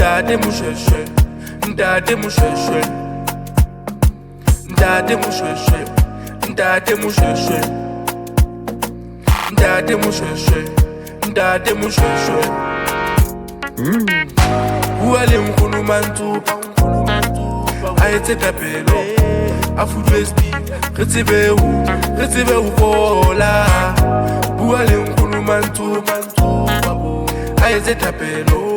Ndade mushweshwe, ndade mushweshwe, ndade mushweshwe, ndade mushweshwe, ndade mushweshwe, ndade mushweshwe. Uale mkunu mantupa, aete tapelo, afudwesti, retibe u vola. Uale mkunu mantupa, aete tapelo,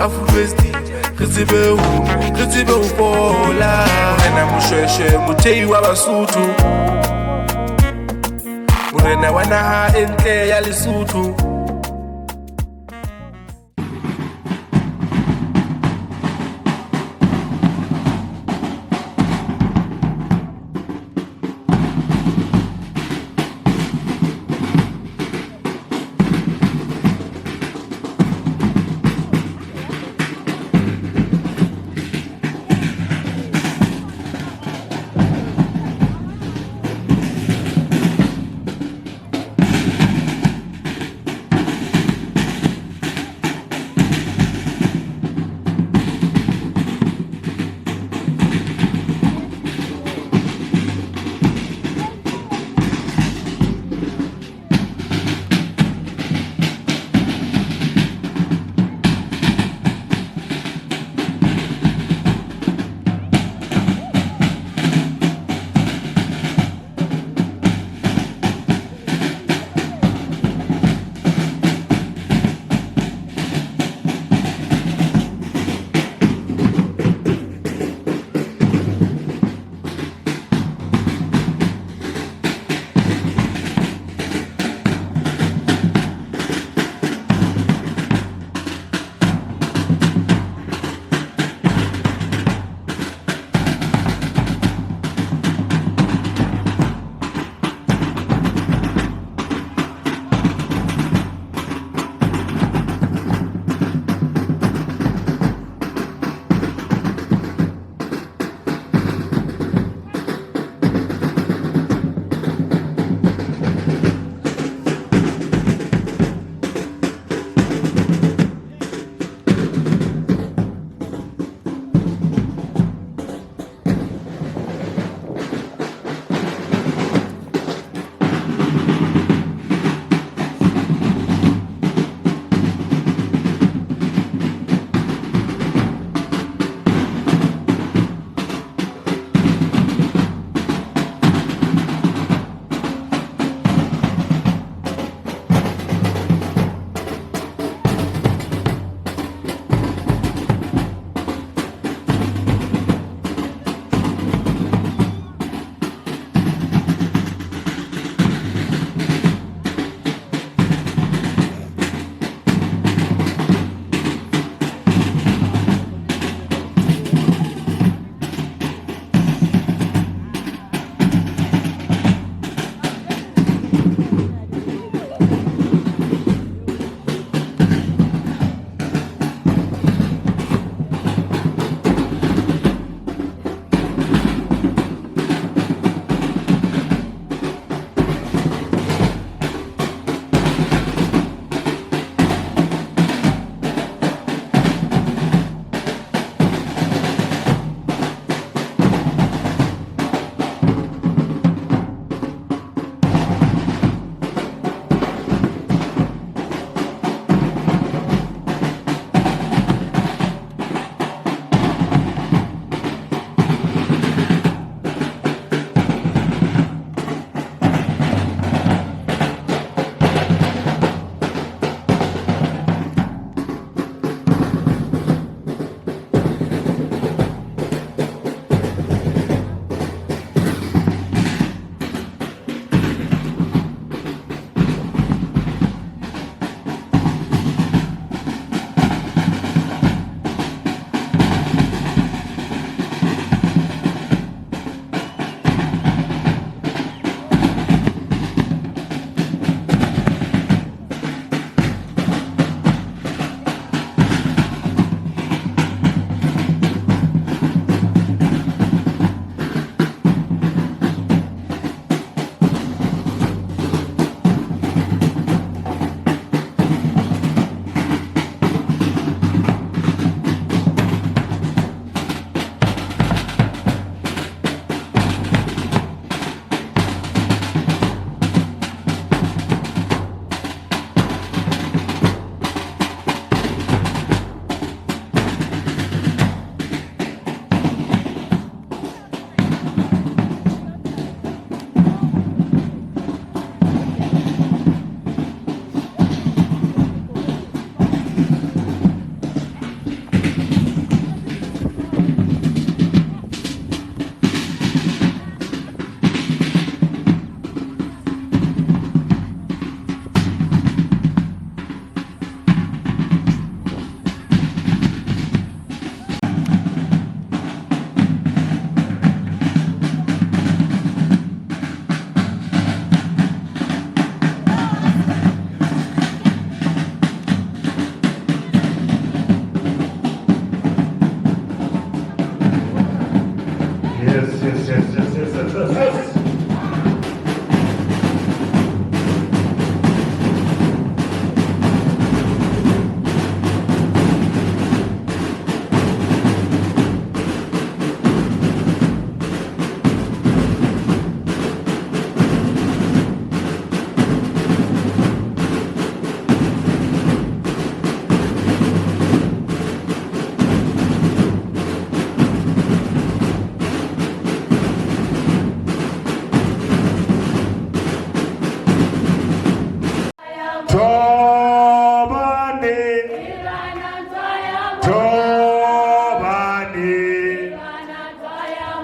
afudwesti, retibe u vola. Murena mushweshwe, mutei wa basutu, murena wanaha enke ya Lesotho.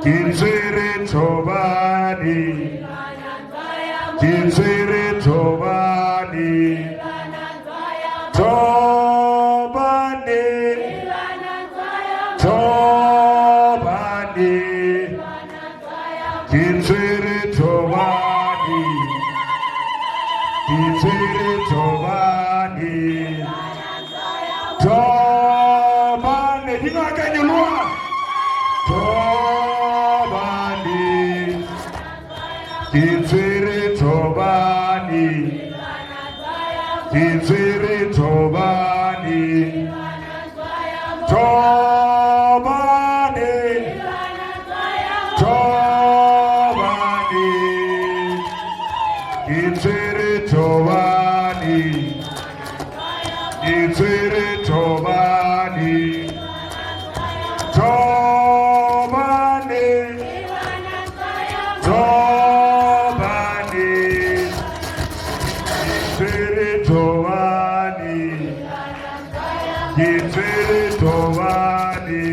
Kinsere Tobani, Kinsere Tobani, Tobani, Tobani, Kinsere Tobani, Kinsere Tobani, Tobani, Dinakanyulua, Tobani, Kinsere Tobani, Kinsere Tobani, Tobani, Tobani, Kinsere Tobani, Kinsere Tobani, Tobani, Tobani, Kinsere Tobani, Kinsere Tobani.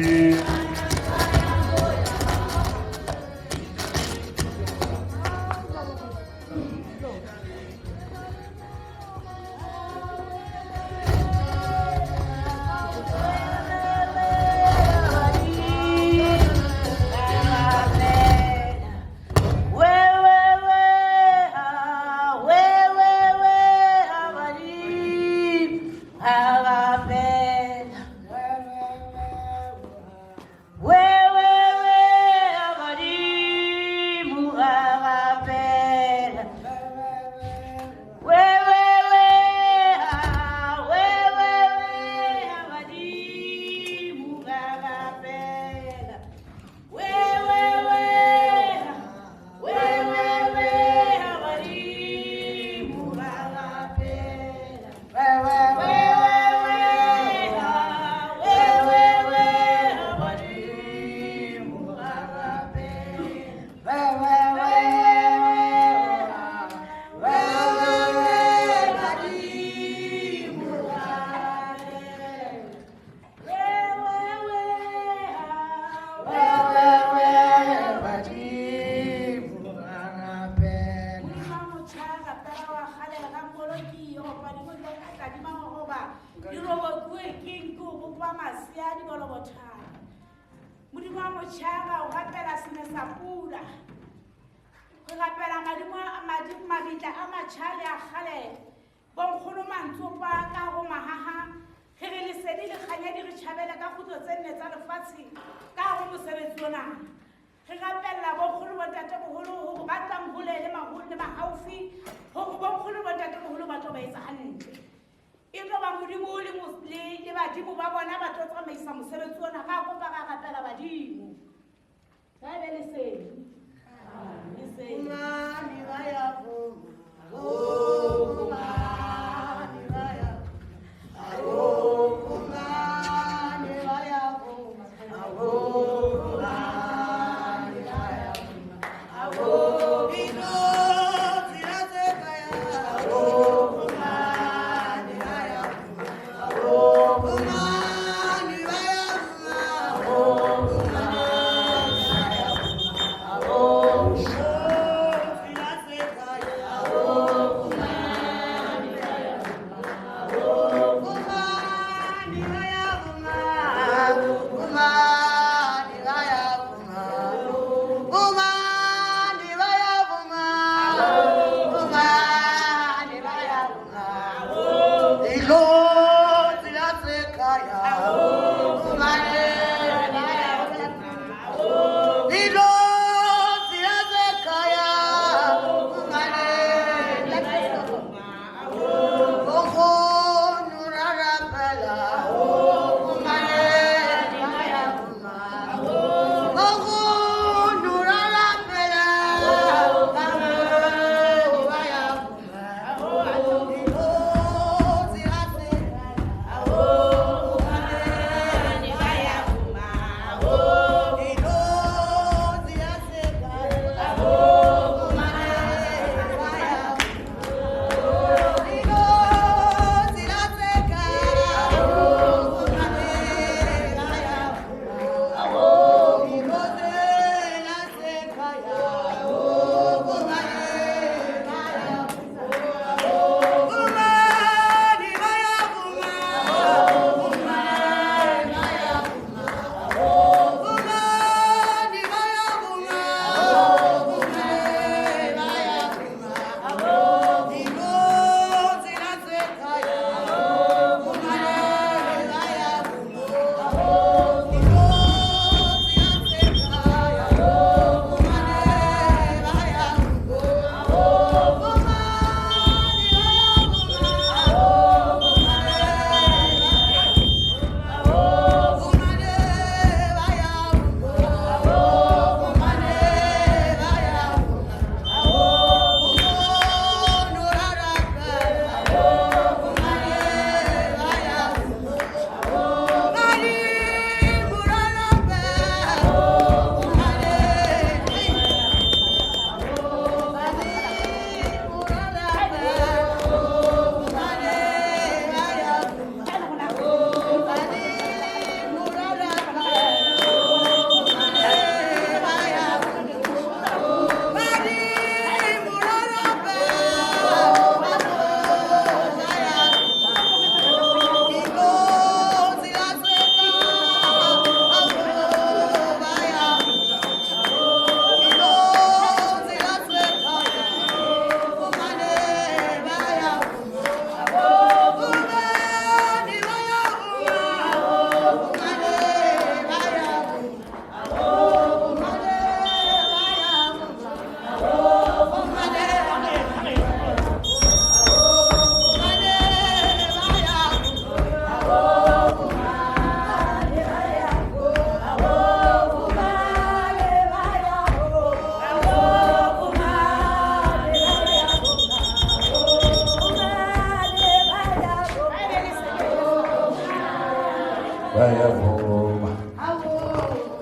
bayavuma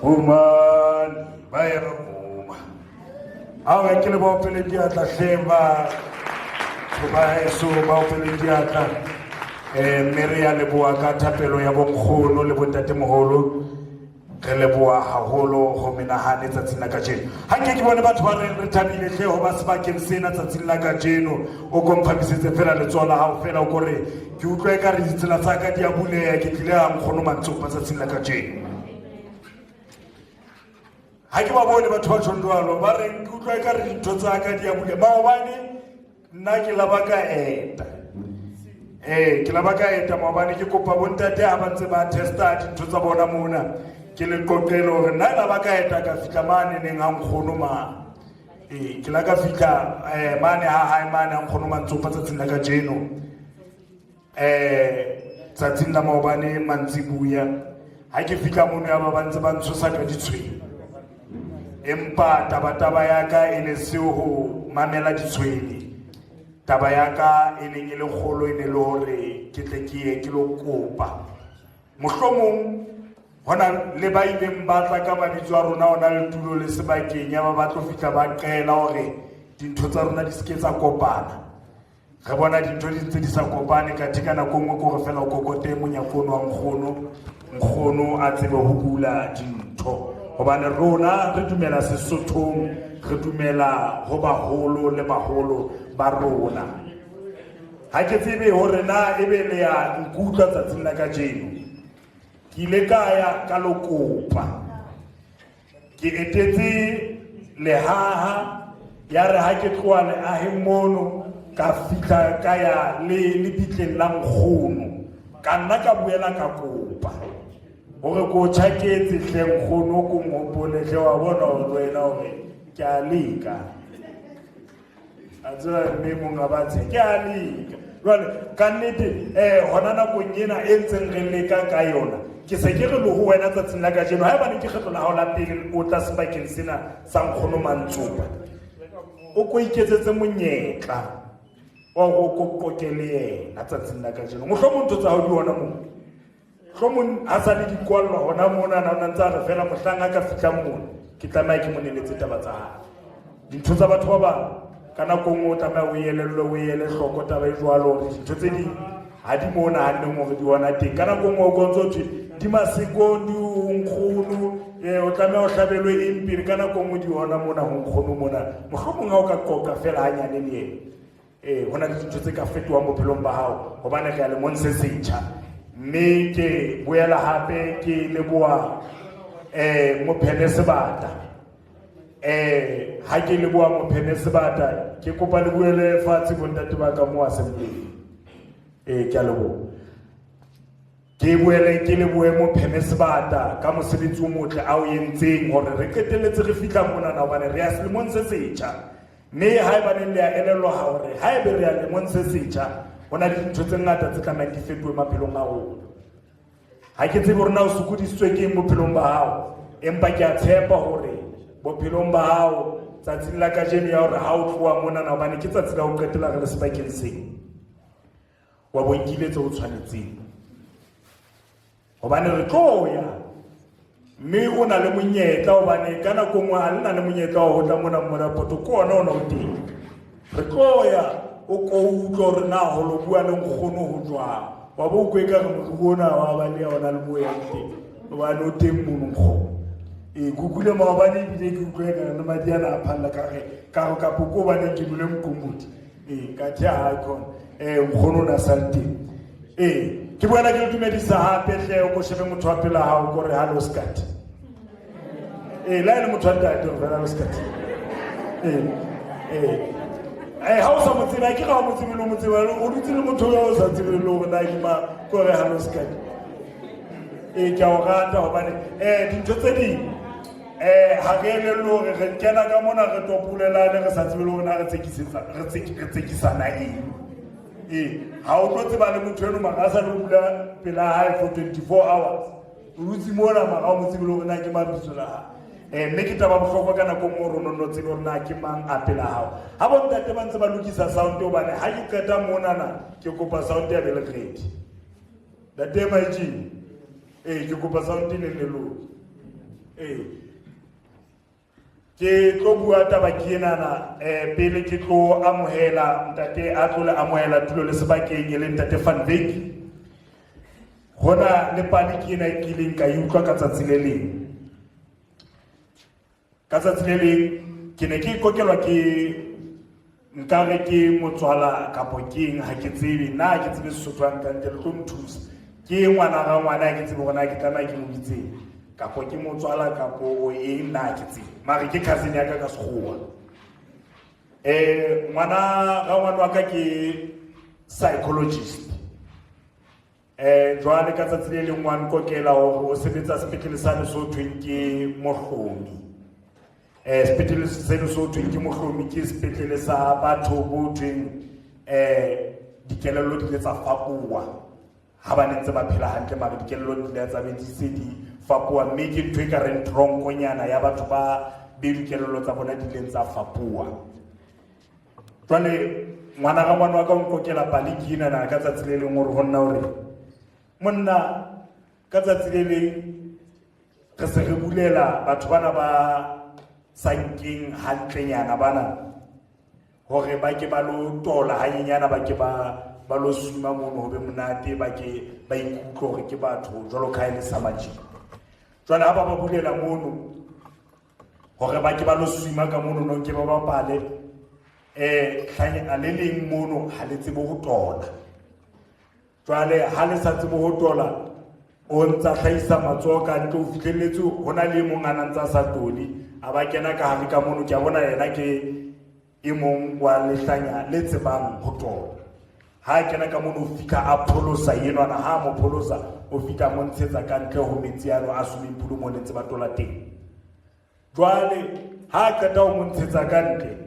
umani bayavuma awe ke le ba opele diatla hlema ba eso ba opele diatla mere ya leboa ka thapelo ya bonkgono le bontatemoholo re leboa haholo go menahane tsatsing la kajeno ha ke bone batho ba re thabile hle ho ba sebakeng sena tsatsing la kajeno o komphamisitse fela le tsona ha o fela o kore ke utlwa e ka re ditsela tsa ka di a buleya ke tlile ha Nkgono Mantsopa tsatsing la kajeno ha ke ba bone batho ba tshondwalo ba re ke utlwa e ka re dintho tsa ka di a buleya ba hobane nna ke la ba ka eta ke la ba ka eta maobane ke kopa bontate ha ba ntse ba testa dintho tsa bona mona ke le qoqelo hore nna la ba ka eta ka fihla mane neng ha Nkgono ma ke la ka fihla mane ha hae mane ha Nkgono Mantsopa tsatsing la kajeno tsatsing la maobane mantsibuya ha ke fihla mono ya ba ba ntse ba ntshosa ka ditshwene empa taba ya ka e ne seo ho mamela ditshwene taba ya ka e neng e le kgolo e ne le hore ke tle ke ye ke lo kopa mohlomong hona le ba ileng ba tla ka mabitso a rona hona le tulo le sebakeng ya ba tlo fihla ba qela hore dintho tsa rona di seke tsa kopana re bona dintho di ntse di sa kopane ka theka nako nngwe ko re fela o kokote monyakono wa Nkgono a tsebe ho bula dintho hobane rona re dumela Sesothong re dumela ho baholo le baholo ba rona ha ke tsebe hore na ebe le ya nkutlwa tsatsing la kajeno ke ile ka ya ka lo kopa ke etetse lehaha ya re ha ke tloa le ahe mono ka fihla ka ya le bitleng la Nkgono ka nna ka buela ka kopa hore ko tshaketse hle Nkgono ko ngopole hle wa bona hore wena hore ke a leka a tsela mme monga ba tse ke a leka jwale ka nnete hona nakong ena e ntseng re leka ka yona ke se ke re le ho wena tsatsing la kajeno ha eba ne ke kgetlo la hao la pele o tla sebakeng sena sa Nkgono Mantsopa o ko iketsetse monyetla wa go kokokele yena tsatsing la kajeno mohlomong ntho tsa hao di hona moo mohlomong ha sa le dikwallwa hona mona na ntse re fela mohlang a ka fihlang mona ke tlamaya ke moneletse taba tsa hae dintho tsa batho ba bang ka nako nngwe o tlamaya o ele hloko taba e jwalo hore dintho tse ding ha di mona hanneng hore di hona teng ka nako nngwe o kontse ho thwe di masekong di ho Nkgono o tlamaya o hlabelwe empiri ka nako nngwe di hona mona ho Nkgono mona mohlomong ha o ka qoqa fela hanyane le yena hona le dintho tse ka fetohang bophelong ba hao hobane re ya lemong se setjha mme ke boela hape ke leboha Mopheme Sebata ha ke leboha Mopheme Sebata ke kopa le boele fatshe bontate ba ka mo assembly ke a leboha ke boele ke lebohe Mopheme Sebata ka mosebetsi o motle a o entseng hore re qetelletse re fihla mona na hobane re ya selemong se setjha mme ha eba ne le ya elellwa hore ha ebe re ya lemong se setjha hona le dintho tse ngata tse tlamehang di fetohe maphelong a rona ha ke tsebe hore na o sokodisitswe ke bophelong ba hao empa ke a tshepa hore bophelong ba hao tsatsing la kajeno ya hore ha o tloha mona na hobane ke tsatsi la ho qetela re le sebakeng seng wa bonkile tse o tshwanetseng hobane re tlo ya mme o na le monyetla hobane ka nako nngwe ha le na le monyetla wa ho tla mona poto ko ona ona o teng re tlo ya o ko utlwa hore na ho lo bua le Nkgono ho jwang wa bo ko eka re motona wa ba le ona le mo ya teng wa no teng mo Nkgono kukule maobane bile ke utlwa ka na madiana a phalla ka poko ba ne ke dule mqombuti ka tja ha khona Nkgono na sante ke bona ke dumedisa hape hle o ko shebe motho wa pela ha o ko re hallo skat la ile motho wa ntate o hallo skat ha o sa mo tseba ke ga mo tsebelo mo tseba o dutse le motho o sa tsebelo go na ke ma ko re hallo skat ke a o rata hobane dintho tse ding ha ke le hore re kena ka mona re topulelane re sa tsebelo rona re tsekisana ha o tlo tseba le motho eno magasa le bula pela hae for 24 hours o rutsi mona maga o mo tsebelo rona ke mabitso la ha mme ke taba bohlokwa ka nako mo rona no tsebe rona ke mang a pela hao ha bo ntate ba ntse ba lokisa sound hobane ha ke qeta mona na ke kopa sound ya Belgrade that day my G ke kopa sound le lo ke tlo bua taba ke enana pele ke tlo amohela ntate a tlo le amohela tulo le sebakeng e le ntate Van Wyk hona le pali ke ena ke leng ka utlwa ka tsatsi le leng ke ne ke kokelwa ke nkare ke motswala kapo keng ha ke tsebe na ke tsebe Sesotho ntate le tlo nthusa ke ngwana ga ngwana ke tsebe bona ke tana ke mo bitse kapo ke motswala kapo o e nna ke tsebe mare ke cousin ya ka sekgowa ngwana ga ngwana wa ka ke psychologist jwale ka tsatsi le leng ngwana kokela hore o sebetsa sepetlele sa Lesotho ke mohlomi sepetlele se Lesotho ke mohlomi ke sepetlele sa batho bo tweng dikelello di tsa fapuwa ha ba ntse ba phela hantle mare dikelello di tsa bedise di fapuwa mme ke ntwe ka rent tроnkonyana ya batho ba be dikelello tsa bona di leng tsa fapuwa jwale ngwana ga ngwana wa ka o nkokela pali ke ena na ka tsatsi le leng hore honna hore monna ka tsatsi le leng re se re bulela batho bana ba sankeng hantlenyana bana hore ba ke ba lo tola hanyenyana ba ke ba lo suma mono ho be monate ba ke ba ikutlwa hore ke batho jwalo ka ile samaji jwale ha ba bulela mono hore ba ke ba lo suma ka mono no ke ba bapale hlanya le leng mono ha le tsebo ho tola jwale ha le sa tsebo ho tola o ntsa hlahisa matsoho ka ntle o fihlelletse hona le mong ana ntsa sa toli a ba kena ka hare ka mono ke a bona yena ke e mong wa lehlanya le tsebang ho tola ha kena ka mono o fika a pholosa yenwana ha mo pholosa o fika mo ntshetsa ka ntle ho metsi ano a swimming pool mo ntse ba tola teng jwale ha qeta o mo ntshetsa ka ntle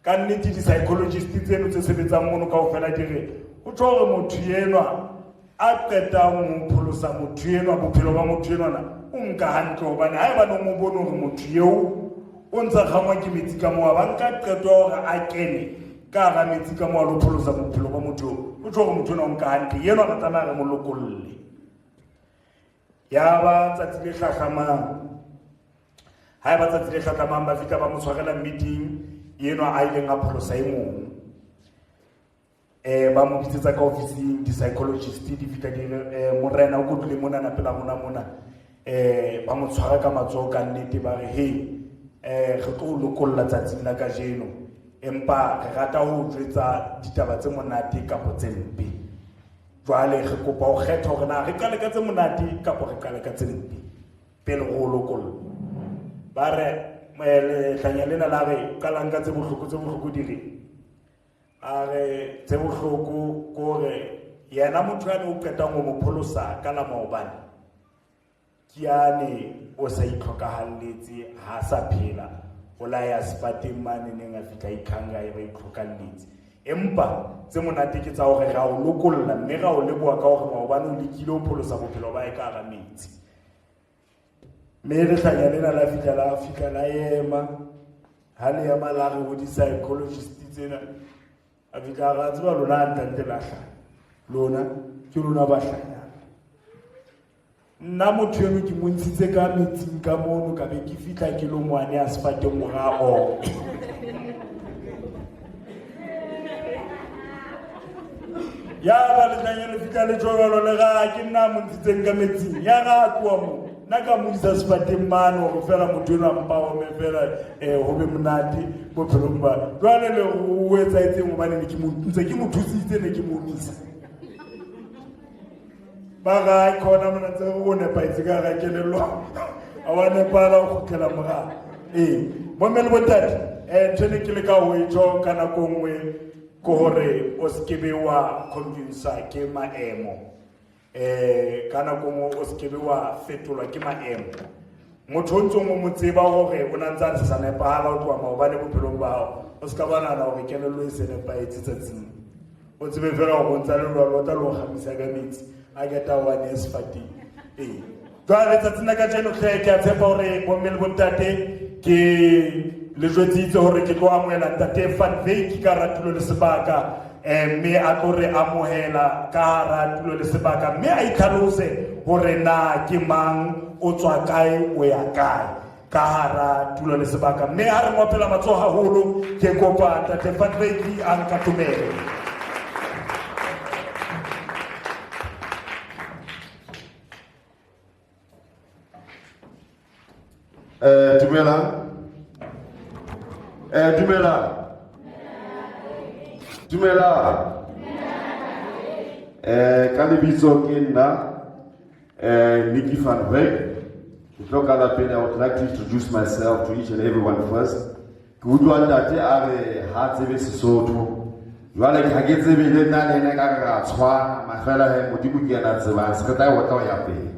ka nnete di-psychologist tseno tse sebetsang mono ka ofela dire o tlo re motho yenwa a qeta mo pholosa motho yenwa bophelo ba motho yenwana o nka hantle hobane ha eba no mo bone hore motho yeo o ntsa kgangwa ke metsi ka moa ba nka qeto hore a kene ka ga metsi ka moa lo pholosa bophelo ba motho o tlo re motho yenwa o nka hantle yenwa re tsamaya re mo lokolle ya ba tsatsi le hlahlamang ha eba tsatsi le hlahlamang ba fika ba mo tshwarela meeting yenwa a ileng a pholosa e mong ba mo bitsetsa ka officing di-psychologist di fita di morena o kotlile mona na pela mona ba mo tshwara ka matsoho ka nnete ba re hey re tlo lokolla tsatsing la kajeno empa re rata ho jwetsa ditaba tse monate kapo tse mpe jwale re kopa ho kgetha hore na re qale ka tse monate kapo re qale ka tse mpe pele go lokolla ba re le hlanya lena la re qalang ka tse bohloko dire a re tse bohloko gore yena motho ya o qetang go mo pholosa ka la maobane ke yane o sa itlhokahalletse ha sa phela o la ya sefateng mane neng a fitla ikhanga e ba itlhokalletse empa tse monate ke tsa hore ga o lokolla mme ga o leboa ka hore maobane o lekile o pholosa bophelo ba e ka ga metsi mme le hlanya lena la fitla la ema ha le ema la re ho di-psychologist tsena a fitla ga tseba lona ntante la hlanya lona ke lona ba hlanya nna motho eno ke montshitse ka metsing ka mono ka be ke fitla ke lo ngwane a sefateng morao ya ba le hlanya le fitla le jolo le ga ke nna montshitseng ka metsing ya ga tloa mo na ka mo isa sefateng mane go fela motho eno a mpa o me fela ho be monate bophelong ba jwale le go etsaetseng hobane ntse ke mo thusitse ne ke mo omisa ba ga khona mona tse go nepaitse ka ga kelello a wa nepala go khela moga mo mele botate tsene ke le ka ho itho kana ko ngwe ko hore o skebe wa convince ke maemo kana ko mo o skebe wa fetolwa ke maemo motho o ntse mo motseba hore o nantsa se sa nepala o twa maobane bophelong ba hao o ska bana na hore kelello e se nepaitse tsatsing o tsebe fela go ntsa le lo ta lo khamisa ka metsi a geta one esfati jwale tsatsing la ka jeno ke a tshepa hore bo mmele bontate ke le jwetsitse hore ke tlo amohela ntate Van Wyk ka ratulo le sebaka mme a tlo re amohela ka ratulo le sebaka mme a itlhalose hore na ke mang o tswa kae o ya kae ka hara tulo le sebaka. Mme ha re ngopela matsoho haholo ke kopa Ntate Van Wyk a nkatumele. Dumela. Ka lebitso ke nna Nicky Van Wyk. I would like to introduce myself to each and everyone first. Ke utlwa ntate a re ha tsebe Sesotho. Jwale ke ha ke tsebe le nna le ena ka ra tshwana mafela he modimo ke yana tsebang se re tla go tla ya pele.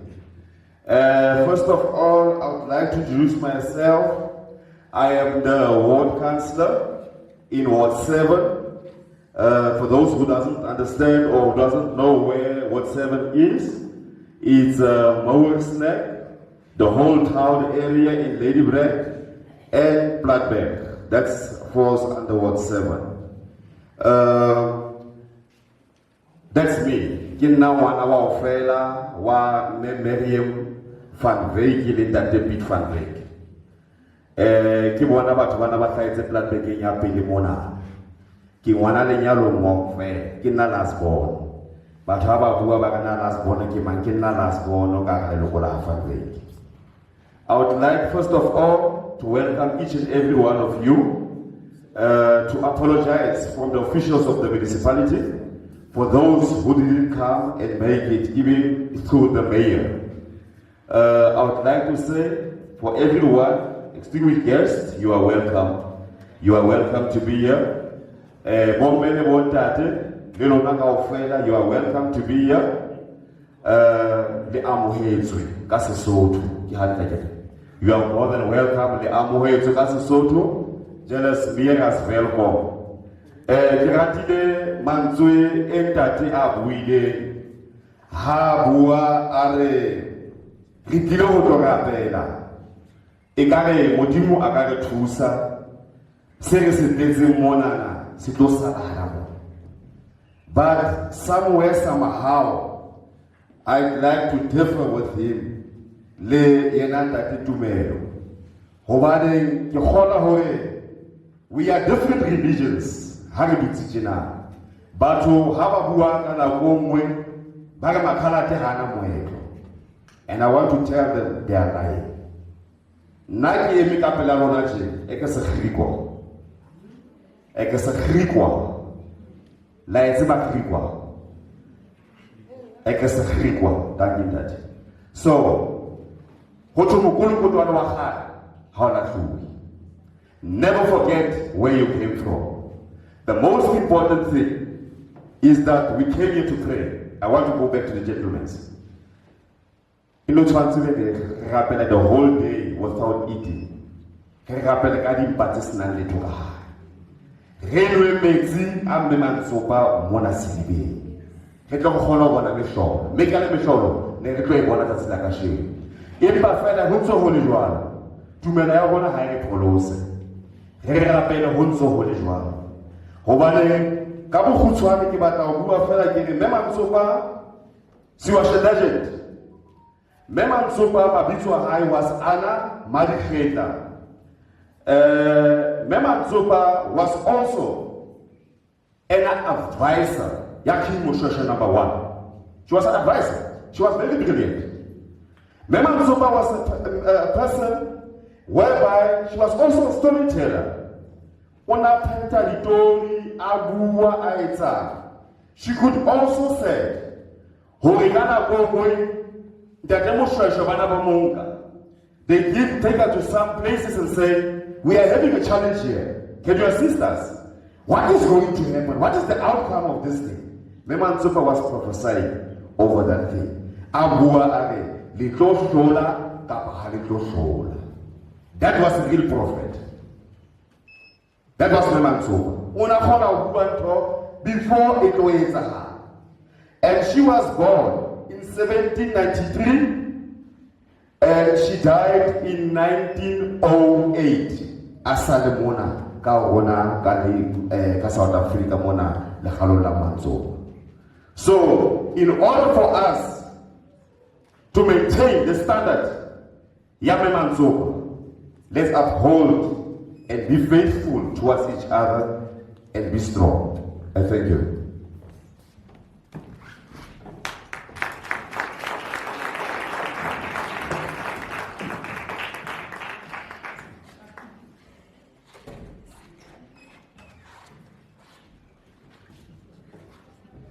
First of all, I would like to introduce myself. I am the ward councillor in Ward 7. For those who doesn't understand or doesn't know where Ward 7 is, it's Mower's Neck, the whole town area in Ladybrand and Bloodbank. That falls under Ward 7. That's me. Kina wana wa ofela wa Miriam Van Wyk le Ntate Piet Van Wyk. Ke bona batho bana ba tlaetse Bloodbank ya pele mona. Ke ngwana le nyalo mo fe. Ke nna last born. Batho ba bua ba kana last born ke man ke nna last born o ka le lokola Van Wyk. I would like first of all to welcome each and every one of you, to apologize from the officials of the municipality for those who didn't come and make it, even through the mayor. I would like to say, for everyone, distinguished guests, you are welcome. You are welcome to be here. You are welcome to be here. You are more than welcome. Jealous Miras welcome. Kiratide Manzui Entati Abuide Habua Are Ritilo Dorapela Egare Modimu Agare Tusa Series Monana Sitosa Arabo. But somewhere, somehow, I'd like to differ with him. Le Yenanda Titumero. Hobade Yohola Hore. We are different religions. Haribitsijina. But to Hababua and Agomwe, Bagamakala Tehana Moeto. And I want to tell them they are lying. Naki Emikapela Ronachi, Ekasakriqua. Ekasakriqua. La Ezimakriqua. Ekasakriqua. Thank you. So, never forget where you came from. The most important thing is that we came here to pray. I want to go back to the gentlemen. You know, the whole day without eating. Railway Mexi, I'm the man sopa, Mona Sibi. Let them follow one of the show. Make a show. Never play one of the Slakashi. If I find a Hunso Holy Juan, to me, I want to hire Polos. Herapena Hunso Holy Juan. Hobane, Kabu Hutswani Kibata, who are fella getting Meman Sopa, she was a legend. Meman Sopa, Mabitua High was Anna Madiketa. Meman Sopa was also an advisor, Yakin Mushasha #1. She was an advisor. She was very brilliant. Meman Sopa was a person whereby she was also a storyteller. She could also say, they take her to some places and say, we are having a challenge here. Can you assist us? What is going to happen? What is the outcome of this thing? Meman Sopa was prophesying over that thing. That was a real prophet. That was Meman Sopa. Before it was her. And she was born in 1793 and she died in 1908. Asalemona, Kaona, Kali, South Africa, Mona, Lahalola Manzo. So, in order for us to maintain the standard. Let's uphold and be faithful towards each other and be strong. I thank you.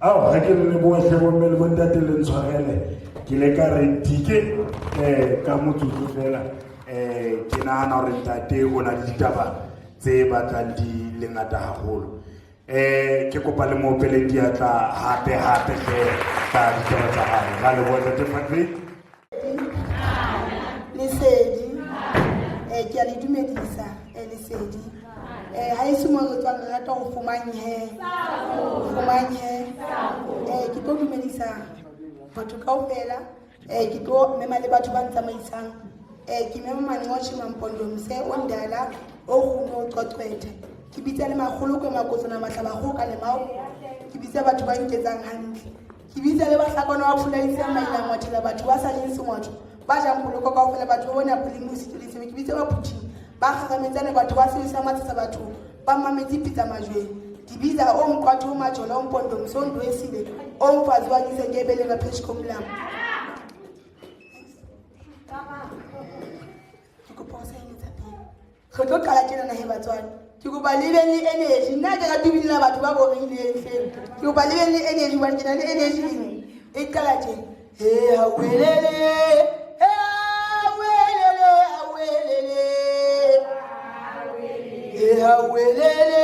Ha ke le bohle bomme le bontate le ntshwarele ke le ka re dike ka motsotso fela ke nahana hore ntate o na le ditaba tse batlang di le ngata haholo ke kopa le mo pele di atla hape hle ka ditaba tsa hae ga le bona te Patrick Lesedi ke a le dumedisa Lesedi ha e sumo go tswa rata go fumanye ke tlo dumedisa batho kaofela ke tlo mema le batho ba ntsamaisang ke mema Manqoshi Mampondomise ondala o kgone o qoqwethe ke bitsa le magolo ko makotsana mahlaba go ka le mau ke bitsa batho ba nketsang hantle ke bitsa le bahlakwana wa phulaisa maila ngwathela batho ba sa leng sengwatho ba jang boloko kaofela batho ba bona polimusi tulise ke bitsa ba phuthi ba khagametsane batho ba sebisa matsatsa batho ba mametsi pitsa majweni dibiza o mqwatho o majola o Mpondomise o ndwesile o mfazi wa ngisengebele ngapheshi komlamo ke kopa o sayinetsa pele re tlo qala tjena na he batswana ke kopa le be le energy nna ke ga tubile batho ba borileng hle ke kopa le be le energy wa ke na le energy e qala tjena he hawelele hawelele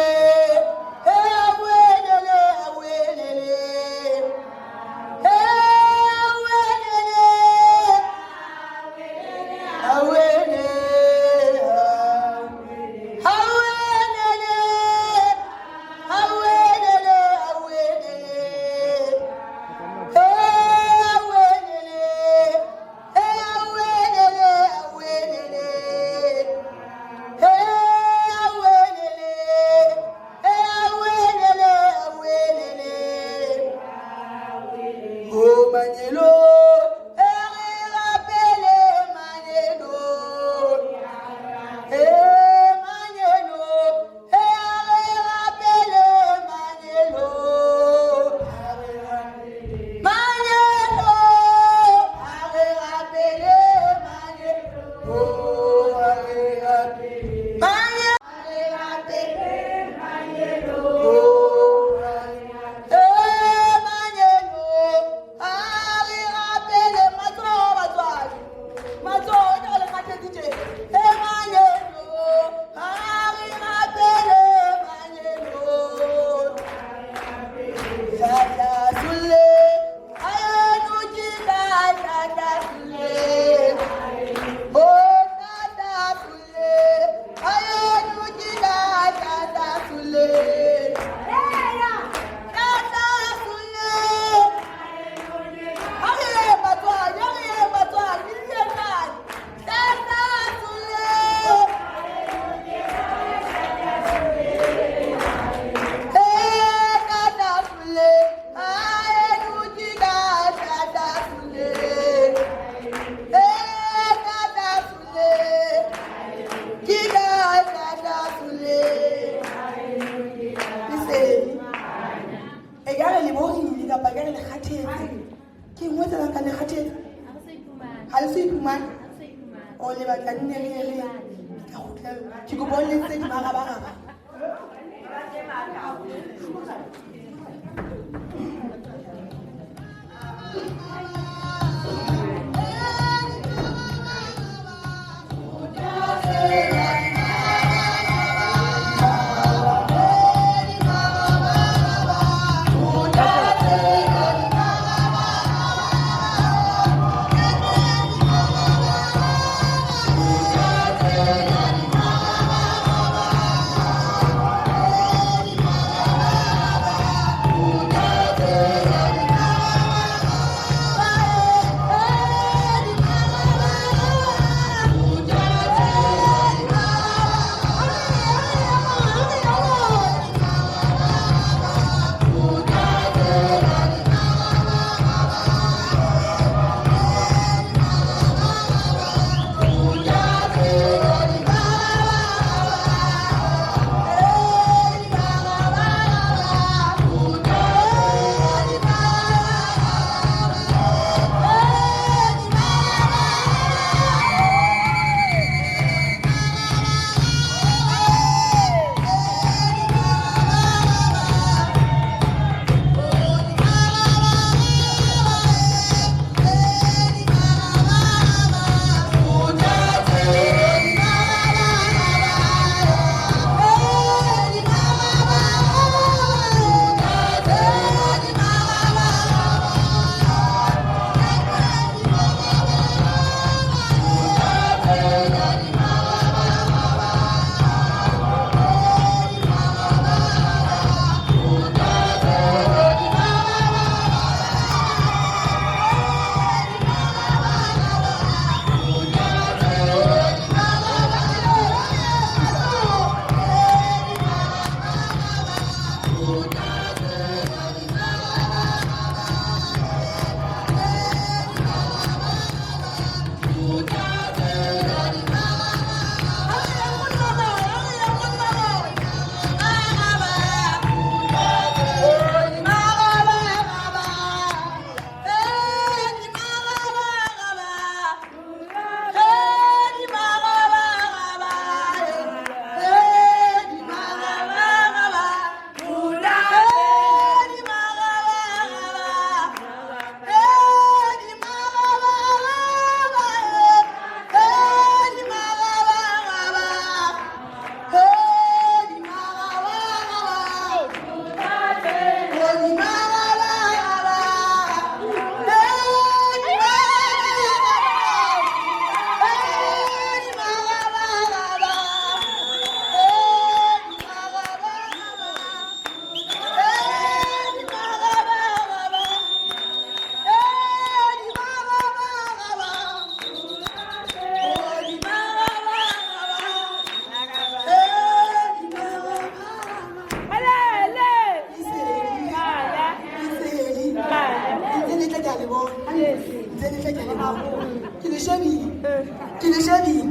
ke le shebile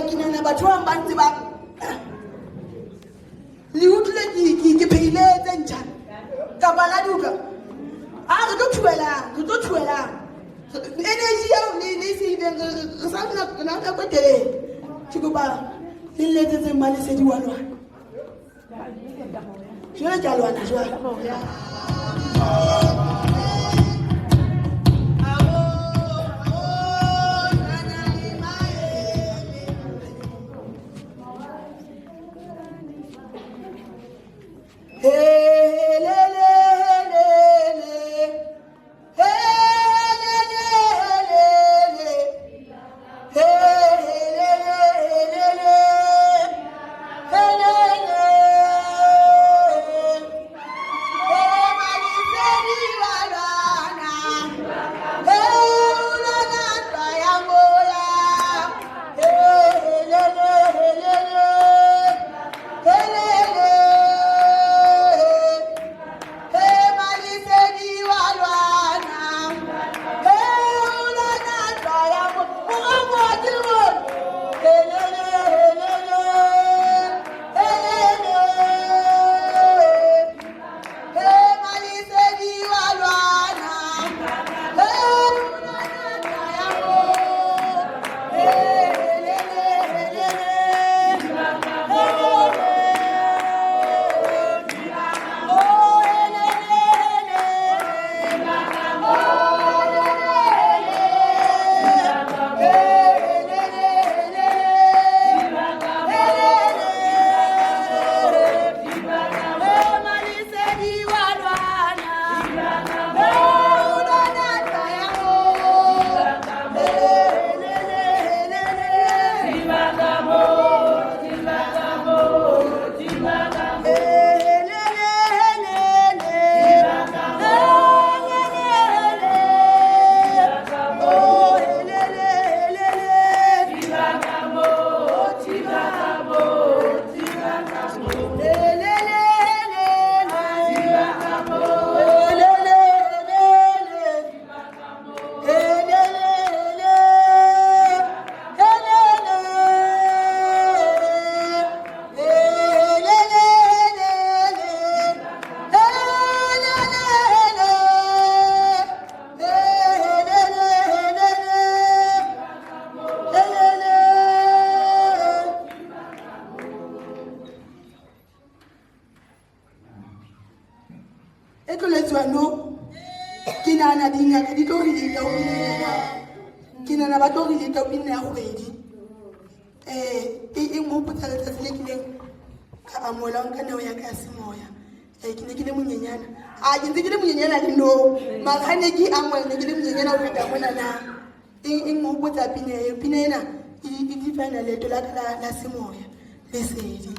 ke nana batho ba ba ntse ba le utlwe ke phile tse ntjha ka bala di utlwa re tlo thubelang energy ya le se ile re sa na go tele ke go ba le letsetse mali se di walwa jwale ke alwana jwale pinena di fana le tola la semoya le sedi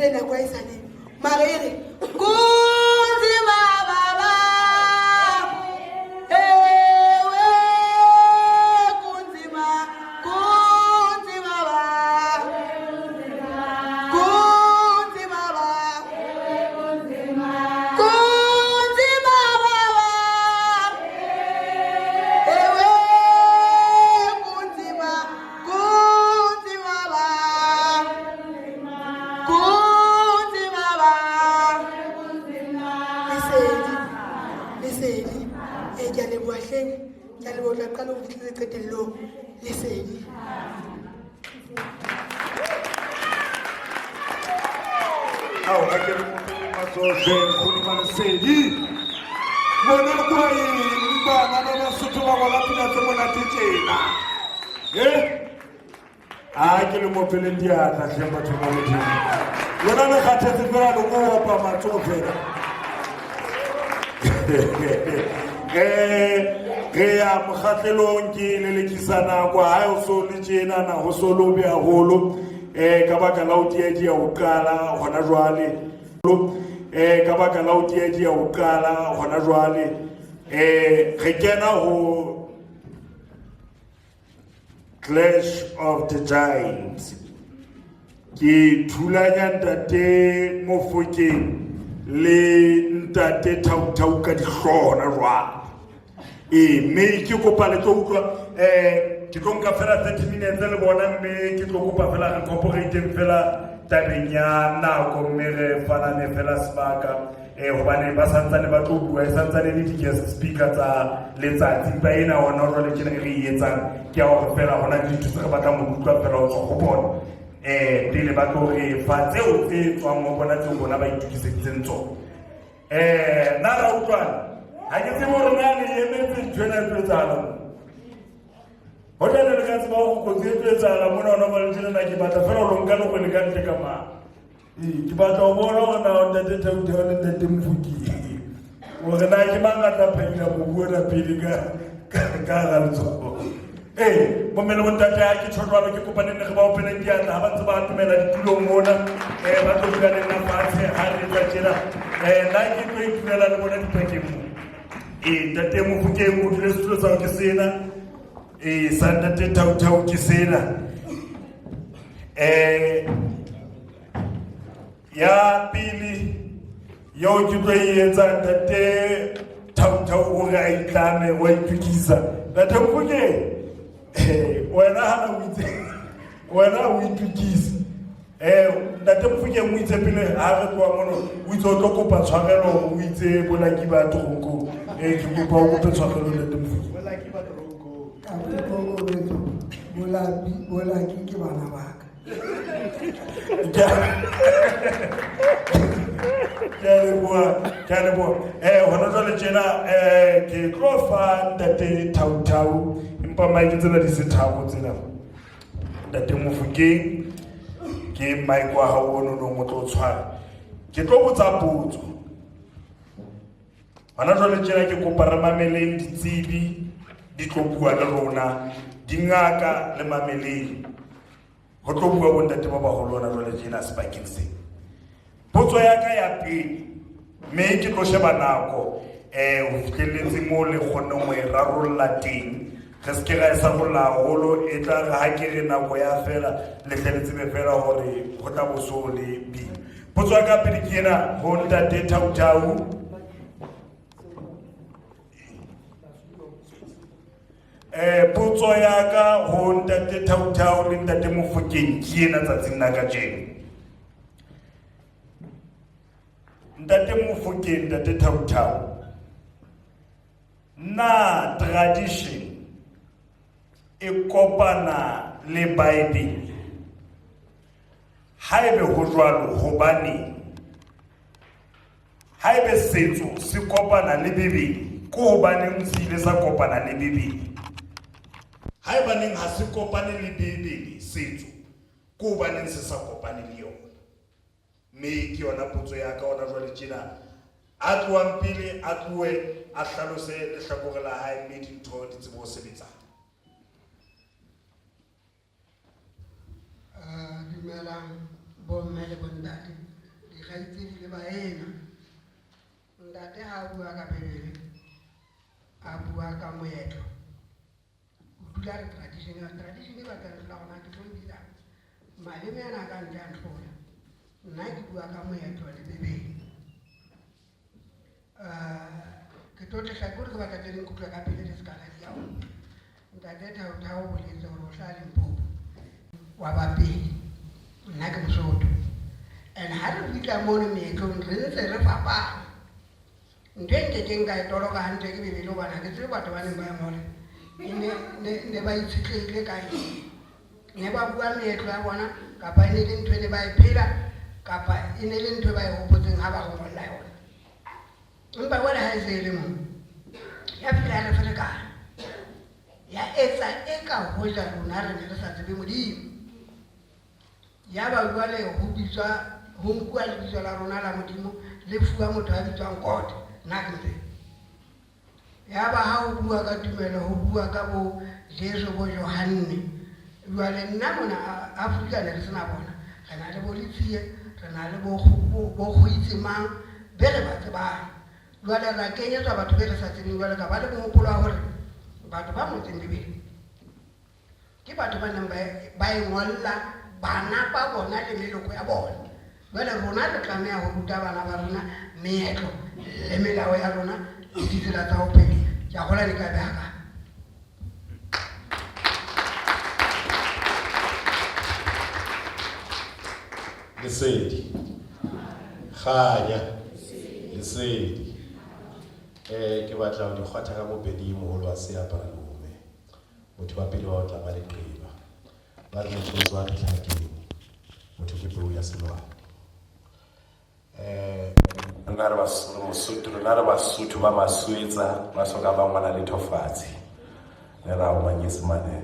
le nako e sale mara e re kunzima baba ewe kunzima baba kunzima baba kunzima baba ewe kunzima baba kunzima baba lesedi ke a leboha hleng ke a leboha tla qala ho fihlile qetellong lesedi Au a ke matsohle khuluma lesedi mona kwa bana ba Basotho ba bona pina tse monate tjena a ke le mopele diatla hle batho ba modimo yona le kgathetse fela le go opa matsohle ge ya mokgatlelong ke lelekisana kwa ha o so le tjena na ho so lobe haholo ka baka la ho dia ho qala hona jwale ka baka la ho dia ho qala hona jwale re kena ho Clash of the Giants ke thulanya ntate Mofokeng le ntate Thau ka dihlona jwale me ke kopa le tlo utlwa ke tlo nka fela 30 minutes le bona mme ke tlo kopa fela re corporate fela tabeng ya nako mme re fanane fela sebaka hobane ba santsane ba tlo bua santsane le di-guest speaker tsa letsatsi ba ena hona jwale ke re e etsang ke a hore fela hona le ditho tse re batlang ho utlwa fela ho tswa go bona pele ba tlo re fa tseo tse tswang mo bona tseo bona ba itukiseditseng tsona na ra utlwana ha ke tsebe hore na le emetse ntho ena e tlo etsahala ho tla le ka tseba ho kotsi e tlo etsahala mona hona ba le tjena ke batla fela ho nka le go le ka ntle ka ma ke batla ho bona hore na ntate Thau le ntate Mofokeng hore na ke mangata phaila mo bua na pele ka ga letsoho momele mo ntate ha ke tshotwana ke kopane ne re ba opela diatla ha ba ntse ba atumela ditulong mona ba tlo dula le nna fatshe ha re tla tjena nna ke tlo itulela le bona dipakeng mo ntate Mofokeng o dule setulo sa ke sena sa ntate Thau ke sena ya pili yo ke tlo etsa ntate Thau hore a itlame wa itukisa ntate Mofokeng wena o itukisa ntate Mofokeng o itse pele ha re tloa mono o itse o tlo kopa tshwarelo o itse bolaki ba tronko ke kopa o kope tshwarelo ntate Mofokeng bolaki ba tronko bolaki ke bana ba ka ke le bua hona jwale tjena ke tlo fa ntate Thau empa mai ke tsela di se thabo tsena ntate Mofokeng ke mai kwa ha ono no mo tlo tshwara ke tlo botsa potso hona jwale tjena ke kopa re mameleng ditsebi di tlo bua le rona dingaka le mameleng ho tlo bua bo ntate ba baholo hona jwale tjena sebakeng se potso ya ka ya pele me ke tlo sheba nako ho fihlelletse mo le kgonne mo e rarolla teng re se ke ga esa go la holo e tla ga ha ke re nako ya fela le hleletse be fela hore go tla bo so le bi potso ya ka pele ke ena ho ntate Thau potso ya ka ho ntate Thau le ntate Mofokeng ke ena tsatsing la kajeno ntate Mofokeng ntate Thau na tradition e kopana le Bible haebe ho jwalo hobane haebe setso se kopana le Bibele ko hobaneng se ile sa kopana le Bibele haebaneng ha se kopane le Bibele setso ko hobaneng se sa kopane le yona me ke yona potso ya ka ona jwale tjena a tloang pele a tloe a hlalose lehlakore la hae mme dintho di tsebo ho sebetsa dumelang bomme le bontate dikgaitsedi le baena. Ntate ha bua ka Bebele, a bua ka moetlo. O dula re tradition e batla re la gona ke tlo dira maleme ana ka ntle a ntlola. Nna ke bua ka moetlo le Bebele. Ke tlo tla gore ke batla le nkutlwa ka pele le sekala ya o. Ntate Thao o boletse gore o tla Limpopo wa Bapedi. Nna ke Mosotho. And ha re fihla mone meetlong re ntse re fapana. Ntho e nkekeng ka e toloka hantle ke Bebele hobane ke tsebe batho ba neng ba ya mole ne ba itshetleile ka eng. Ne ba bua meetlo ya bona kapa e ne le ntho e ne ba e phela kapa e ne le ntho e ba e hopotseng ha ba gobolla yona. Empa jwale ha e se e le moo ya fihla re ferekana ya etsa e ka hoja rona re ne re sa tsebe Modimo. Ya ba jwale ho nkuwa lebitso la rona la Modimo le fuwa motho a bitswang Kote. Nna ke ntse ya ba ha o bua ka tumelo ho bua ka bo Jesu bo Yohanne. Jwale nna mona Afrika ne re sena bona, re na le bo Letsie, re na le bo Kgoitsemang be re ba tsebang. Jwale ra kenyetswa batho be re sa tsebeng jwale ka ba le mohopolo wa hore batho ba motseng Bebele ke batho ba neng ba e ngolla bana ba bona le meloko ya bona. Jwale rona re tlameha ho ruta bana ba rona meetlo le melao ya rona le ditsela tsa ho phela. Ke a gola le ka beha Lesedi Kganya Lesedi ke batla ho dikgwatha ka bobedi moholo wa seapara lome. Motho wa pele wa o tla ba leqeba ba re motho wa ditlhakeng motho ke peo ya selwane. Rona re Basotho ba Maswetsa ba soka ba ngwana le thofatsi le ra o Manyesemane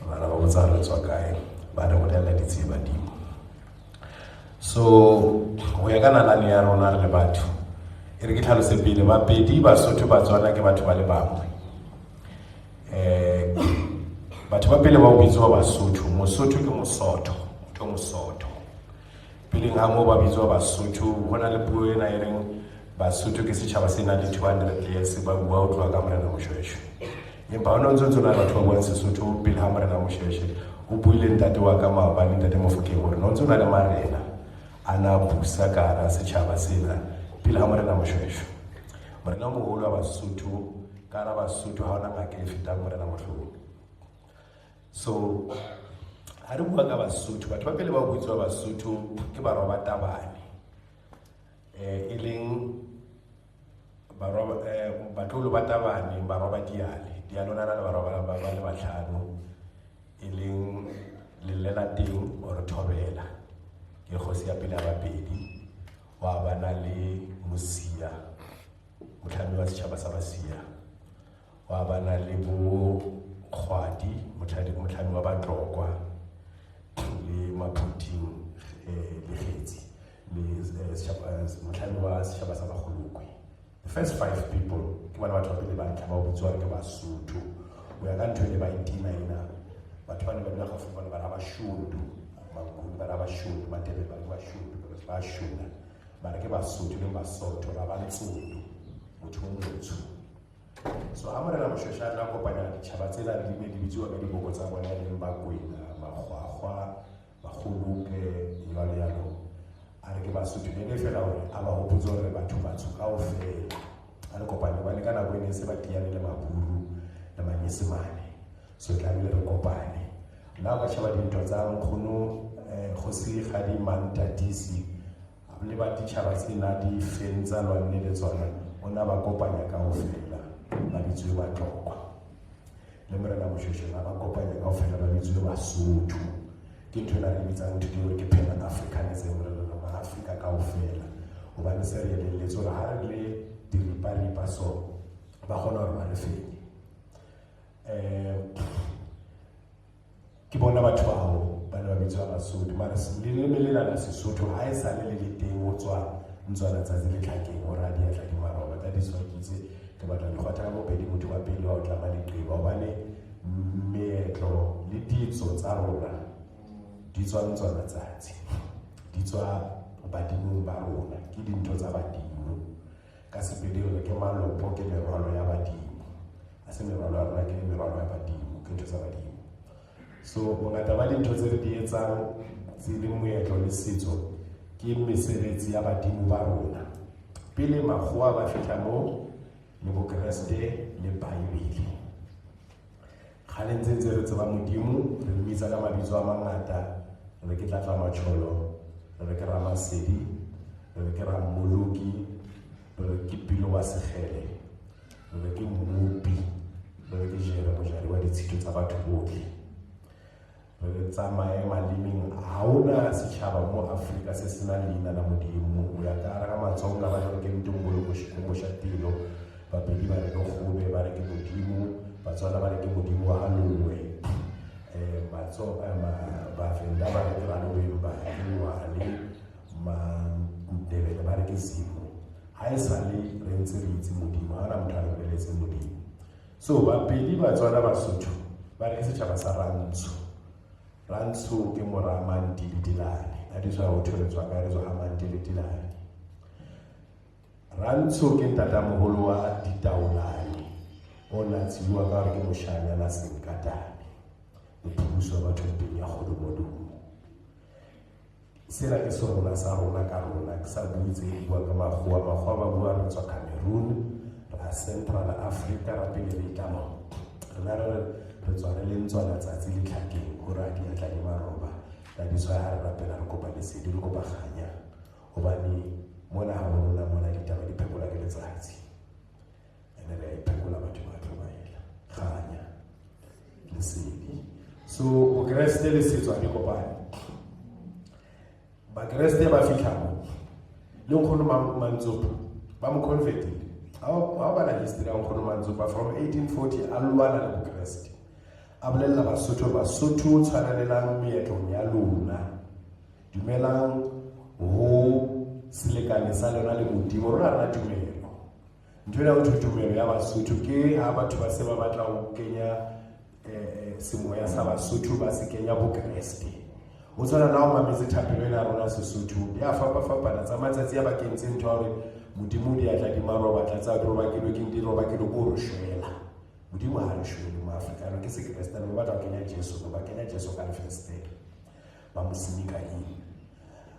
bana ba botsa re tswa kae ba re modela ditse badimo. So ho ya ka nalane ya rona re le batho e re ke tlhalose pele Bapedi Basotho Batswana ke batho ba le bangwe. Batho ba pele ba o bitswa Basotho. Mosotho ke Mosotho, motho o Mosotho. Pele nga mo ba bitswa Basotho hona le puo ena e reng Basotho ke setjhaba se nang le 200 years ba bua o tloha ka Morena Moshweshwe. Empa hona ntse na batho ba buang Sesotho pele ha Morena Moshweshwe o buile ntate wa ka Maabane ntate Mofokeng hore no ntse na le marena ana busa ka hara setjhaba sena pele ha Morena Moshweshwe. Morena moholo wa Basotho ka hara Basotho ha hona ngaka e fetang Morena Mohlolo. So ha re bua ka Basotho batho ba pele ba buitswa Basotho ke Barwa ba Tabane e leng Batolo ba Tabane Barwa ba Diale ona le Barwa ba le bahlano e leng Lelelateng or Thobela ke kgosi ya pele ya Bapedi wa bana le Mosia motlhami wa setjhaba sa Basia wa bana le bo Kgwadi motlhami wa Batlokwa le Maphuting le Kgetsi le motlhami wa setjhaba sa Bagolokwe. The first 5 people ke bana batho ba pele ba ntlha ba o bitswa ke Basotho o ya ka ntho e ba itina ina batho ba ne ba dula gafu ba ba Bashundu ba Bashundu ba tebe ba Bashundu ba Shuna ba ke Basotho le Basotho ba Ntsundu motho o motsho. So ha Morena Moshweshwe a tla kopanya ditjhaba tsena di be di bitswa ka diboko tsa bona le Bakwena Magwagwa Bagoloke yalo a re ke Basotho le fela hore a ba hopotsa hore batho ba tsuka o fela a le kopanya ba le ka nako ene se ba tiane le Maburu le Manyesemane. So tla le re kopane la ba shaba dintwa tsa nkgono Kgosi Kgadi Mantatisi le ba ditjhaba tsena di fentsa lwanne le tsona ona ba kopanya ka o fela ba bitswe Batlokwa le Morena Moshweshwe ba kopanya ka o fela ba bitswe Basotho ke ntho na re bitsang ntho ke hore ke Pan Africanism re le Afrika ka o fela o ba le serele le tsona ha re le diripa so ba gona hore ba le fenya ke bona batho bao ba le ba bitswa Basotho mara le melela la Sesotho ha e sa le teng o tswa ntswana tsa le tlhakeng o ra di atla di maroba tsa di swakitse ke batla le khwatha go pedi motho wa pele wa o tla ba le qeba o bane meetlo le ditso tsa rona di tswa ntswana tsatsi di tswa badimong ba rona ke dintho tsa badimo ka Sepedi re ke malopo ke merwalo ya badimo a se merwalo ya rona ke merwalo ya badimo ke ntho tsa badimo. So bongata ba dintho tse re di etsang tse le moetlo le setso ke mesebetsi ya badimo ba rona. Pele makgowa ba fihla mo le bokreste le Baebele, kgale ntse re tseba modimo re mmitsa ka mabitso a mangata, re ke Tlatla Matsholo, re ke Ramasedi, re ke Rammoloki, re ke Pilo wa Sekgele, re ke Mmupi, re ke Jere mojari wa ditshito tsa batho botlhe. Re tsamaye malemeng ha ona setjhaba mo Afrika se sena leina la modimo. O ya ka ra Matsonga ba re ke Ntumbulu Moshatilo, Bapedi ba re ke Kgobe ba re ke modimo, Batswana ba re ke modimo wa Halongwe, Bavenda ba re ke Ranovemba le Mandebele ba re ke Simo. Ha e sale re ntse re itse modimo, ha ona motho a re boleletse modimo. So Bapedi, Batswana, Basotho ba re ke setjhaba sa Rantsho. Rantsho ke mora Mantiltilane, that is why ho tholetswa ka re zo ha Mantiltilane. Rantsho ke ntatamoholo wa Ditaolane, o natsiwa ka re ke Moshanyana Senkatane, mophuso wa batho mpeng ya Kgodumodumo. Sena ke sona sa rona ka rona, ke sa buitse bua ka makgowa ba bua re tswa Cameroon, ra Central Africa, ra pele le Itamo. Re tswa re lentswana tsatsi le tlhakeng gore a di atla di maroba, that is why ha re rapela re kopa lesedi re kopa kganya, hobane mona ha rona mona ditaba di phekola ke letsatsi, ene re a iphekola batho ba tlhobaela kganya lesedi. So bokreste le setso ha di kopane. Bakreste ba fihla mo le nkgono Mantsopa ba mo convertile. Ha ba na history ya nkgono Mantsopa from 1840 a lwana le bokreste, a bolella Basotho tshwanelelang meetlong ya lona, dumelang ho selekane sa lona le modimo, rona rena tumelo. Ntho ena ho thwe tumelo ya Basotho ke ha batho ba se ba batla ho kenya semoya sa Basotho ba se kenya bokreste. O tshwana na o mametse thapelo ena rona Sesotho ya fapafapana tsa matsatsi a ba kentse ntho hore modimo di atla di maroba tla tsa roba ke di roba ke go re shwela. Modimo ha re shwele mo Afrika ke se Kristana ba batla kenya Jesu ba kenya Jesu ka festele ba musimika eng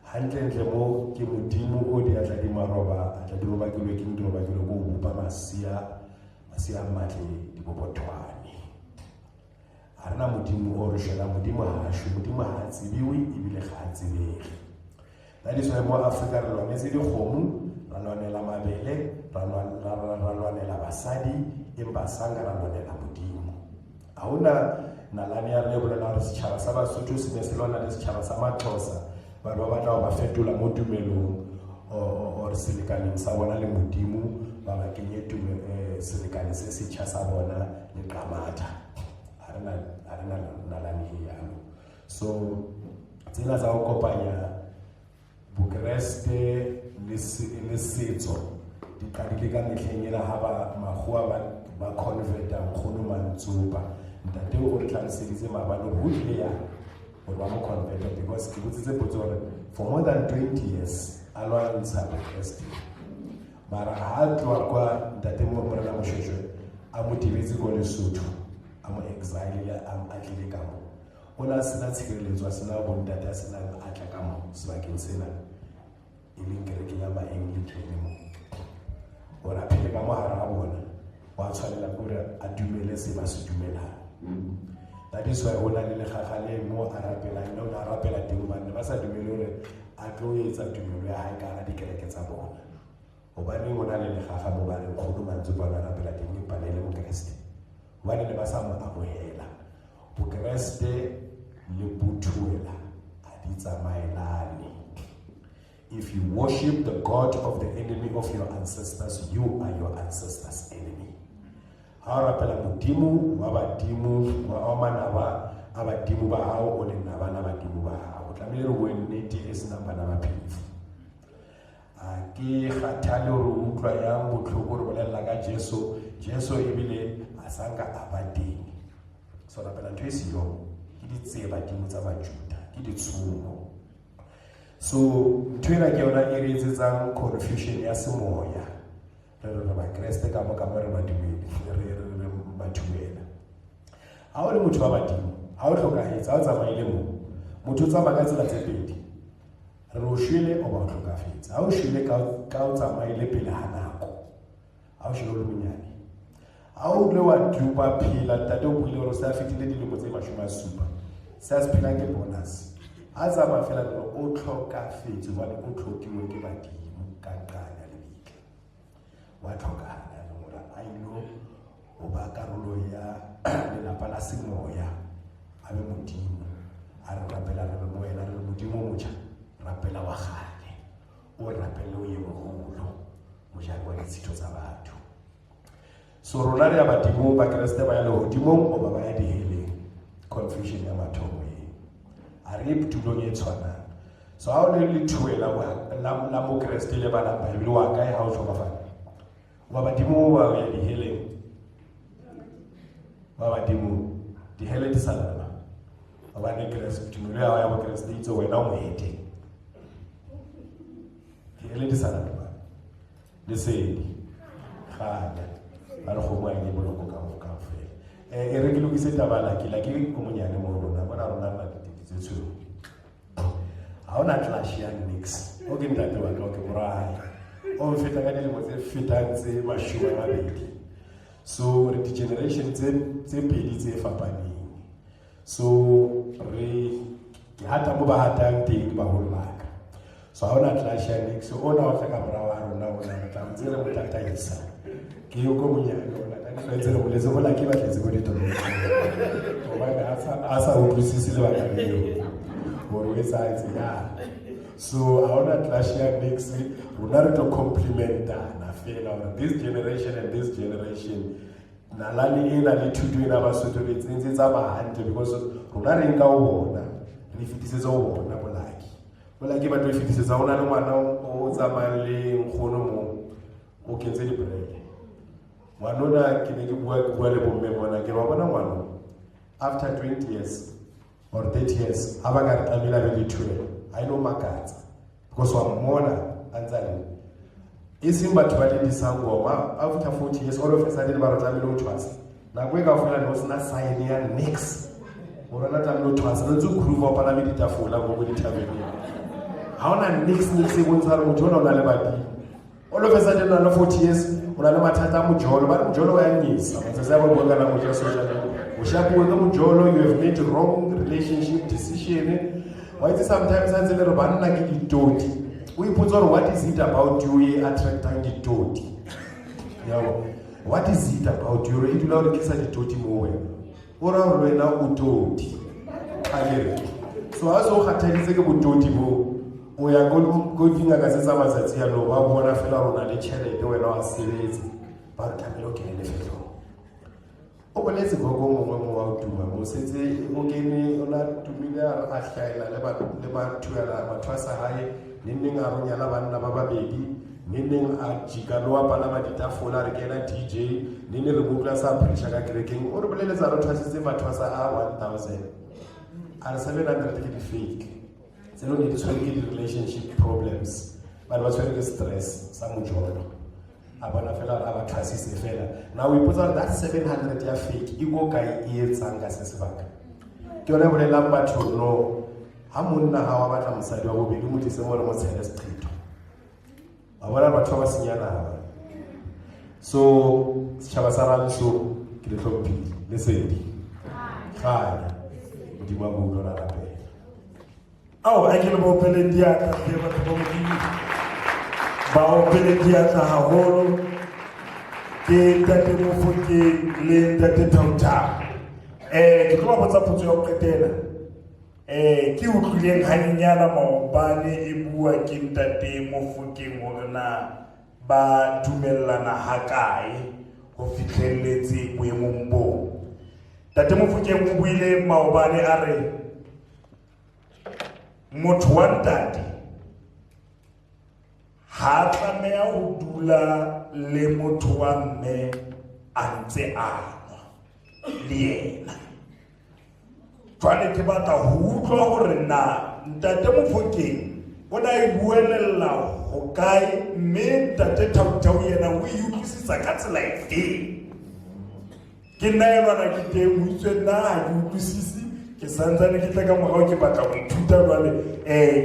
hantle mo ke modimo o di atla di maroba atla di roba ke di roba ke go bupa masia matle di bobotwane. Ha rena modimo o re shwela, modimo ha shwe, modimo ha tsibiwe ebile ga a tsebege. That is why mo Afrika re lwanetse dikgomo, ra lwanela mabele, ra lwanela basadi, empa sanga ra lwanela modimo. Ha ona nalane ya re bolela re setjhaba sa Basotho se ne se lwana le setjhaba sa Maxhosa, ba batla ho ba fetola mo tumelong or selekaneng sa bona le modimo, ba ba kenye selekane se setjha sa bona le Qamatha. Arena nalane yalo. So tsela tsa go kopanya bokreste le setso di qadile ka mehleng ena ha ba makgowa ba converta nkgono Mantsopa. Ntate o re tlhaloseditse mabalo ho ile ya gore ba mo converta, because ke botsitse potso gore for more than 20 years a lwantsha bokreste, mara ha tloa kwa ntate Morena Moshweshwe a mo tibetse ko Lesotho, a mo exile ya a tlile ka mo, o na sena tshireletso, a sena bontate, a sena atla ka mo sebakeng sena e leng kerekeng ya Anglican mo, o ra phele ka mo hara bona wa tshwanela gore a dumele se ba se dumelang. That is why o na le lekgakgale mo a rapelang le o na rapela teng banne ba sa dumele gore a tlo etsa tumelo ya hae ka hara dikereke tsa bona, hobane o na le lekgakga mo ba re nkgono Mantsopa ba rapela teng empa ne le bokreste, hobane ne ba sa mo amohela. Bokreste le bothuela ha di tsamaelane. If you worship the God of the enemy of your ancestors, you are your ancestors' enemy. Ha o rapela modimo wa badimo wa manaba a badimo ba hao, o le nna bana badimo ba hao, tlamehile re bue nnete e senang bana ba phefu. A ke kgathale gore o utlwa yang botlhoko re bolelela ka Jesu ebile a sanka a ba teng. So rapela ntho e siyo ke ditseba dimo tsa Bajuda, ke ditshomo. So ntwena ke yona e re etsetsang confusion ya semoya re bakreste ka mo re badumedi re bathumela ha o le motho wa badimo ha o hlokahetse ha o tsamaile motho o tsamaya ka tsela tse pedi re o shwele o ba o hlokafetse ha o shwele ka o tsamaile pele ha nako ha o shwele o le monyane ha o le wa dupa phela tate o buile hore o sa fetile dilemo tse 70 sa se phela ke bonus a tsamaya fela o hlokafetse hobane o tlhokiwe ke badimo ka qanya le bitle wa tlhokana ngora a ilo o ba karolo ya lelapa la semoya a be modimo a re rapela re mo wena re modimo motjha rapela wa gane o rapele o ye moholo mojane wa ditshito tsa batho so rona re ya badimo ba kreste ba ya le hodimo o ba ya diheleng confusion ya mathomo e a re tulong e tshwanang so ha o le thuela la mo kreste le ba la bible wa kae ha o tlhokafala wa badimo ba ya diheleng wa badimo dihele di salama ba ne kreste tumelo ya ba kreste itse wena o moete dihele di salama le sedi khanya ba re go mo ene boloko ka fela e re ke lokise tabala ke la ke go monyane mo rona bona rona na ditsetso ha ona clash ya mix o ke ntate wa ka ke morai o feta ka dilemo tse fetang tse 20 so re di generation tse pedi tse fapaneng so re ke hata mo ba hatang teng ba ho laka so ha ona clash ya mix ona wa tla ka mora wa rona ona tla mtsele mo tataisa ke yo go monyane ona ka di tsere mo letse go la ke ba tletse go ditoro o ba ga sa utlwisisi le ba ka leo gore we sa itse ya so ha ona clash ya mix rona re to complementana fela on this generation and this generation na lali ena le thuto ena ba soto le tsentse tsa mahantle because rona re nka o bona re fitisetsa o bona bolaki ba tlo fitisetsa ona le ngwana o tsamaya le nkgono mo o kentse di break ngwanona ke ne ke bua le bomme bona ke ba bona ngwana after 20 years or 30 years aba ka re tlamela be le thuelo I know makatsa because wa mmona antsale iseng batho ba le disangoma after 40 years all of a sudden ba re tlamela o thwasa na go ka fela no sna sign ya next orana tlamela o thwasa no tsu groove wa pala me ditafula go di thabeng ha ona next se bontsha re motho ona le badi all of a sudden na 40 years ona le mathata mo jolo ba mo jolo wa nyisa ba se ba bona na mo social o shapo no mo jolo you have made wrong relationship decision why is sometimes I say le banna ke ditoti o ipotsa gore what is it about you e attracting ditoti yabo what is it about you e dula re kisa ditoti mo wena ora re wena o toti agere so aso khathalitse ke bototi bo o ya go dinga ka se tsa matsatsi ya lo ba bona fela rona le tšhelete wena wa sebetse ba re tlamelo ke le felo o boletse go mongwe mo wa tuma mo setse mo kene ona tumile a hlaela le ba thuela batho sa hae neng a ronya la banna ba babedi neng a jika lo wa pala ba ditafola re kena DJ neng re botla sa pressure ka kerekeng o re boleletsa re thwasitse batho sa a 1000 a re 700 ke di fake tseno di tshwere ke di relationship problems ba ba tshwere ke stress sa mojolo a bona fela a ba thwasise fela now we put out that 700 ya fake ego ka e etsang ka se sebaka ke yona bolelang batho no ha monna ha wa batla mosadi wa bobedi mo tlise mo re mo tshele street a bona batho ba senyana so setšhaba sa rantsho ke le tlhophile le sedi khanya modimo wa go lona lapela ao a ke le bopele diatla ke batho ba modimo ba opele diatla haholo ke tate Mofokeng le tate Tautau ke tlo ba botsa potso ya go qetela ke utlwileng hanyenyana maobane e bua ke tate Mofokeng hore na ba dumellana ha kae ho fihlelletse boemong bo tate Mofokeng o buile maobane a re motho wa ntate ha tlameha ho dula le motho wa mme a ntse a le yena jwale ke batla ho utlwa hore na ntate Mofokeng o na e buelela go kae mme tate Thautau yena o e utlwisisa ka tsela efeng. Ke nna yona ke teng o itse nna ha ke utlwisisi ke santsane ke tla ka morao ke batla go ithuta jwale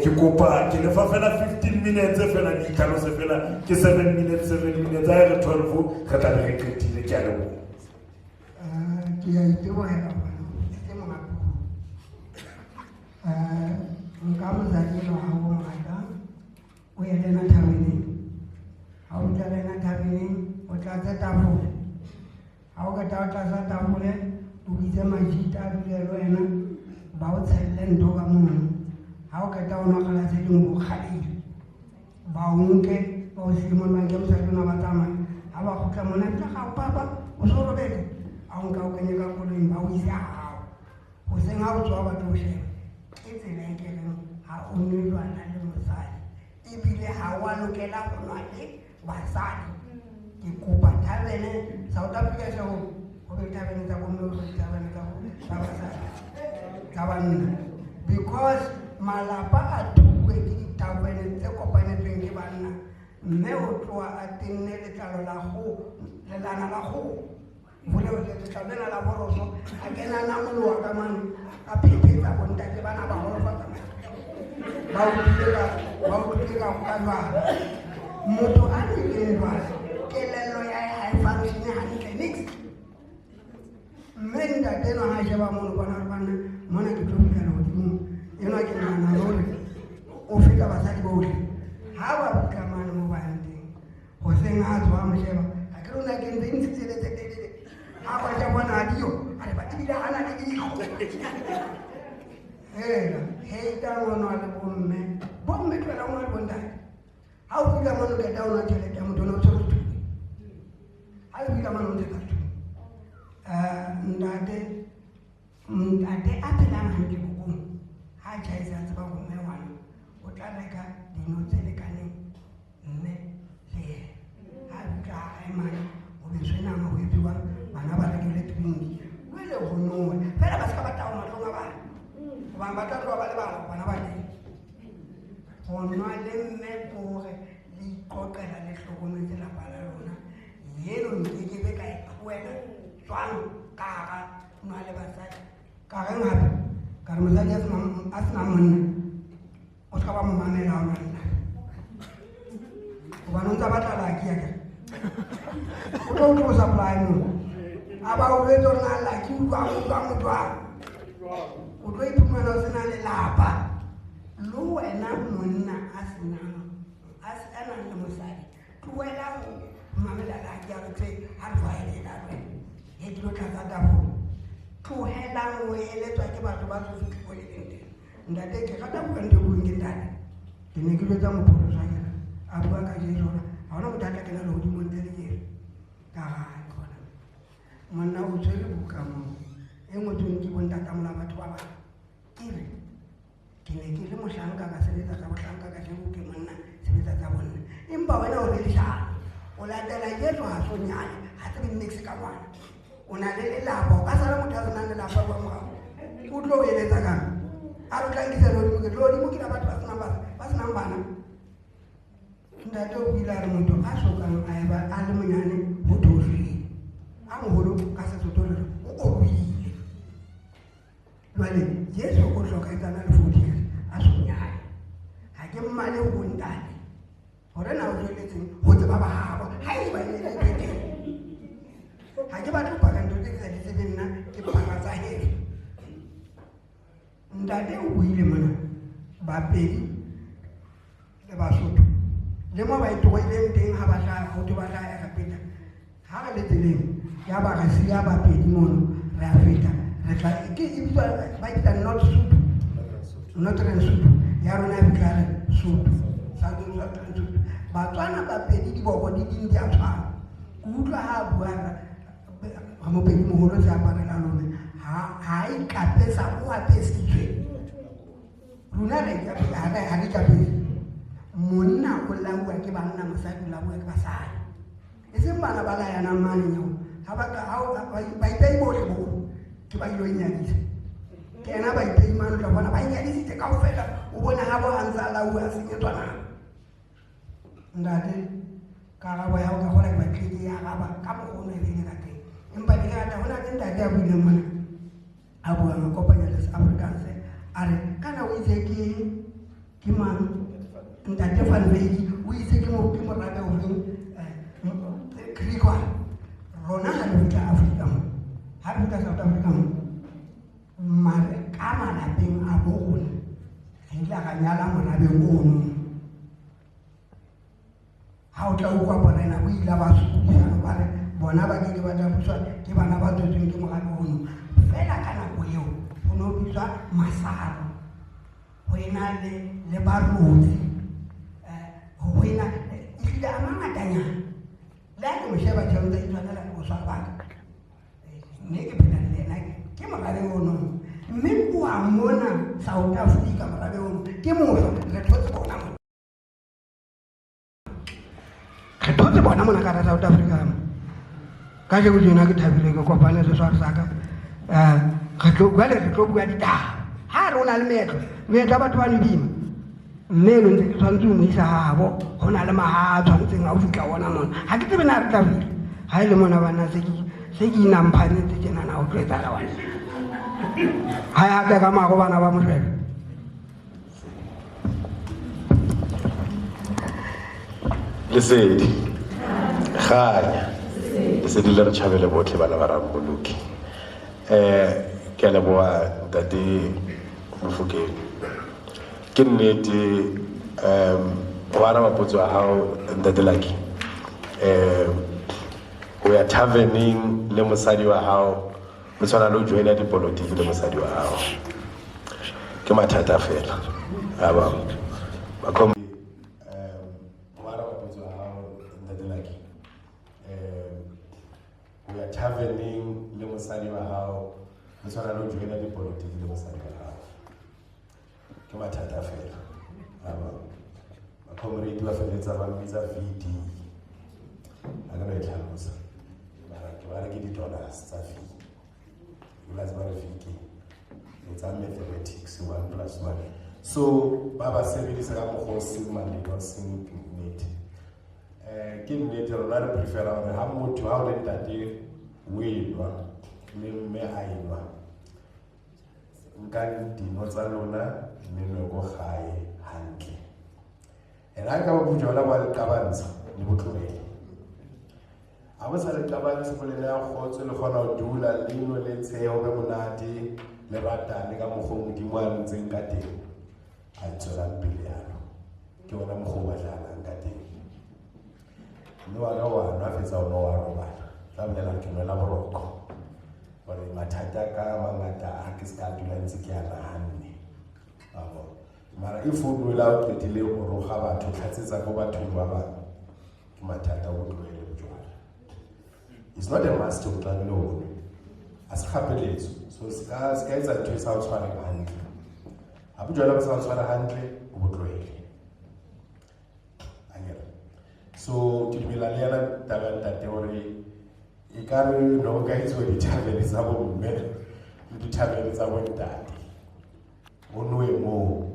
ke kopa ke lefa fela 15 minutes fela di tlhalose fela ke 7 minutes a re 12 re tla re qetile ke a leboha. Ke a itebohela ke mongapolo nka mozakelo ga go ngata o ye lena thabeneng ga o tla lena thabeneng o tlatse tafole ga o keta o tlatsa tafole o bitse majita a dule le wena ba o tshelle ntho ka mono ga o keta o nwa kala tse dingwe bo kgalile ba o nke ba o simolwang ke mosatona ba tsamaya ga ba gotla mona tla ga o papa o se o robetse a o nka o kenye ka koloing ba o ise a gago go seng ga o tswa batho o sheba ke tsela e kereng ga o nwe lwana le mosadi ebile ga o a lokela go nwa le basadi. Ke kopa thabene South Africa seo go be thabene tsa bomme go be thabene tsa basadi tsa banna because malapa a thuwe ke dithabene tse kopanetsweng ke banna mme o tloa a tenne letlalo la go lelana la go letlalo lena la boroso a kena namoloa ka mane ka phephetsa bontate bana ba golofatsa ba utlwile ka go ka jwala motho a neleng jwala kelello ya ha e function hantle nix mme ntateno ha sheba mono bona mona ke tlo fihlela godimo eno ke nagana gore o feta basadi botlhe ha ba butla mane mo bayang teng go seng a tswa mo sheba a ke rona ke ntse ntshitseletse a ba ja bona adio a re ba tibila ana le iko he ta ngono ale bomme tlola ngwana bontate ha o fika mono ke ta ona tšhelete ya motho no tsoro ha o fika mono ntse ka tu ntate a phelang hantle bokong ha tšhaisa a tseba bomme ngwana o tla reka dino tse lekaneng mme le ena ha fika a emane o beswe nama o etsiwa bana ba rekele tliniki wele go nowe fela ba se ka ba tao matlong a bana gobane ba tla tloa ba le bana ba teng go nwa le mme kore le iqoqela le hlokometse lapa la lona yeno nkekebe ka e tloela tswang ka ga nwa le basadi ka ge gape ka re mosadi a sena monna o se ka ba mo mamela ona nna gobane o ntse ba tlalaki ya kere o tlo o tlo o supply mono a ba o letse gore na laki utlwang motwang o tlo iphumana o sena lelapa le wena monna a nang le mosadi tloela go mamela laki ya re tse a re faelela lwena e dilo tlatsa tafole tlogelang o eletswa ke batho ba tsofitliko le leng teng ntate ke rata buante bueng ke ntate ke ne ke lwetsa mopholosa kena a bua ka jesona ga gona bothata ke na le godimo ntle le kere ka gae kgona monna o tshwere buka moo e ngotsweng ke bontatamola batho ba bangwe ere ke ne ke le mohlanka ka sebetsa tsa bohlanka ka shebo ke monna sebetsa tsa bonna empa wena o re lešano o latela jeso ga sonyane ga tsebe nnex ka ngwana o na le lelapa o ka sala motho a senang lelapa kwa morago o tlo o eletsa kang a re tlankisa lodimo ke lodimo ke la batho ba senang bana ntate o buile a re motho a sokang a eba a le monyane go theotlile a mogolo ka sesotolelo o oruile jwale jesu o tlhokaetsana le fodile a sonyane ga ke mmale go ntate gore na o tsweletseng go tseba ba gabo ga e ba eletseteng ga ke batho pakanto tse ke sa ditsebe nna ke paka tsa heke ntate o buile mona bapedi le basotho le mo ba itogeleng teng ga batho ba tlaya ka peta ga re le tseleng ya ba ga sia bapedi mono re a feta re tla ke ibitswa ba itsa Northern Sotho ya rona e bitla re Sotho Southern Sotho batswana bapedi diboko di ding di a tshwana ke utlwa ha bua ga mopedi mogolo se aparela lone ha e kapesa o apesitswe rona re kapesa monna o laua ke banna mosadi o laua ke basadi e seng bana ba layana mane nyao ba ipei botlhe bogolo ke ba ilo inyadisa ke ena ba ipei mane tla bona ba inyadisitse kao fela o bona ga bo a ntse a laue a senyetswa nako ntate karabo ya go ka gola batledi ya gaba ka mokgono e bene ka teng empa di rata go na le ntate a buileng mona a buang a kopanya le Afrikaans a re kana o itse ke mang ntate Van Wyk o itse ke morabe o reng Krikwa rona ha re fita Afrika mo ha re fita South Africa mo mare ka malapeng a bona re ile ga nyala morabe ono ha o tla o kwa bona na o ile ba sukisa ba re bona ba ke ba tla buswa ke bana ba tswetseng ke morabe ono fela ka nako eo o no biswa Masaro ho ena le barodi ho ena ile a mangatanyana la ke mo sheba tšeo tsa itshwanela ke go swara baka mme ke phela le ena ke morabe ono mme kua mona South Africa morabe ono ke moso re thotse bona mona ka ra South Africa ka je go jena ke thabile ke kopane le swara saka re tlo bua ditaba ha re ona le meetlo batho ba lebima mme lo ntse ke tshwanetse mo isa habo go na le maha tshwanetseng a o fitla ona mona ha ke tsebe na re tlabile ha ile mona bana se ke inamphanetse tjena na o tloetsa la wana ha ya ka mago bana ba morero Lesedi Khanya Lesedi le re tšhabele botlhe bana ba Ramboluki ke a leboa ntate Mofokeng ke nnete go araba potso ya gago ntate Lucky o ya taverneng le mosadi wa gago o tshwana le o joina dipolotiki le mosadi wa gago ke mathata fela a ba go araba potso ya gago ntate Lucky o ya taverneng le mosadi wa gago o tshwana le o joina dipolotiki le mosadi wa gago ke mathata fela comrade ba feletsa ba mmitsa VD a ka no e tlhalosa ke ba re ke di-dollars tsa fee dollars ba re fee ke tsa mathematics 1+1 so ba ba sebedisa ka mokgwa o seng maleba o seng nnete ke nnete rona re prefera gore ga motho ga o le ntate o enwa mme mme a enwa nka dino tsa lona mme nwe ko gae hantle and ha ka ba bojala ba lekabantsha le botlogele a bo sa lekabantsha bolele ya kgotso le kgona ho dula leno le tsheho be monate le ratane ka mokgwa modimo a ntseng ka teng a tswelang pele yalo ke bona mokgwa o batlalang ka teng mme wa ka wa nwa fetsa ona wa robala tla bolela ke nwela boroko gore mathata ka mangata a ke se ka dula ntse ke a nahanne mara if o nwela o qetile o roga batho tlhatsetsa ko bathong ba bangwe ke mathata o tlogele bojwala it's not a must o tlamehile o nwe a se gapeletso so se ka etsa ntho e sa o tshwareng hantle a bojwala bo sa o tshwara hantle o bo tlogele so ke dumela le yana taba ya ntate gore e ka re no ka itse dithabele tsa bomme le dithabele tsa bontate o noe moo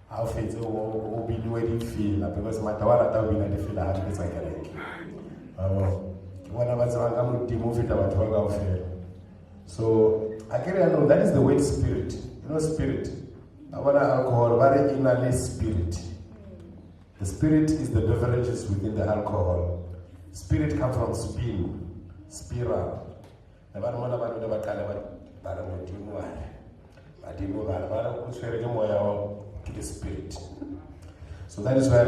ha o fetse o biliwe difela because mata wa rata o bina difela ha ke tsa kereke ke bona ba tsebang ka modimo o feta batho ba kaofela so I know that is the word spirit, you know, spirit. I want alcohol very innerly spirit. The spirit is the beverages within the alcohol. Spirit comes from spin, spiral. The spirit. So that is why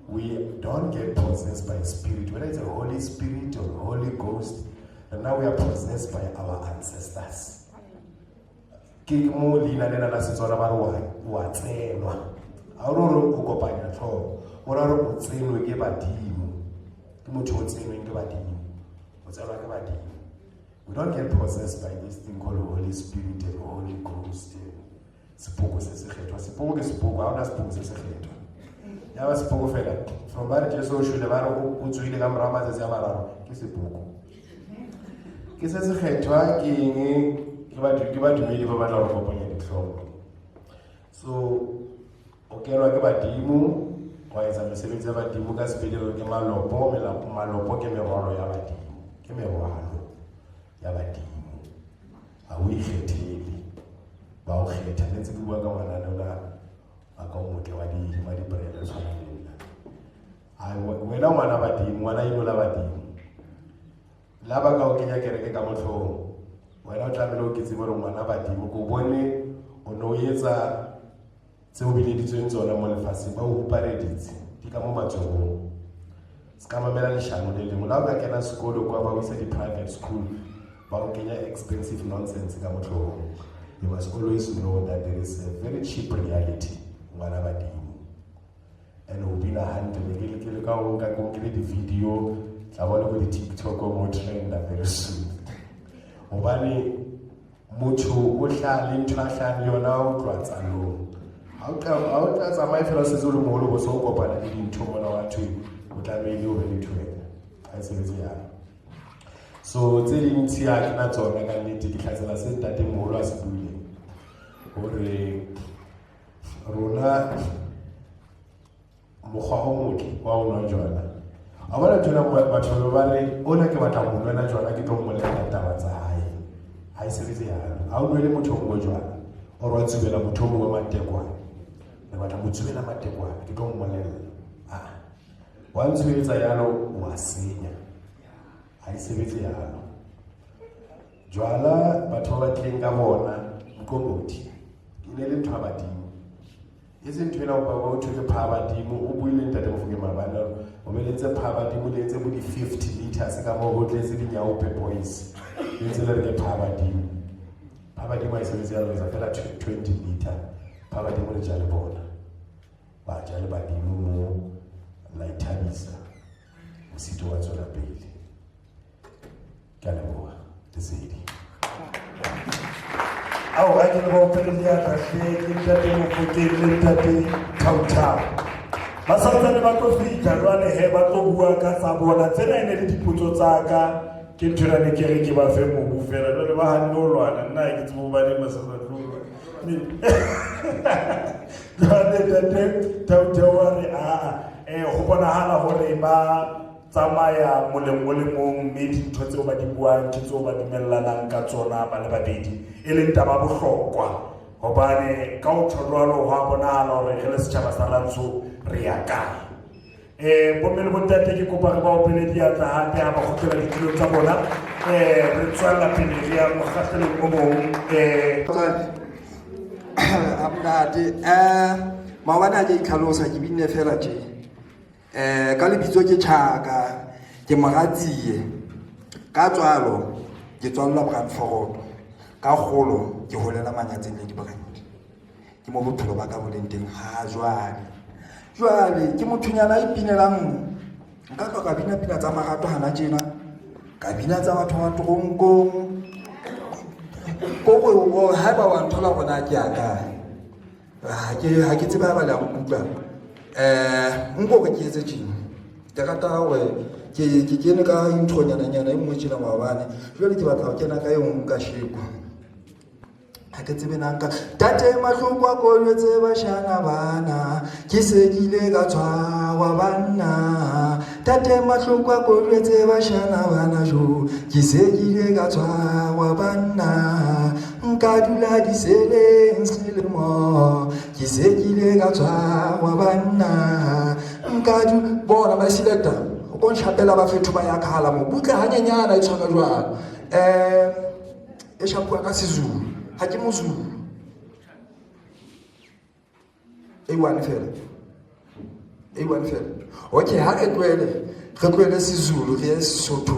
we don't get possessed by spirit, whether it's a Holy Spirit or Holy Ghost. And now we are possessed by our ancestors. We don't get possessed by this thing called Holy Spirit and Holy Ghost. From that, so should ke se se kgethwa ke eng ke batho dumedi ba batla go kopanya ditlhogo So o kelwa ke badimo wa etsa mesebetsi ya badimo ka sepedelo ke malopo malopo ke merwalo ya badimo ke merwalo ya badimo ha o ikgethele ba o kgetha le tse bua ka ngwana lola a ka o motle wa di brele tshwana le nna ai wena ngwana badimo ngwana ino la badimo la ba ka o kenya kereke ka motlhong wena o tlamele o ke tsebe re ngwana badimo ko bone o no etsa tse o bileditsweng tsona mo lefatsheng ba o hupareditse di ka mo matsogong se ka mamela leshano le lengwe la o ka kena sekolo kwa ba o isa di-private school ba o kenya expensive nonsense ka motlhogong. You must always know that there is a very cheap reality ngwana badimo and o bina hantle ke le ka o ka go kile di-video tla bona go di-TikTok mo trend very soon obane motho o hla le ntho a hla yona o tloa tsalong ha o tla tsamaya fela se le moholo bo se o kopana le dintho mona wa thwe o tlamehile o be le thwena ha e sebetse yana. So tse dintsi ha ke na tsona ka nnete ke tlhatsela se ntate moholo a se buile hore rona mokgwa o motle wa o nwa jwala a bona tona batho ba re ona ke batla go nwa jwala ke tlo mmolela taba tsa hae ha e sebetse yana ha o nwele motho mo jwala o re wa tsubela motho mo matekwane le batla mo tsubela matekwane ke tlo mmolela wa ntsubetsa yalo wa senya ha e sebetse yana jwala batho ba tleng ka bona mkomboti ne le ntho ya badimo e se ntho ena ba o thwe pha badimo o buile ntate mo fuke mabana o beletse pha badimo le etse bo di 50 liters ka mo ho tletse dinyaope boys le etse le ke pha badimo a sebetsa ya loza fela 20 liter pha badimo le jale bona ba jale badimo mo la ithabisa o sito wa tswela pele ka leboha tsedi ao a ke le ba opelele ya kahle ke ntate Mofokeng le ntate Thautau ba santsane ba tlo fihla jwale he ba tlo bua ka tsa bona tsena e ne le dipotso tsa ka ke ntho ena ne ke re ke ba fe mobu fela jwale ba hanne o lwana nna ke tsebo ba ne masasa tlo jwale ntate Thautau a re go bonahala hore ba tsamaya moleng o le mong mme dintho tseo ba di buang ke tseo ba dumellanang ka tsona ba le babedi e leng taba bohlokwa hobane ka o tshwarwalo ho bonahala hore re le setjhaba sa Rantsho re ya kae bomme le bontate ke kopa re ba opele diatla hape ha ba kgutlela ditulong tsa bona re tswella pele re ya mokgahlelong o mong abnate maobane a ke itlhalosa ke binne fela tje ka lebitso ke Tjhaka ke moratsie ka tswalo ke tswalla Brandfort ka kgolo ke holela Manyatseng le Dibrand ke mo bophelo ba ka bo leng teng ha jwale ke mothonyana a ipinelang nka tloka ka bina pina tsa marato hana tjena ka bina tsa batho ba toronkong ko ha ba wa nthola bona ke aka ha ke tseba ba la mpuka nko ke etse tjena ke rata hore ke kene ka intronyana e nngwe tjena maobane jwale ke batla ho kena ka e nngwe ka sheko ha ke tsebe nanka tate mahloko a kolwetse bashana bana ke sekile ka tshwarwa banna tate mahloko a kolwetse bashana bana jo ke sekile ka tshwarwa banna nka dula diseleng selemo ke sekile ka tshwarwa banna nka bona ba selecta o kon chapela ba fethu ba ya khala mo butle hanyenyana e tshwana jwalo e shapua ka Sizulu ha ke Mozulu A1 fela okay ha re tlwele Sizulu re Sesotho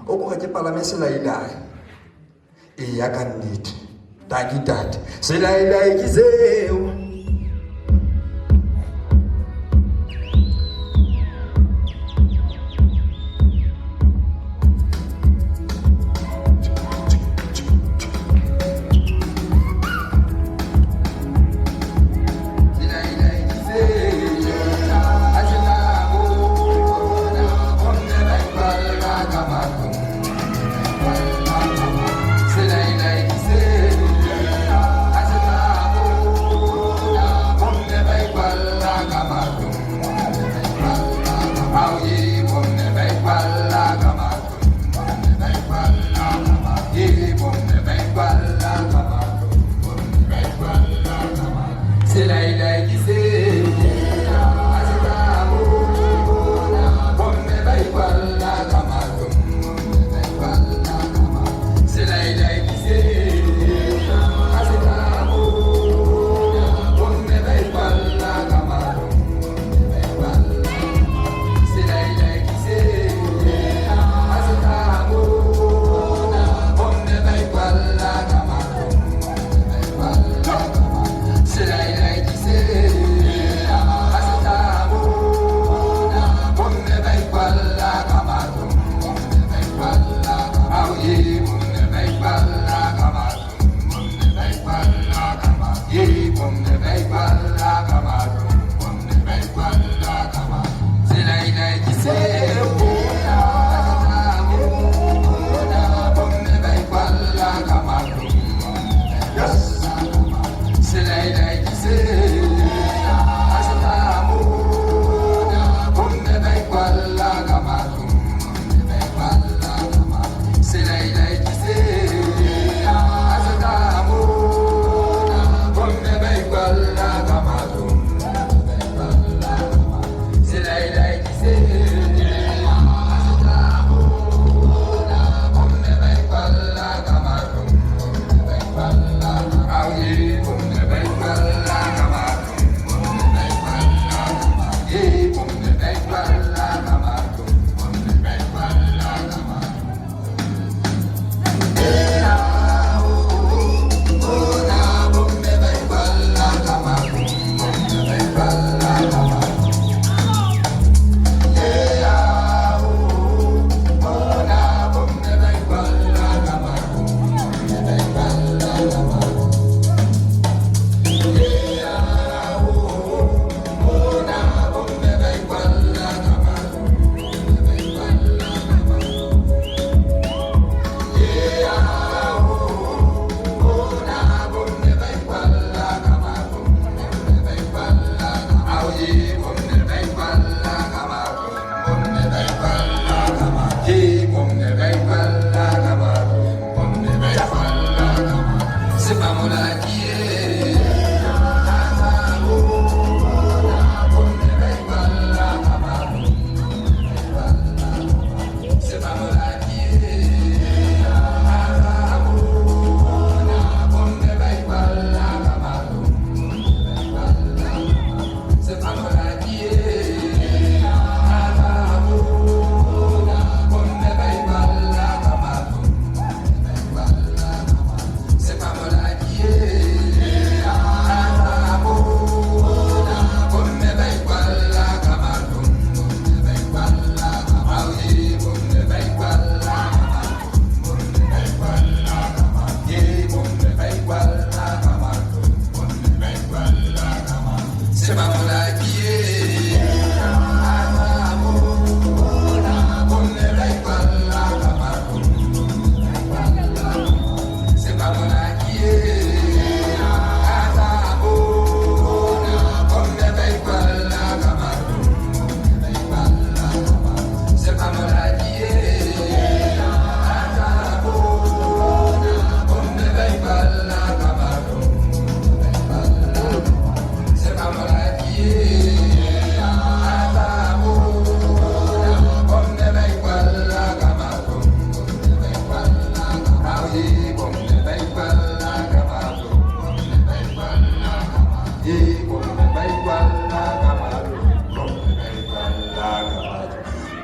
o go ke palame selailai ya ka nnete tanki tate selailai ke zeo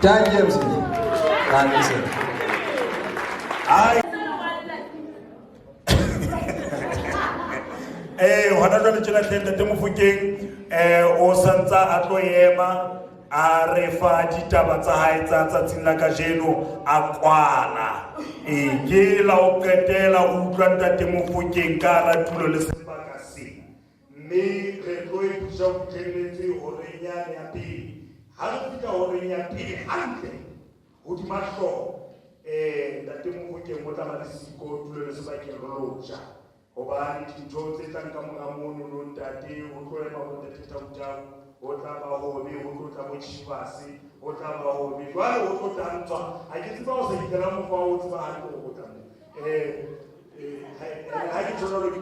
Dankie MC. Dankie sir. Ai. Hona jwale tjena hleng Ntate Mofokeng o santsa a tlo ema a re fa ditaba tsa hae tsa tsatsing la kajeno a kwala ke la o qetela o utlwa Ntate Mofokeng ka hara tulo le sebaka se mme re tlo e thusa ho fihlelletse horeng yane ya pele ha re fihla horeng ya pele hantle hodima hlooho Ntate Mofokeng o tla ba le siko tulo le sebakeng re lo ja hobane dintho tse tlang ka mora mono no ntate o tlo ema bo Ntate Tautau o tla ba hobe o tlo tla bo Chivase o tla ba hobe jwale o tlo tantswa ha ke tseba o sa ikela mokgwa o tseba hantle o tla ha ke tsholo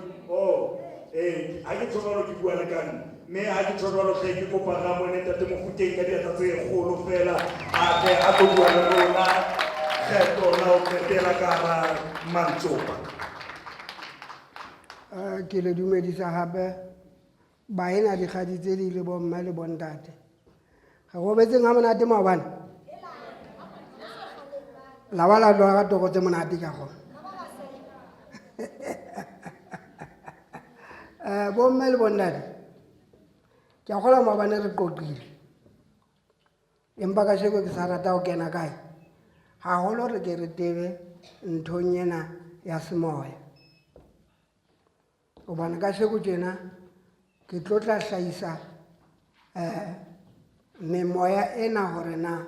ha ke tsholo ke bua le kana mme ha ke tsholo hle ke kopa ga mo Ntate Mofokeng ka diatla tse kgolo fela a tlo bua le rona kgetho la o qetela ka hara Mantsopa. Ke le dumedisa hape ba ena dikgadi tse di le bomma le bontate ga go betseng ha monate maobane la bala lo ga toko tse monate ka go bomma le bontate ke a gola maobane re qoqile empa ka sheko ke sa rata ho kena kae ha holo re ke re tebe nthong ena ya semoya hobane ka sheko tjena ke tlo tla hlahisa memoya ena hore na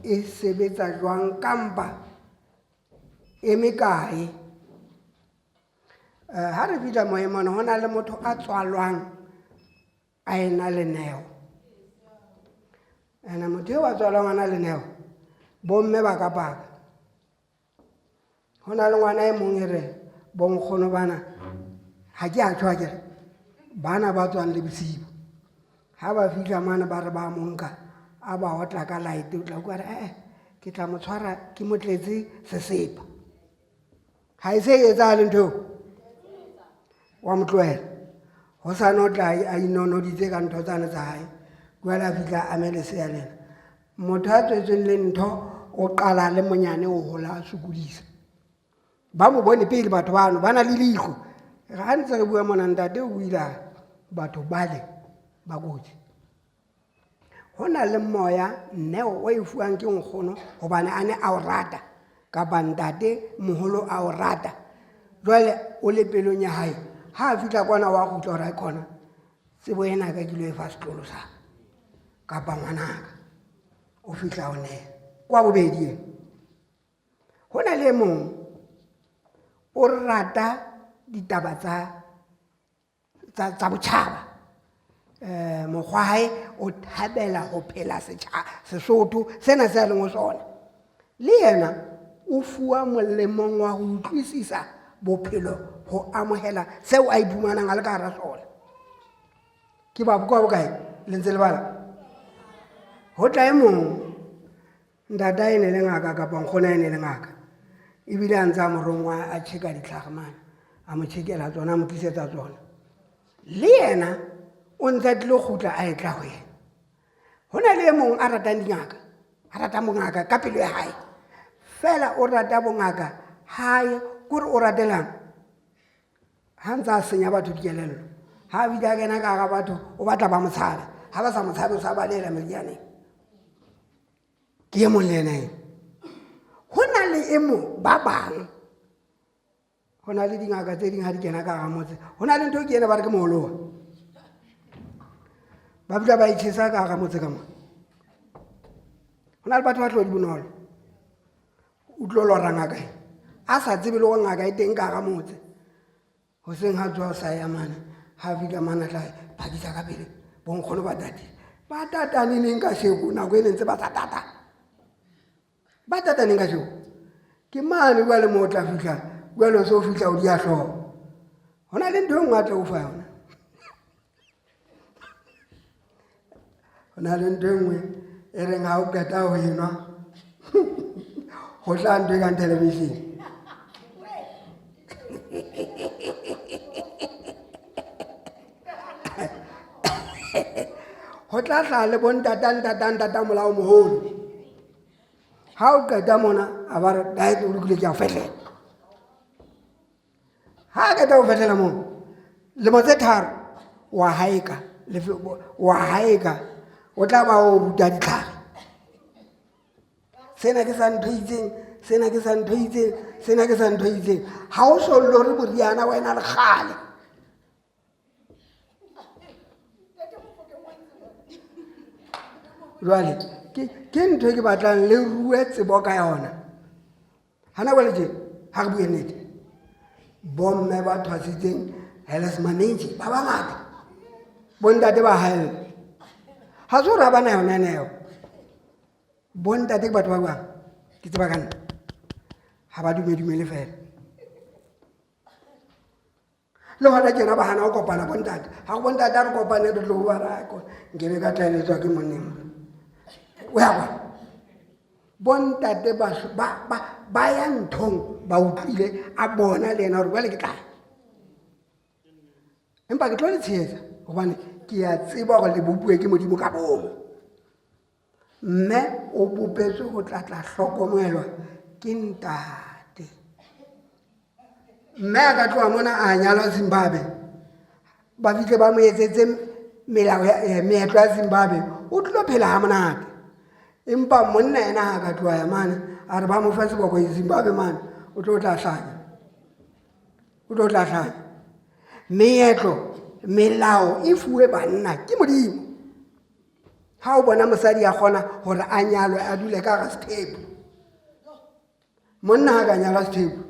e sebetsa jwang kampa e mekae ha re fihla moemong ho na le motho a tswalwang a ena le neo ene motho eo a tswalwang a na le neo bomme ba ka paka ho na le ngwana e mong e re bonkgono bana ha ke a tshwa ke bana ba tswang le bosibu ha ba fihla mana ba re ba monka a ba otla ka light o tla kwa re ke tla mo tshwara ke mo tletse sesepa ha e se etsa le ntho wa motlohela ho sa no tla a inonoditse ka ntho tsane tsa hae jwale a fihla a mele se ya lena motho a tswetsweng le ntho o qala le monyane o hola a sokodisa ba mo bone pele batho bano ba na le leihlo ga ntse re bua mona ntate o buila batho bale ba kotsi ho na le moya nneo o e fuwang ke nkgono hobane a ne a o rata kapa ntate moholo a o rata jwale o le pelong ya hae ha a fihla kwana wa kgutla hore a khona tsebo ena ka kilo e fa setlolo sa kapa ngwanaka o fihla o ne kwa bobedi ho na le mong o rata ditaba tsa botjhaba mokgwa hae o thabela ho phela Sesotho sena se a leng ho sona le yena o fuwa molemong wa ho utlwisisa bophelo ho amohela seo a idumanang a le ka hara sona ke ba bokwa bokae le ntse le bala ho tla e mong ndata e ne le ngaka kapa nkgona e ne le ngaka ebile a ntse a morongwa a tjheka ditlhagamane a mo tjhekela tsona a mo tlisetsa tsona le yena o ntse a tlile kgutla a etla ho yena ho na le e mong a ratang dingaka a rata bongaka ka pelo ya hae fela o rata bongaka hae kore o ratelang ha ntse a senya batho dikelello ha a bile a kena ka hara batho o batla ba mo tshabe ha ba sa mo tshabe o sa balela merianeng ke e mong le ena ena ho na le e mong ba bang ho na le dingaka tse ding ha di kena ka hara motse ho na le ntho ke ena ba re ke moholowa ba bula ba itshesa ka hara motse ka mo ho na le batho ba tlo di bonolo o tlo lora ngaka a sa tsebe le go ngaka e teng ka hara motse ho seng ha tswa sa ya mana ha fika mana tla phakisa ka pele bonkgono ba tatane neng ka sheko nako e nentse ba tatane ka sheko ke mane jwale mo o tla fihla jwale o se o fihla o di a hlooho ho na le ntho e nngwe a tla o fa yona ho na le ntho e nngwe e reng ha o qeta ho enwa go tla ntho e kang televishene ho tla tla le bontatang molao moholo ha o qeta mona a ba re diet o lokile ke a o fehlela ha a qeta ho fehlela moo lemo tse tharo wa haeka o tla ba o ruta ditlhare sena ke sa ntho itseng sena ke sa ntho itseng sena ke sa ntho itseng ha o so lore moriana wena le kgale jwale ke ntho e ke batlang le rue tsebo ka yona hana jwale tje ha re bue nnete bomme ba thwasitseng health manage ba bangata bontate ba haella ha se hore ha bana yona neo bontate ke batho ba bang ke tseba ka nna ha ba dumele fela le hona tjena ba hana ho kopana bontate ha go bontate a re kopane re tlo bua rako nkebe ka tlaeletswa ke monneng o ya bona bontate ba ya nthong ba utlwile a bona le yena hore jwale ke tlae empa ke tlo le tshehetsa gobane ke a tseba gore le bopue ke modimo ka bomo mme o bopetswe go tlatla hlokomelwa ke ntate mme a ka tloa mona a nyalwa Zimbabwe ba fihle ba mo etsetse meetlo ya Zimbabwe o tlo phela ha monate empa monna ena ha ka tloa ya mane a re ba mo fa seboko Zimbabwe mane o tlo tla hlanya meetlo melao e fuwe banna ke modimo ha o bona mosadi a kgona gore a nyalwe a dule ka ga sethepu monna ha ka nyalwa sethepu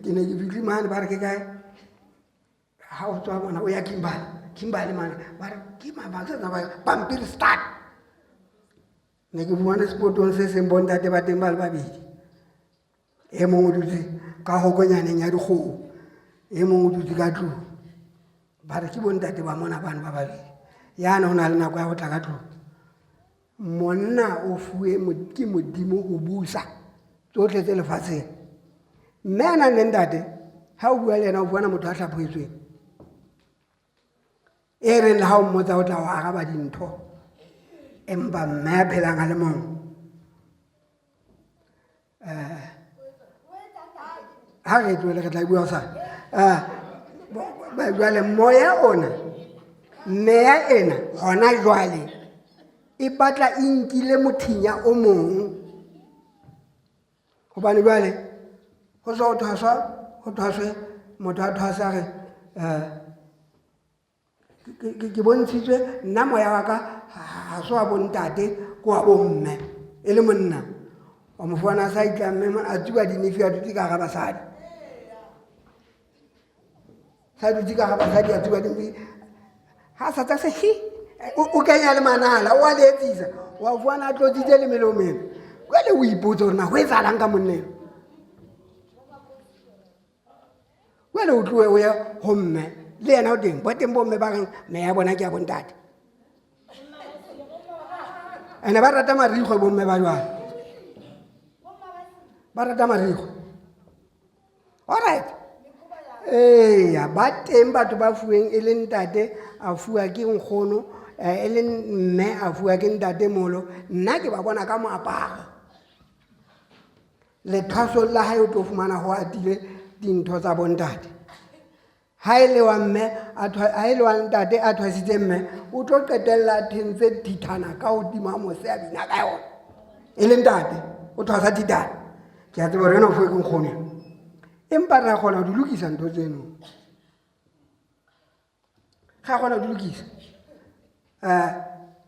ke ne ke fitlhe mane ba re ke kae ha o tswa bona o ya Kimberley mane ba re ke mabatsa ba pampiri start ne ke buana sepotong se seng bontate ba teng ba le babedi e mongwe o dutse ka hokonyaneng ya dikgoho e mongwe o dutse ka tlung ba re ke bontate ba mona bane ba babedi yana ho na le nako ya go tla ka tlung monna o fuwe ke modimo go busa tsotlhe tse lefatsheng mme a nang le ntate ha o bua le yena o buana motho a hlaphoetsweng e reng le ha o mmotsa o tla o araba dintho empa mme a phelang a le mong ha re tloele re tla bua o sane jwale moya ona meya ena gona jwale e batla e nkile mothinya o mong gobane jwale go sa go thwaswe motho a thwasa re ke bontshitswe nna moya wa ka ha se wa bontate ko wa bomme e le monna wa mofana sa itlamme a tsuba dinefi a dutse ka ga basadi sa dutse ka ga basadi a tsuba dinefi ha sa tsa se o kenya le manala o a letsisa wa buana a tlotsitse le melomelo jwale o ipotse gore na go etsahalang ka monneng jwale o tloe o ye go mme le yena o teng bo teng bomme ba reng me ya bona ke ya bontate ene ba rata marikgwe bomme ba jwale ba rata marikgwe alright eya ba teng batho ba fuweng e le ntate a fuwa ke nkgono e le mme a fuwa ke ntate molo nna ke ba bona ka moaparo lethwaso la hae o tlo fumana go atile dintho tsa bontate ha e le wa mme ha e le wa ntate a thwasitse mme o tlo qetella thentse thithana ka hodima mose a bina ka yona e le ntate o thwasa thithana ke a tseba gore yena o fuwe ke nkgono empa re a kgona go di lokisa ntho tseno ga kgona go di lokisa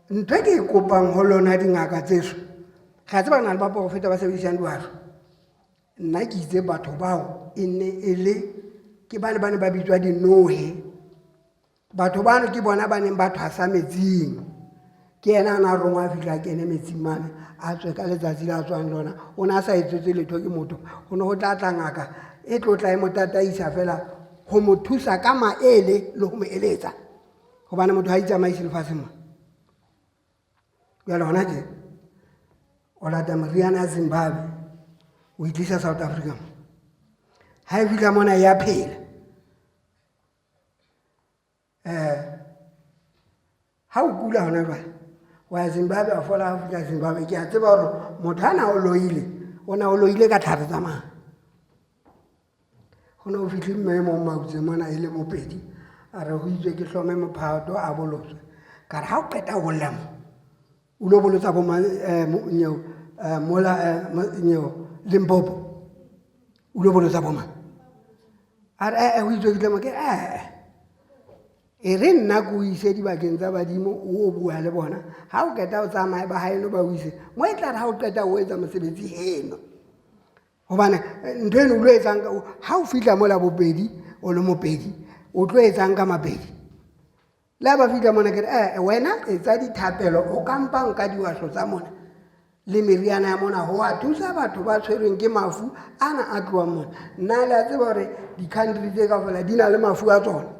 ntho e ke e kopang go lona dingaka tseso ga tseba na le ba porofeta ba sebedisang diwaso nna ke itse batho bao e ne e le ke bane ba ne ba bitswa dinohe batho bano ke bona ba neng ba thwasa metsing ke yena a na rongwa a fitlha kene metsing mane a tswe ka letsatsi le a tswang lona o ne a sa etsetse letho ke motho go ne go tla tla ngaka e tlo tla e mo tataisa fela go mo thusa ka maele le go mo eletsa gobane motho ha itsamaise lefatsheng mo jwale gona je o lata meriana ya Zimbabwe o itlisa South Africa ha e fitlha mona ya phela ha o kula hona jwale wa Zimbabwe a fola Afrika Zimbabwe ke a tseba gore motho a na o loile ka thare tsa mana go ne o fitlhe maemong mabotse mona e le Mopedi a re go itswe ke hlome mophato a bolotswe ka re ga o qeta go lema o lo bolotsa Limpopo o lo bolotsa boma a re go itswe ke tlemo ke e re nna ko ise dibakeng tsa badimo o bua le bona ga o qeta o tsamaye ba gaeno ba o ise mo e tla re ga o qeta o etsa mosebetsi eno gobane ntho eno o lo etsang ga o fitlha mo la Bopedi o le Mopedi o tlo etsang ka Mapedi le ba fitlha mona ke re wena etsa dithapelo o kampang ka diwatlo tsa mona le meriana ya mona go a thusa batho ba tshwerweng ke mafu ana a tloang mona nna le a tseba gore di-country tse ka fela di na le mafu a tsona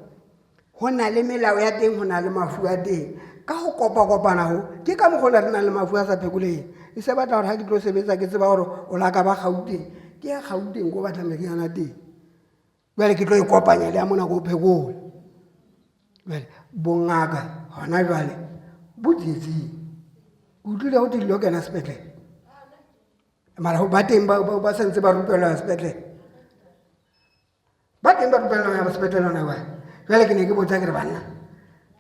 go na le melao ya teng go na le mafu a teng ka go kopa-kopana go ke ka mogona re na le mafu a sa phekoleng e se batla gore ga ke tlo sebetsa ke tseba gore o laka ba Gauteng ke ya Gauteng ko batla meriana teng jale ke tlo e kopanya le ya mona ko phekole jale bongaka gona jale bo tsietsing o tlile go tlile go kena sepetlele mara ba teng ba santse ba rupelwa sepetlele ba teng ba rupelwa ya sepetlele ona wa jale ke ne ke botsa ke re banna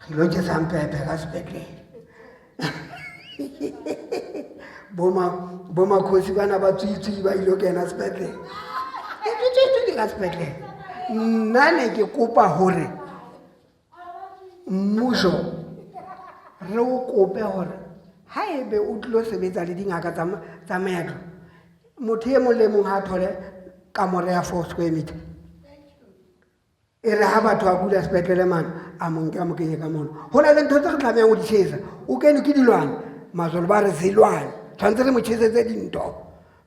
ge lo ke sampepe ka sepetlele bomakgosi bana ba tswitswi ba ile go kena sepetlele ka sepetlele nna ne ke kopa gore mmuso re o kope gore ha ebe o tlo sebetsa le dingaka tsa meetlo motho e mong le mong ha thole kamore ya 4 square meter e re ha batho a kula sepetlele mane a monke a mo kenye ka mono go na le ntho tse re tlamehang go di tšhesa o kene ke dilwane mazolo ba re zelwane tshwanetse re mo tšhesetse dinto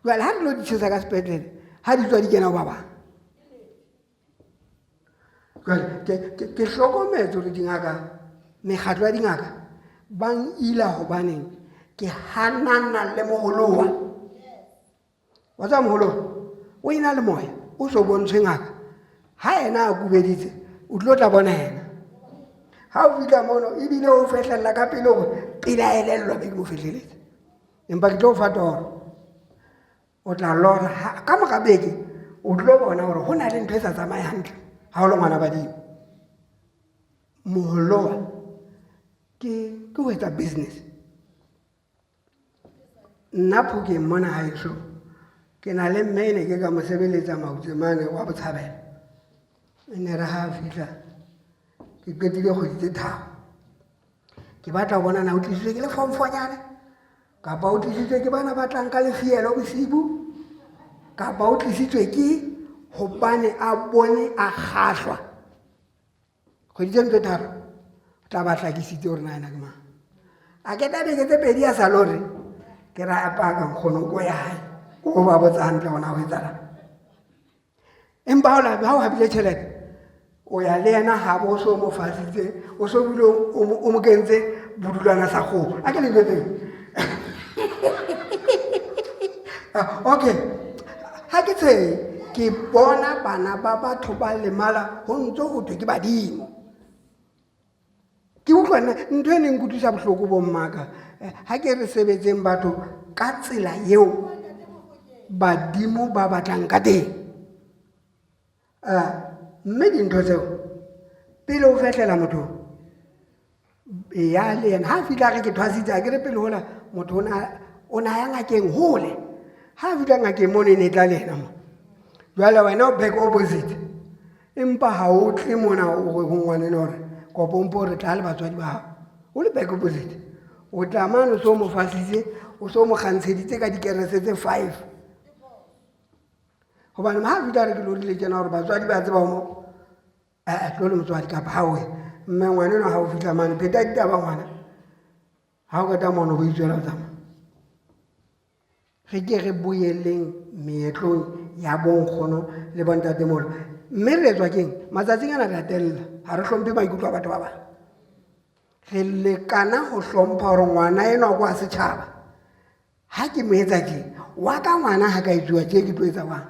jale ha re lo di tšhesa ka sepetlele ha di tswa di kena go ba bang ke hlokometse gore dingaka mekgatlo ya dingaka bang ila gobaneng ke hanana le mogolowa wa tsa mogolowa o ina le moya o so bontshwe ngaka ha ena a kubeditse o tlo tla bona ena ha o fitlha mono ebile o fehlelela ka pele gore pele a elellwa be ke mo fehleletse empa ke tlo o fa toro o tla lora ka moka beke o tlo bona gore go na le ntho e sa tsamaye hantle ha o le ngwana badimo moholowa ke go etsa business nna Phokeng mona haeso ke na le mmene ke ka mo sebeletsa mautsemane wa Botshabelo ne re ha fihla ke qetile kgwedi tse tharo ke batla go bona na o tlisitswe ke lefonfonyane kapa o tlisitswe ke bana ba tlang ka lefielo bosibu kapa o tlisitswe ke hobane a bone a kgahlwa kgwedi tse tharo tla ba tlhakisitse gore na ena ke mang a ke tabeke tse pedi ya salore ke ra apaka nkgono ko ya hae o ba botsa hantle gona go etsala empa ha o habile tšhelete o ya le yena ga bo so mo fasitse o so bile o mo kentse budulwana sa kgomo a ke le teng okay ha ke tse ke bona bana ba batho ba lemala go ntse go thwe ke badimo ke utlwa ntho e neng kutlwisa bohloko bommaka ha ke re sebetseng batho ka tsela eo badimo ba batlang ka teng mme dintho tseo pele o fehlela motho ya le yena ha fihla re ke thwasitse a ke re pele hola motho o na ya ngakeng hole ha fihla ngakeng mono e ne tla le yena mo jwale wena o back opposite empa ha o tle mona o go ngwanene hore kopompo re tla le batswadi ba hao o le back opposite o tla mane o so mo fasitse o so mo kgantsheditse ka dikerese tse 5 gobane ha fihla re ke lorile tjena gore batswadi ba tseba mo tlo le motswadi kapa ha we mme ngwaneno ha o fihla mane pheta ditaba ngwana ha o keta mono go itswela o tsamaya re ke re boeleng meetlong ya bonkgono le bontatemolo mme re etswa keng matsatsing ana re atelela ga re hlomphe maikutlo a batho ba bang re lekana go hlompha gore ngwana eno kwa setšhaba ha ke mo etsa keng wa ka ngwana ha ka etsiwa tse ke tlo etsa bang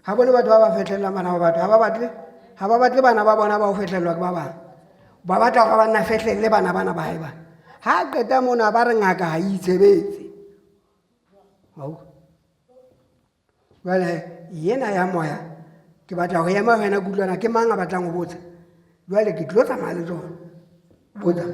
ga bone batho ba ba fehlelela bana ba batho ga ba batle bana ba bona ba o fehlelelwa ke ba bang ba batla go ba nna fehlelele bana ba hae bana ha qeta mona ba re ngaka ha itshebetse ao jwale yena ya moya ke batla go ema wena kutlwana ke mang a batlang go botsa jwale ke tlo tsamaya le tsona botsa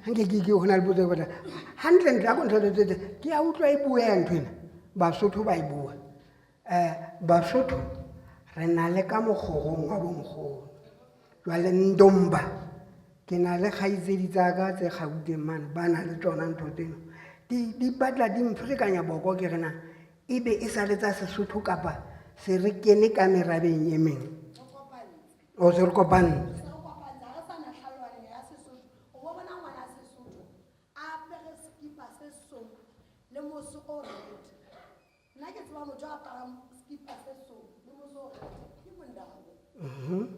hanke ke go na le botse botsa hantle a kontlhaletsetse ke a utlwa e bua ya ntho ena basotho ba e bua basotho re na le ka mokgorong wa bonkgono jwale ndomba ke na le kgaitsedi tsaka tse gauteng mane ba na le tsona ntho tseno di batla di mfrekanya boko ke rena ebe e sa le tsa Sesotho kapa se re kene ka merabeng e meng o se re kopane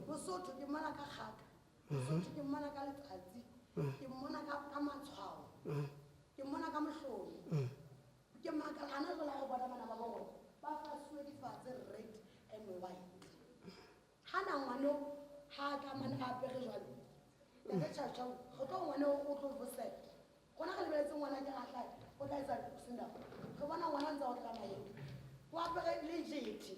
Bosotho ke mmona ka kgaka, Bosotho ke mmona ka letsatsi, ke mmona ka matshwao, ke mmona ka mohlodi, ke mmaka ana jwale go bona bana ba bona ba fasuwe difatse red and white. Hana ngwana ha ka mana a apere jwalo ya ke tšhatša go tlo ngwana o tlo bosela gona ga lebeletse ngwana ke gahla o tla etsa senda go bona ngwana ntse o tla maemo o apere le jethi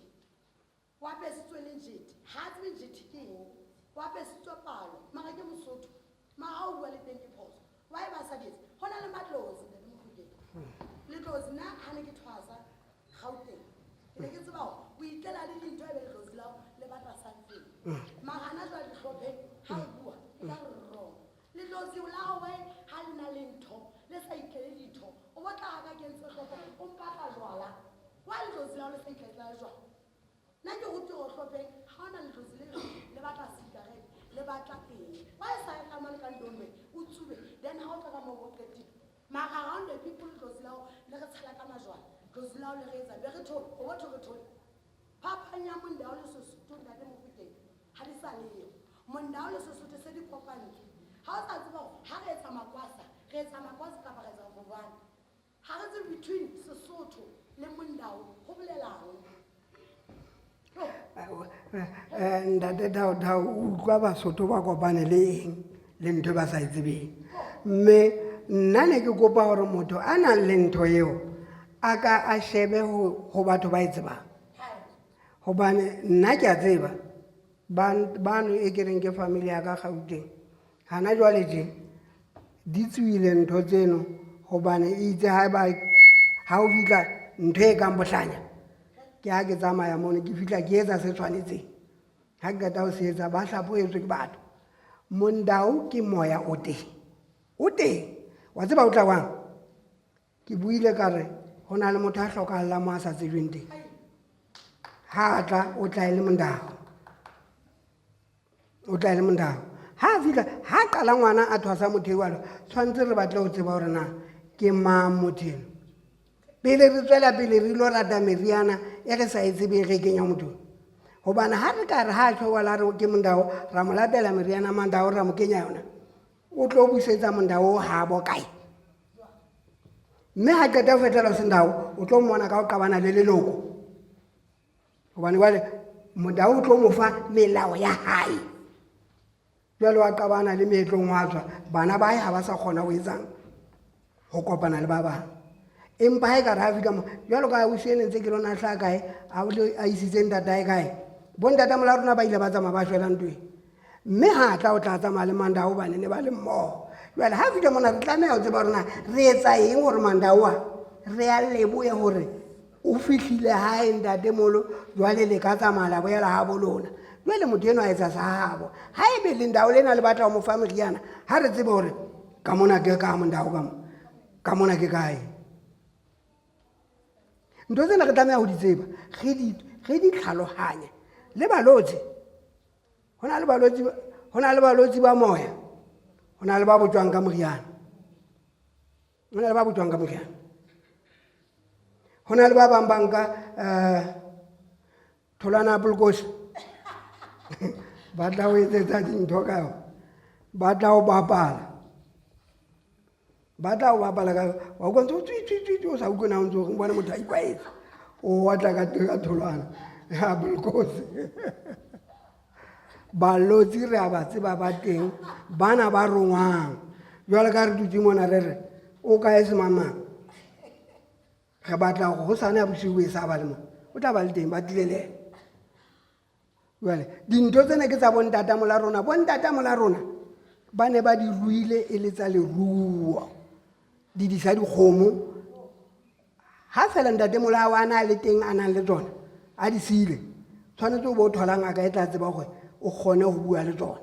o apesitswe le jethi ha tsebe jethi ke eng o apesitswe palo mara ke Mosotho mara ha o bua le teng ke phoso wa e ba sa detse gona le matlozi le mokguteng le tlozi nna ha ne ke thwasa Gauteng ke ne ke tseba o itlela le dintho e be le tlozi lao le batla santseng mara hana jwa dihlophe ha o bua e ka re wrong le tlozi la we ha le na le ntho le sa itlele ditho o batla ga ke ntse hlophe o mpaka jwala wa le tlozi lao le sa itlele jwala nna ke go tiro hlophe ha ona le tlozi le batla cigarette le batla teng wa e sa ka mane ka ndombe o tsube then ha o tla ka mo boketi mara around the people tlozi lao le re tshela ka majwala tlozi lao le re etsa be re thole o batho re thole phapanya mondao le Sesotho ntate Mofokeng ha di sa leyo mondao le Sesotho se di kopantswe ha o sa tseba ha re etsa makwasa kapa re etsa bobana ha re tse between Sesotho le mondao go bolelang ntate Dao utlwa Basotho ba kopane le eng le ntho ba sa e tsebeng mme nna ne ke kopa gore motho a nang le ntho eo a ka a shebe go batho ba e tsebang gobane nna ke a tseba bano e ke reng ke family ya ka Gauteng gana jwale je di tswile ntho tseno gobane e itse ha o fitlha ntho e kang bohlanya ke ha ke tsamaya mono ke fitlha ke etsa se tshwanetseng ha ke qeta go se etsa ba hlapoetswe ke batho mondao ke moya o teng wa tseba o tla wang ke buile ka re go na le motho a hlokagalla mo a sa tsebeng teng ha tla o tla le mondao ha fitlha ha qala ngwana a thwasa motho ewalo tshwanetse re batle go tseba gore na ke mang motho eno pele re tswela pele re ilo rata meriana e re sa e tsebeng ge kenya motho gobane ha re ka re ha tlhowala re ke mondao ra mo latela meriana mandao ra mo kenya yona o tlo busetsa mondao o habo kae mme ha qeta ho fetela Sendao o tlo mmona ka ho qabana le leloko hobane jwale Modau o tlo mo fa melao ya hae jwale wa qabana le meetlong wa tswa bana ba hae ha ba sa kgona ho etsang ho kopana le ba bang empa ha e ka re ha fika mo jwalo ka o siene ntse ke lona hla kae a isitse ntata hae kae bontatamolo rona ba ile ba tsamaya ba shwela ntweng mme ha tla o tla tsamaya le Mandau ba ne ba le mmoho jwale ha fika mona re tlameha ho tseba rona re etsa eng hore Mandau a re a lebohe hore o fihlile hae ntatemolo jwale le ka tsamaya la boela ha bo lona jwale motho eno a etsa sa habo ha ebe Lendau lena le batla ho mo fa meriana ha re tsebe hore ka mona ke ka Mandau ka mona ke kae ntho tsena re tlameha ho di tseba ge di tlhalohanye le balotsi ho na le balotsi ba moya ho na le ba botswang ka moriana ho na le ba botswang ka moriana ho na le ba bang banka tholwana Apolkosi ba tla ho etsetsa dintho ka yona ba tla ho bapala ka wa utlwa ntse tswi o sa utlwe na ntse o bona motho a ikwaetse o watla ka tholwana ya Apolkosi balotsi re a ba tseba ba teng bana ba rongwang jwale ka re dutse mona re o ka e semamang re batla go go sane a bosiu e sa ba le mona o tla ba le teng ba tlile le jwale dintho tsene ke tsa bontatamolo la rona ba ne ba di ruile e le tsa leruo di disa dikgomo ha fela ntatemolo a wa na le teng a nang le tsona a di siile tshwanetse o bo o tholang a ka e tla tseba gore o kgone go bua le tsona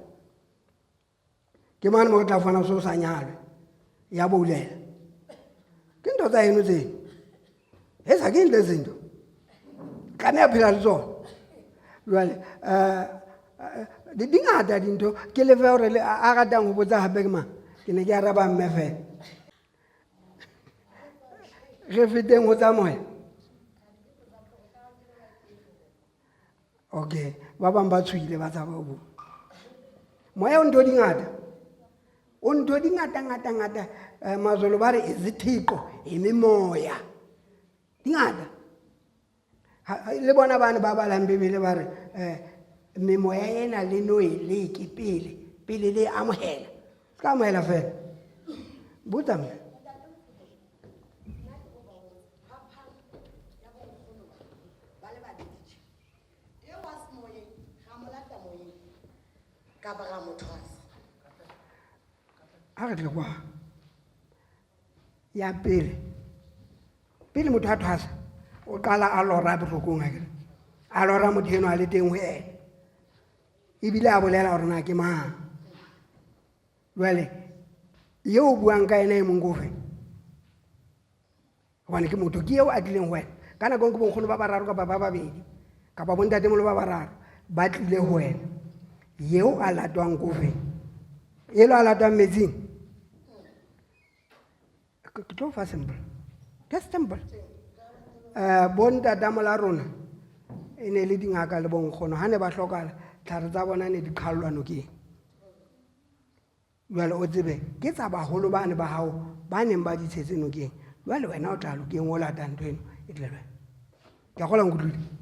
ke mane mo re tla fana seo sa nyalwe ya boulela ke ntho tsa eno tseno e sa ke ntle zinto tlameha phela le tsona jwale di ngata dintho ke lefe gore a ratang go botsa gape ke mang ke ne ke araba mme fela ge feteng go tsamaya okay ba bang ba tshoile ba tshaba go bua moya o ntho di ngata mazolo ba re izithixo imimoya di ngata le bona bane ba balang Bebele ba re memoya ena le no e leke pele le amohela ka amohela fela botsa mme ha re tle kwa ya pele motho a thwasa o qala a lora bohlokong a lora motho eno a le teng ho ena ebile a bolela gore na ke mang jwale yeo o buang ka ena e mong kofe gobane ke motho ke eo a tlileng ho wena ka nako ke bonkgono ba bararo kapa ba babedi kapa bontatemolo ba bararo ba tlile ho wena yeo a latwang kofe elo a latwang metsing ke tlo fa simple just simple bontatamolo la rona e ne le dingaka le bonkgono ha ne ba hlokala tlhare tsa bona ne di qhallwa nokeng jwale o tsebe ke tsa baholo bane ba hao ba neng ba di tshetse nokeng jwale wena o tla lokeng o lata ntho eno e tlelwe ke a gola nkutlwile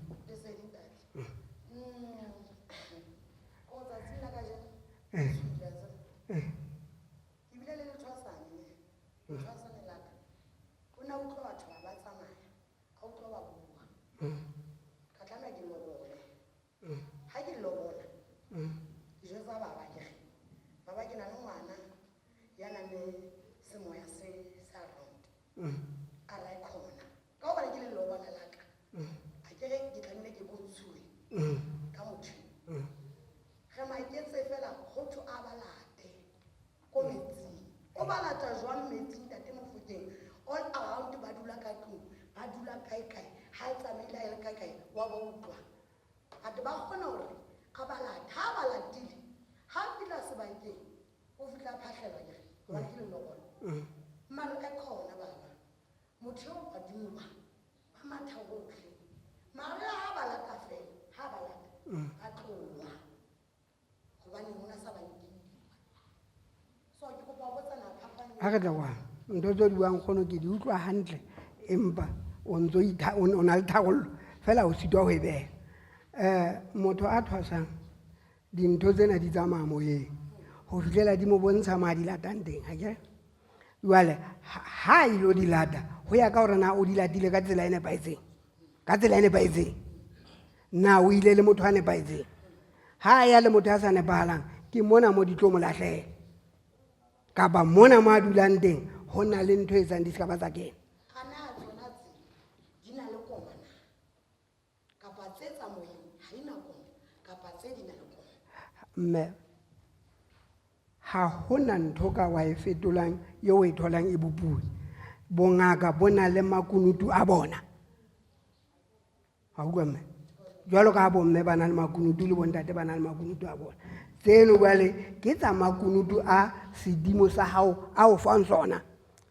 ha re tla wa ntho tse di buang kgono ke di utlwa hantle empa o na le tharollo fela o sitwa ho e beha. Motho a thwasang dintho tsena di tsamaya moyeng ho fihlela di mo bontsha ma di latang teng akere. Jwale ha ilo di lata ho ya ka hore na o di latile ka tsela e nepahetseng na o ile le motho a nepahetseng. Ha ya le motho a sa nepahalang ke mona mo di tlo mo lahlela kapa mona mo a dulang teng ho na le ntho e etsang di ska ba tsa kena. Ana tsona tse di na le koma na kapa tse tsa moyeng ha ina koma kapa tse di na le koma. Mme ha hona ntho ka wa e fetolang eo e tholang e bopue. Bongaka bo na le makunutu a bona. Ha utlwa mme? Jwalo ka bomme ba na le makunutu le bontate ba na le makunutu a bona. Tseno jwale ke tsa makunutu a sedimo sa hao a o fang sona.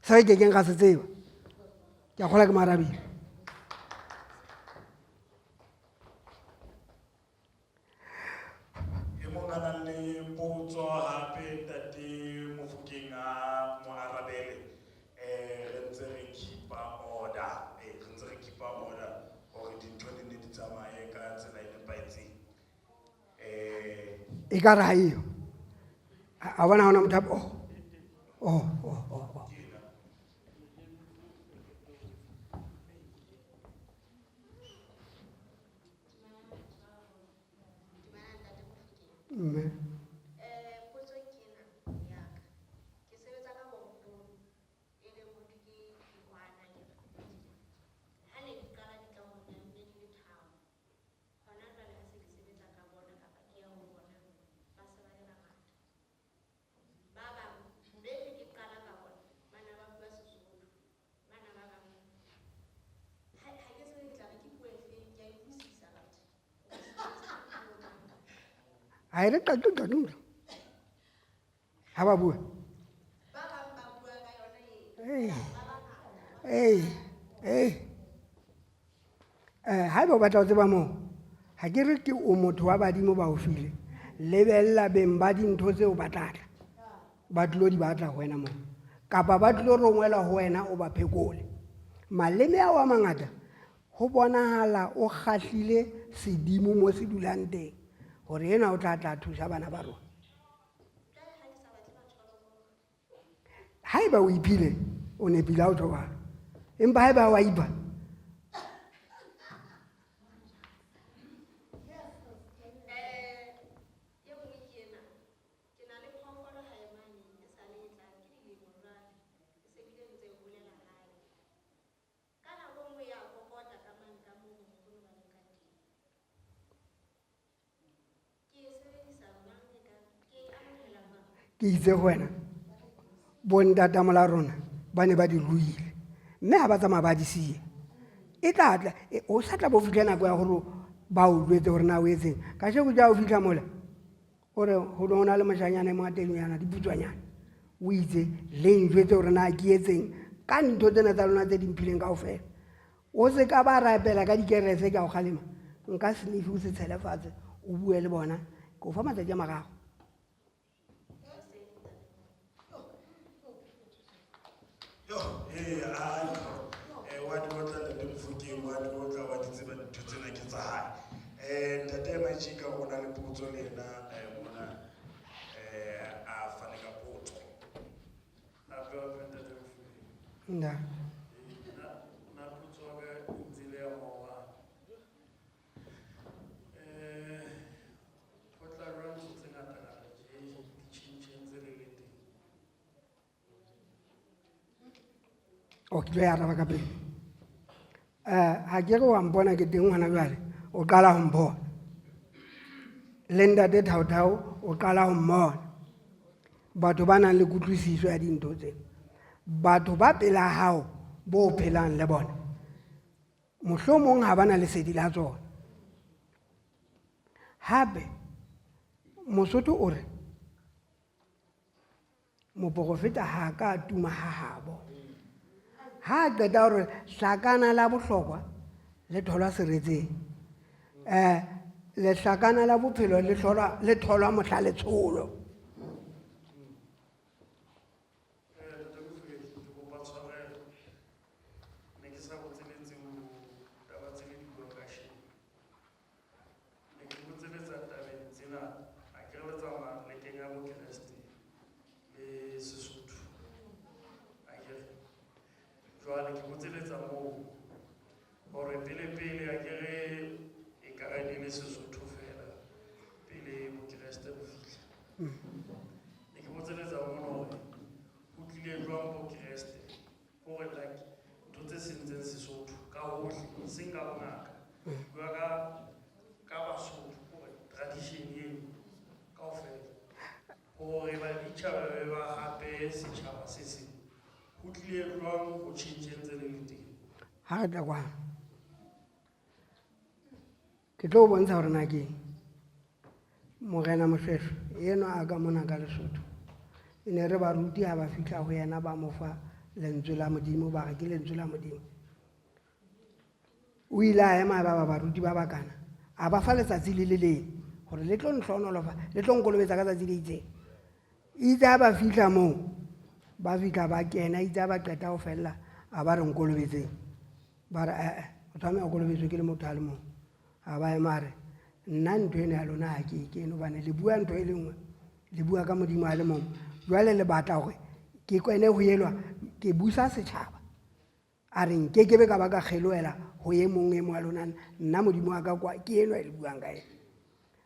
Sa ke keng ga se tseba. Ke a kgola ke marabile. e mong a nang le potso hape Ntate Mofokeng a mo arabele. Re ntse re keep-a order hore dintho di ne di tsamaye ka tsela e nepahetseng. E ka re ha eo a bona hona motho mme ha e re qaqaqaqqa ha ba bua ha eba o batla ho tseba moo ha ke re ke o motho wa badimo ba o file lebella beng ba dintho tseo ba tlatla ba tlo di batla ho wena moo kapa ba tlo rongwela ho wena o ba phekole maleme ao a mangata ho bonahala o kgahlile sedimo mo se dulang teng hore ena o tla thusa bana ba rona. Ha eba o iphile o nepile ha o tjho jwalo empa ha eba wa ipha ke itse ho wena bontatamolo rona ba ne ba di ruile mme ha ba tsamaya ba di siye e tlatla o sa tla bo fitlha nako ya gore ba o jwetse gore na o etseng ka sheko ja o fitlha mola gore ho na le moshanyana e mongatenyana diputswanyana o itse le njwetse gore na ke etseng ka ntho tsena tsa lona tse di mphileng kaofela o se ka ba rapela ka dikerese ke a o kgalema nka snefi o se tshele fatshe o bue le bona ke o fa matsatsi a magago. Wa di batla Ntate Mofokeng wa di batla wa di tseba dintho tsena ke tsa hae. Ntate Machika o na le potso le ena mona a fane ka potso. Hape Ntate Mofokeng. Nda. Na potso ga ntsile ya mowa. Ho tla run tse ngata je di tshintsheng tse le teng. O ke ya araba ka pele ha ke re wa mpona ke teng ngwana jwale o qala ho mpona le ntate Thaothao o qala ho mmona batho ba nang le kutlwisiso ya dintho tse batho ba pela hao bo phelang le bona mohlomong ha ba na lesedi la tsona hape Mosotho o re moprofeta ha ka tuma ha habo ha qeta hore hlakana la bohlokwa le tholwa seretseng le hlakana la bophelo le tholwa mohla letsholo. ne ke botseletsa ho mona hore ho tlile jwang bo Kreste hore like ntho tse sentseng Sesotho ka hohle seng ka bongaka bua ka Basotho hore tradition eno kaofela hore baditjhaba ba hape setjhaba se seng ho tlile jwang ho tjhentjhentse le teng. Ha re tla kwana ke tlo bontsha hore na ke Morena Moshweshwe eno a ka mona ka Lesotho e ne re ba ruti ha ba fihla ho yena ba mo fa lentswe la Modimo ba re ke lentswe la Modimo o ile a ema ba baruti ba bakana a ba fa letsatsi le le leng hore le tlo nhlonolofa le tlo nkolobetsa ka tsatsi le itseng itse ha ba fihla moo ba fihla ba kena itse ha ba qeta ho fella a ba re nkolobetseng ba re o tshwanela o kolobetswe ke le motho a le mong a ba ema re nna ntho ene ya lona ha ke kene hobane le bua ntho e le nngwe le bua ka Modimo a le mong jwale le batla hore ke kwene ho elwa ke busa setjhaba a re nke ke be ka ba ka kgeloela ho ye mong e mo a lona nna Modimo wa ka kwa ke eno e le buang ka ena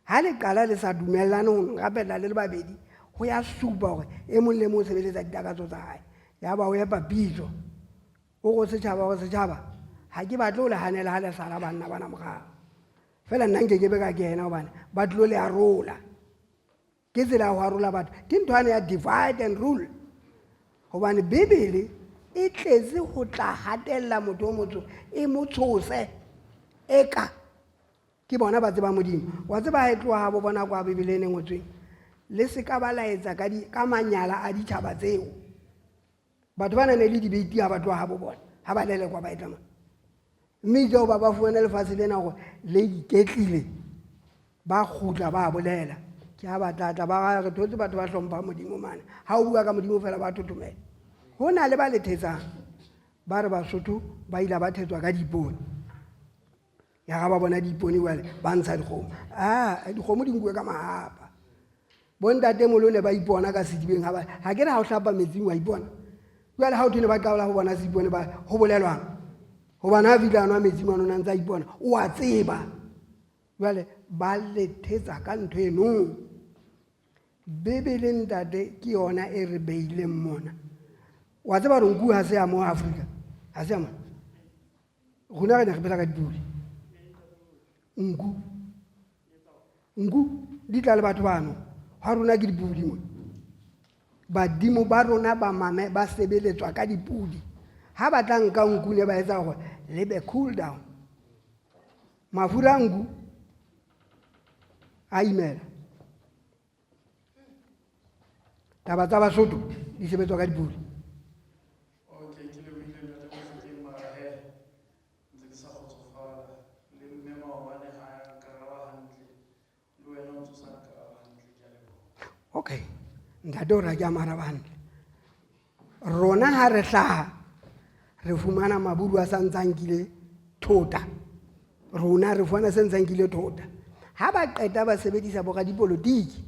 ha le qala le sa dumellane ho ngapela le le babedi ho ya supa hore e mong le mong o sebeletsa ditakatso tsa hae ya ba o epa pitso o go setjhaba ha ke batle o le hanela ha le sala banna bana morao fela nna nke ke be ka kena hobane ba tlo le arola ke tsela ya ho arola batho ke nthwane ya divide and rule hobane Bibele e tletse ho tla hatella motho o motsho e mo tshose eka ke bona ba tseba Modimo wa tseba ha e tloha ha bo bona kwa Bibeleng e ngotsweng le se ka ba laetsa ka manyala a ditjhaba tseo batho ba nang le dibeti ha ba tloha ha bo bona ha ba lelekwa ba etla mme jo ba fuana lefatshe lena gore le iketlile ba khutla ba bolela ke ha ba tlatla ba re thotse batho ba hlompha Modimo mane ha o bua ka Modimo fela ba thothomela ho na le ba lethetsang ba re Basotho ba ile ba thetswa ka dipone ya ga ba bona dipone wale ba ntsha dikgomo dikgomo di nkwe ka mahapa bontate molone ba ipona ka sedibeng ha ke re ha o hlapa metsing wa ipona jwale ha o thone ba qaola ho bona sedibone ba ho bolelwang hobane ha fihla anwa metsi manona ntse a ipona o a tseba jwale ba lethetsa ka ntho eno Bibele ntate ke yona e re beileng mona wa tseba re nku ha se ya mo Afrika ha se ya mo rona re ne re phela ka dipudi nku di tla le batho bano ha rona ke dipudi mo badimo ba rona ba sebeletswa ka dipudi ha ba tla nka nku ne ba etsa gore le be cool down mafura a nku a imela taba tsa Basotho di sebetswa ka dipudi okay ntate o ra ke amaraba hantle rona ha re hlaha re fumana maburu a santsankile thota rona re fumana santsankile thota ha ba qeta ba sebedisa boka dipolotiki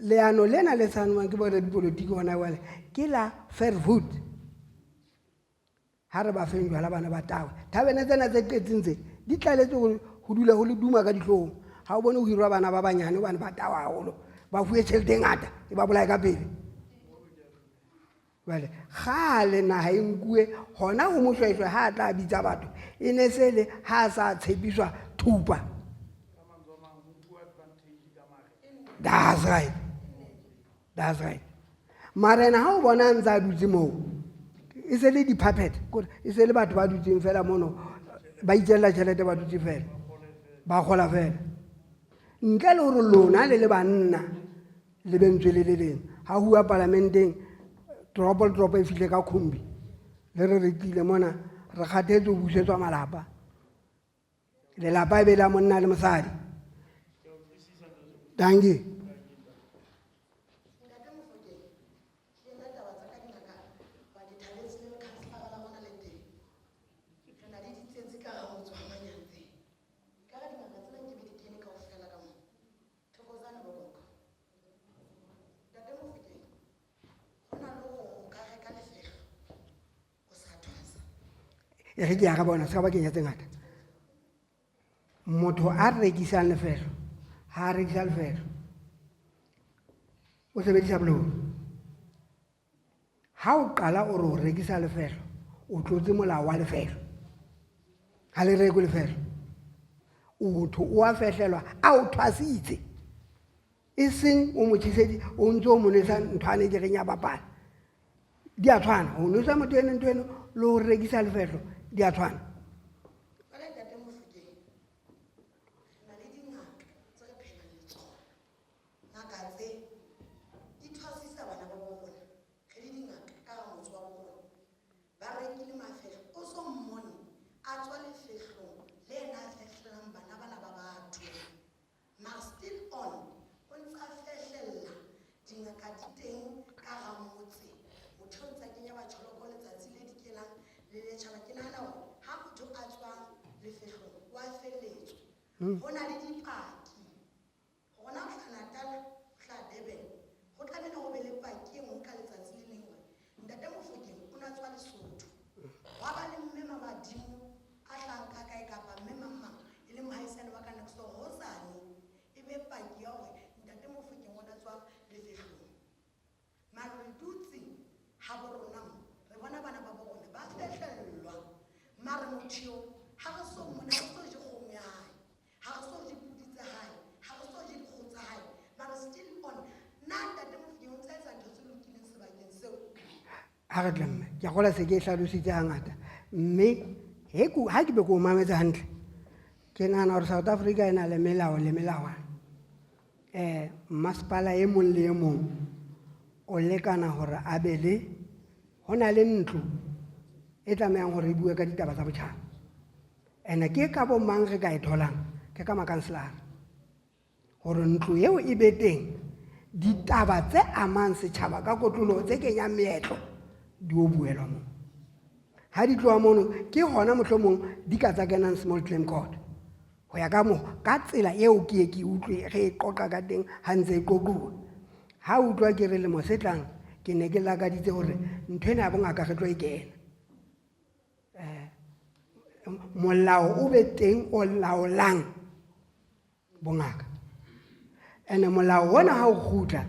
leano lena le tsanwang ke boka dipolotiki hona wale ke la Fairwood ha re ba feng jwala bana ba tawe thabene tsena tse qetseng tse di tlaletse ho dula ho le duma ka dihlong ha o bone ho hirwa bana ba banyane hobane ba tawa haholo ba fuwe tjhelete ngata e ba bolae ka pele jwale gale naha e nkuwe hona ho Moshweshwe ha a tla bitsa batho e ne se le ha a sa tshepiswa thupa that's right marena ha o bona ntse a dutse moo e se le di-puppet e se le batho ba dutseng fela mono ba itjella tjhelete ba dutse fela ba gola fela ntle le hore lona le banna le bentswe le leng ha hua parlamenteng drop e fihle ka khumbi le re rekile mona re kgathetse ho busetswa malapa lelapa e be la monna le mosadi danke e re ke ya ga bona se ka ba kenya tse ngata motho a rekisang lefelo ha a rekisa lefelo o sebedisa boloi. Ha o qala o re o rekisa lefelo, o tlotse molao wa lefelo. Ha le rekwe lefelo, motho o a fehlelwa a o thwasitse, e seng o mo tjhisedi o ntse o mo nwesa nthwane ke reng ya bapala. Di a tshwana, o nwesa motho ene ntho eno le ho rekisa lefelo di a tshwana. Hona le dipaki gona go Natal hla Durban go tlamehile go be le paki e nngwe ka letsatsi le lengwe. Ntate Mofokeng o na tswa Lesotho, wa ba le mme Mabadimo a hlanka kae kapa mme mama e le mohaisane wa ka next door hosane e be paki ya gore Ntate Mofokeng o na tswa Lefehlong. Mara re dutse ha bo rona re bona bana ba bona ba fehlellwa, mara motho ha re so mona o so je kgomo ya hae, ha re so je pudi tsa hae, ha re so je dikgoho tsa hae, mara still on nna Ntate Mofokeng o tsa etsa ntho tse lokileng sebakeng seo. Ha re tlemme ke gola se ke hlalositse hangata, mme ha ke be ko mametse hantle ke nahana gore South Africa e na le melao le melawana. Masepala e mong le e mong o lekana gore a be le ho na le ntlo e tlamehang gore e bue ka ditaba tsa botjhaba, ene ke ka bo mang re ka e tholang ke ka makanselara gore ntlo eo e be teng, ditaba tse amang setjhaba ka kotloloho tse kenyang meetlo di o buelwa moo. Ha di tloa mono ke gona mohlomong di ka tsa kenang small claim court go ya ka moo ka tsela eo ke utlwe ge e qoqa ka teng ha ntse e qoquwa. Ha utlwa ke re lemo se tlang ke ne ke lakaditse gore ntho ena ya bongaka re tlo e kena, molao o be teng o laolang bongaka, ene molao ona ha o kgutla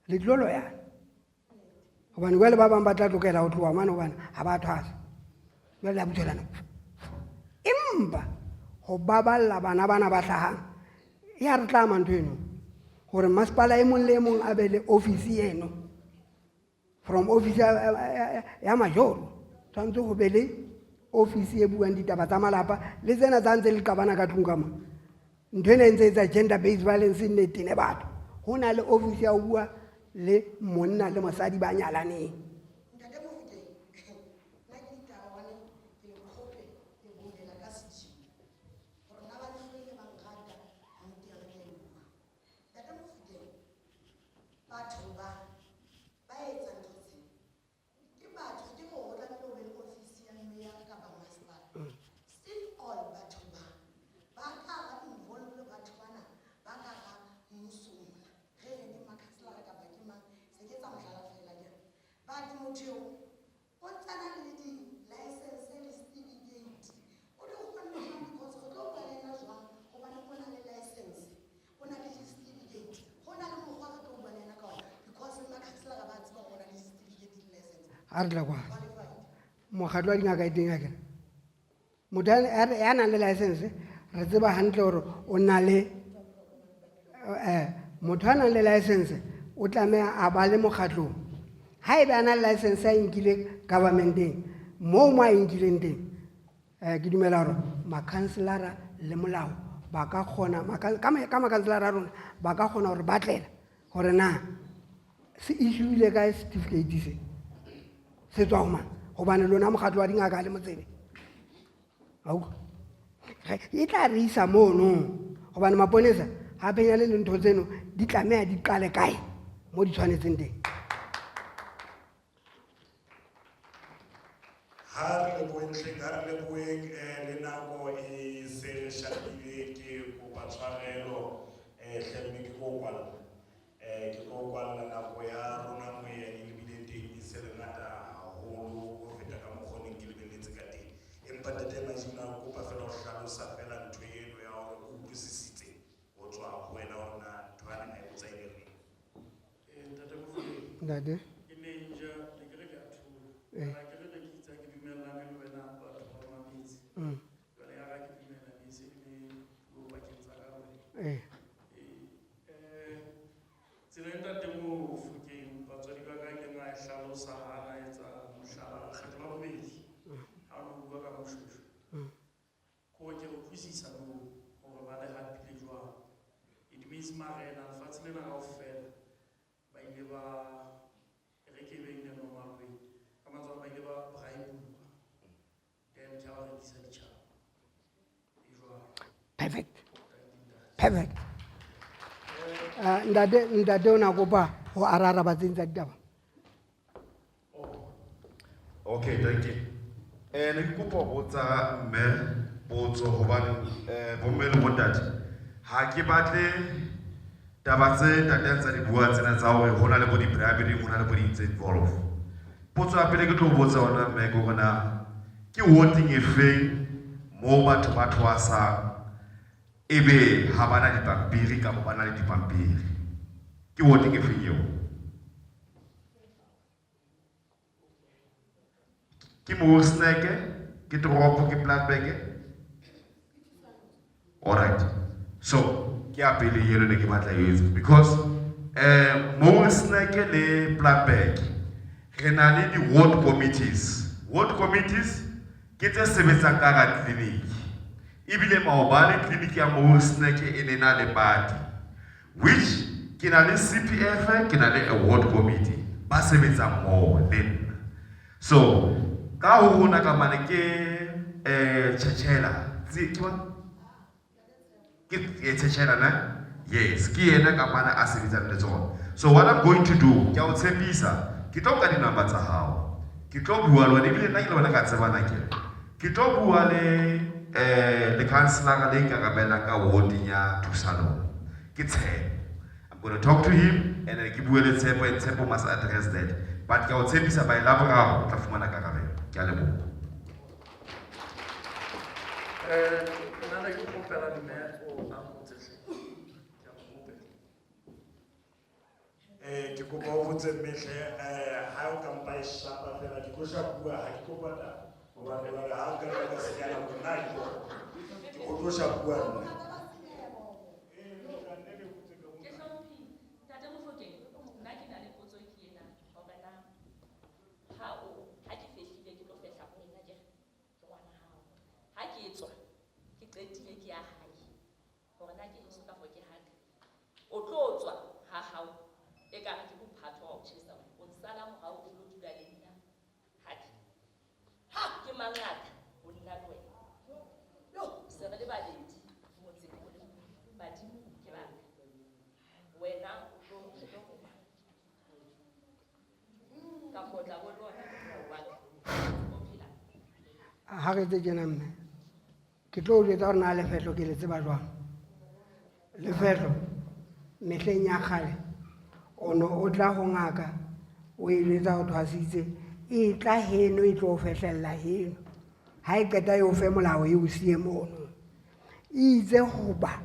le tlo loyana gobane jwale ba bang ba tla tlokela go tloa mane gobane ga ba thwasa jwale la botshelana, empa go baballa bana ba tlhagang e a re tlama ntho eno gore masepala e mong le e mong a be le ofisi eno, from office ya majoro tshwanetse go be le ofisi e buang ditaba tsa malapa le tsena tsa ntse le qabana ka tlung ka mo. Ntho ene ntse etsa gender based violence ne tene batho, go na le ofisi ya go bua le monna le mosadi ba nyalaneng. Ntate Mofokeng nna ke ditaba wane ke le kgope ke bolela ka setšhini gore na ba letlhoile ba nrata nnete ya re ke e bua. Ntate Mofokeng batho ba etsa ntho tse ke batho ke go go tlamehile o be le ofisi ya meya kapa masepala, still all batho ba ka ga involve batho bana ba ka ga mmusong ge e le makhanselara kapa ke mang se ke tsa mohlala fela ke but motho o tsana le di-license le certificate o di kgone jwang because go tlo bua le ena jwang gobane o na le license o na le certificate go na le mokgwa re tlo bua le ena ka ona because le makhanselara ba tseba go na le certificate le license A re tla kwa mokgatlo wa dingaka e teng ya kena motho ya nang le license re tseba hantle gore o na le motho a nang le license o tlameha a ba le mokgatlong. Ha ebe a na le license a inkile governmenteng moo mo a inkileng teng, ke dumela gore makhanselara le molao ba ka kgona ka makhanselara a rona ba ka kgona gore batlela gore na se issuile ka certificate se tswa go mang gobane lona mokgatlo wa dingaka le motsebe e tla re isa mono gobane maponesa gape ya le ntho tseno di tlameha di qale kae mo di tshwanetseng teng. ha re leboeng le nako e se shapile ke kopa tshwarelo hlemme ke ko kwalla nako ya rona moyeng lebile teng e se le ngata haholo go feta ka mokgoneng ke lebeletse ka teng, empa Ntate Majima kopa fela go hlalosa fela ntho eno ya gore o utlwisisitse go tswa go wena gore na ntho ya nna e botsa e le reng. Ntate. Ke ne ja le ke re ke a thula. Ga ke re le ke itse ke dumellane le wena batho ba mametse. Jwale ya ga ke dumellane se le puo bakeng tsa ka wena. Tsela e ntate Mofokeng batswadi ba ka ke nga e hlalosa ha na etsa mohlala kgetho la bobedi ha o no bua ka moshweshwe. Ko ke re utlwisisa moo hore ba le hapile jwang. It means marena lefatshe lena kaofela ba ile ba re ke beile normal way ka matswa ba ile ba bribe then ja ba rekisa ditjhaba e jwang. Perfect. Perfect. Ntate o na kopa ho arara batseng tsa ditaba. Okay, thank you. Ne ke kopa ho botsa mme potso hobane bomme le bontate ha ke batle taba tse ntate tsa di bua tsena tsa hore hona le bo di bribery hona le bo di tse involved. Potso ya pele ke tlo botsa ona mme go bona ke voting e feng mo batho ba thwasa ebe ha bana dipampiri ka ba na le dipampiri ke voting e feng eo ke mo snack ke tropo ke platbag. All right, so ke a pele yelo ne ke batla yetsa because mo snack le platbag re na le di ward committees ke tse sebetsang ka ga clinic ibile maobane clinic ya mo snack e ne na le party which ke na le CPF ke na le a ward committee ba sebetsang mo le so ka ho hona ka mane ke Chechela ke Chechela na yes ke yena ka mane a sebetsang le tsona. So what I'm going to do ke o tshepisa ke tlo ka di number tsa hao ke tlo bua le wena ebile nna ke le wena ka tsebana ke tlo bua le councillor le ka kabela ka warding ya Thusano ke Tshepo. I'm going to talk to him and then ke bue le Tshepo and Tshepo must address that but ke o tshepisa ba elabora tla fumana ka kabela ke a leboha. Nna ke kopela mme o a motse ke a kopela. Ke kopa ho botse mehle ha o ka mpa e shapa fela ke go shapua ha ke kopa ta ho ba le ha ka ka se kana go nna ke go shapua nna. Ha re tse tjena mme ke tlo o jwetsa hore na lefehlo ke le tseba jwang. Lefehlo mehleng ya kgale ono o tla ho ngaka o e jwetsa ho thwasitse e tla heno e tlo o fehlella heno ha e qeta eo fe molao e o siye mono e itse hoba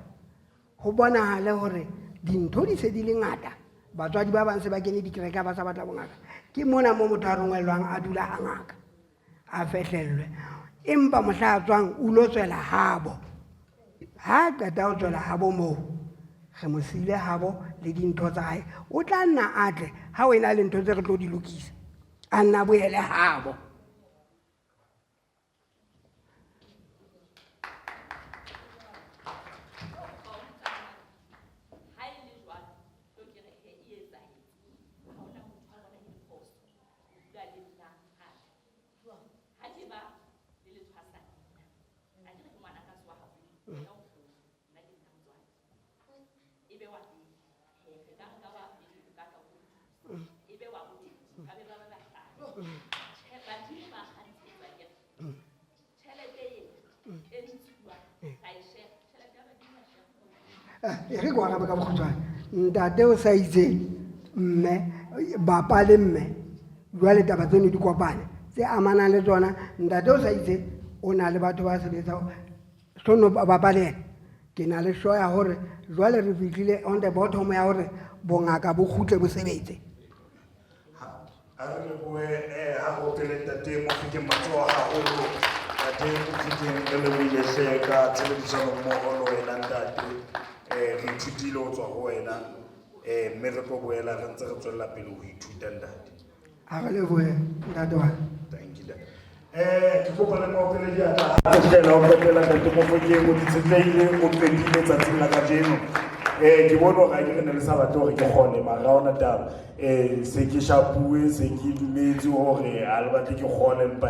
ho bonahale hore dintho di se di le ngata batswadi ba bang se ba kene dikereka ba sa batla bongaka ke mona mo motho a rongwellwang a dula ha ngaka a fehlellwe empa mohla a tswang o lo tswela habo ha qeta ho tswela habo moo re mo siile habo le dintho tsa hae o tla nna atle ha o ena le ntho tse re tlo di lokisa a nna boele habo. Re go arabe ka bokgutshwane ntate o sa itse mme bapa le mme jwale taba tseno di kopane tse amanang le tsona ntate o sa itse o na le batho ba sebetsa sono bapa le yena ke na le show ya hore jwale re fihlile on the bottom ya hore bongaka bo khutle bo sebetse a re lebohe ha ho tele ntate Mofokeng Matsoho haholo ntate Mofokeng re lebohile hle ka tshebedisano mmoho le wena ntate re ithutile ho tswa ho wena mme re tlo boela re ntse re tswella pele ho ithuta ntate a re lebohe ntate wa thank you ke kopa le mo pele dia tla tshela ho pela ntate Mofokeng o ditsetleile o qedile tsatsing la kajeno ke bona ga ke ne le sa batho re ke gone mara ona taba se ke shapue se ke dumetse hore a le batle ke gone mpa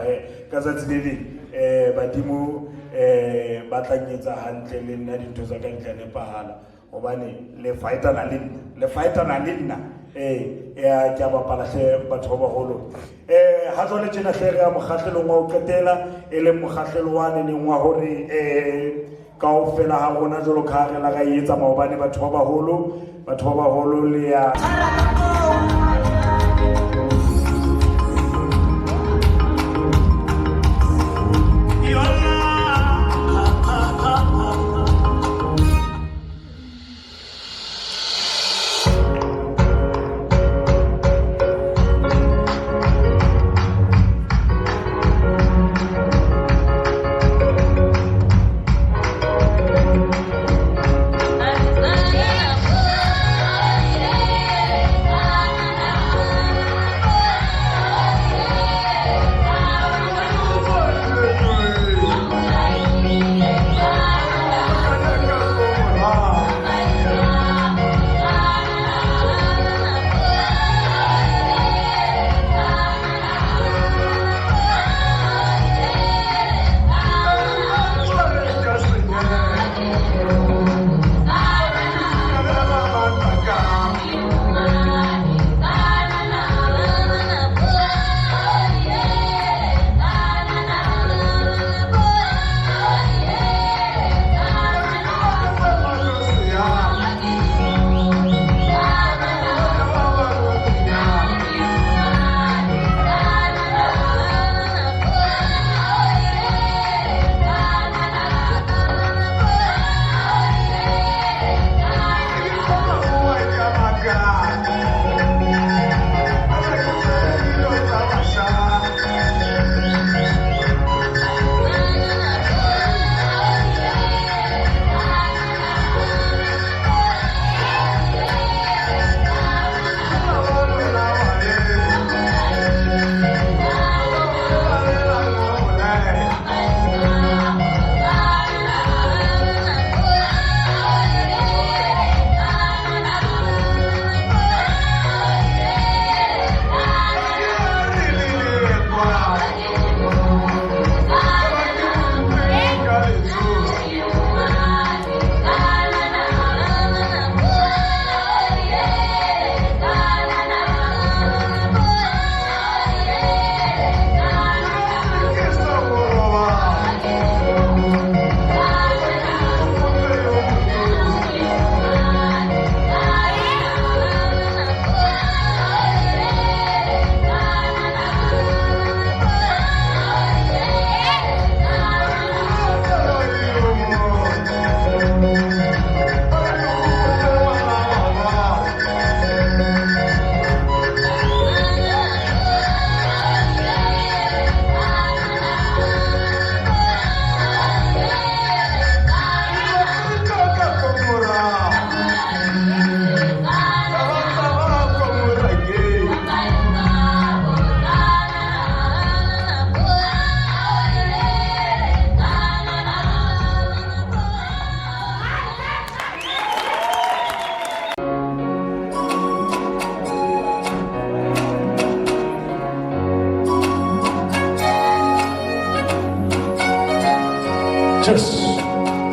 ka tsatsi le le badimo ba tlanyetsa hantle le nna dintho tsa ka ntle ne pahala hobane le fighter na le nna ya ke ba palahle batho ba holo ha jole tjena hle re ya mokgahlelong wa o qetela e le mokgahlelo wa neng wa hore kaofela ha rona jolo ka re la ga etsa maobane batho ba baholo le ya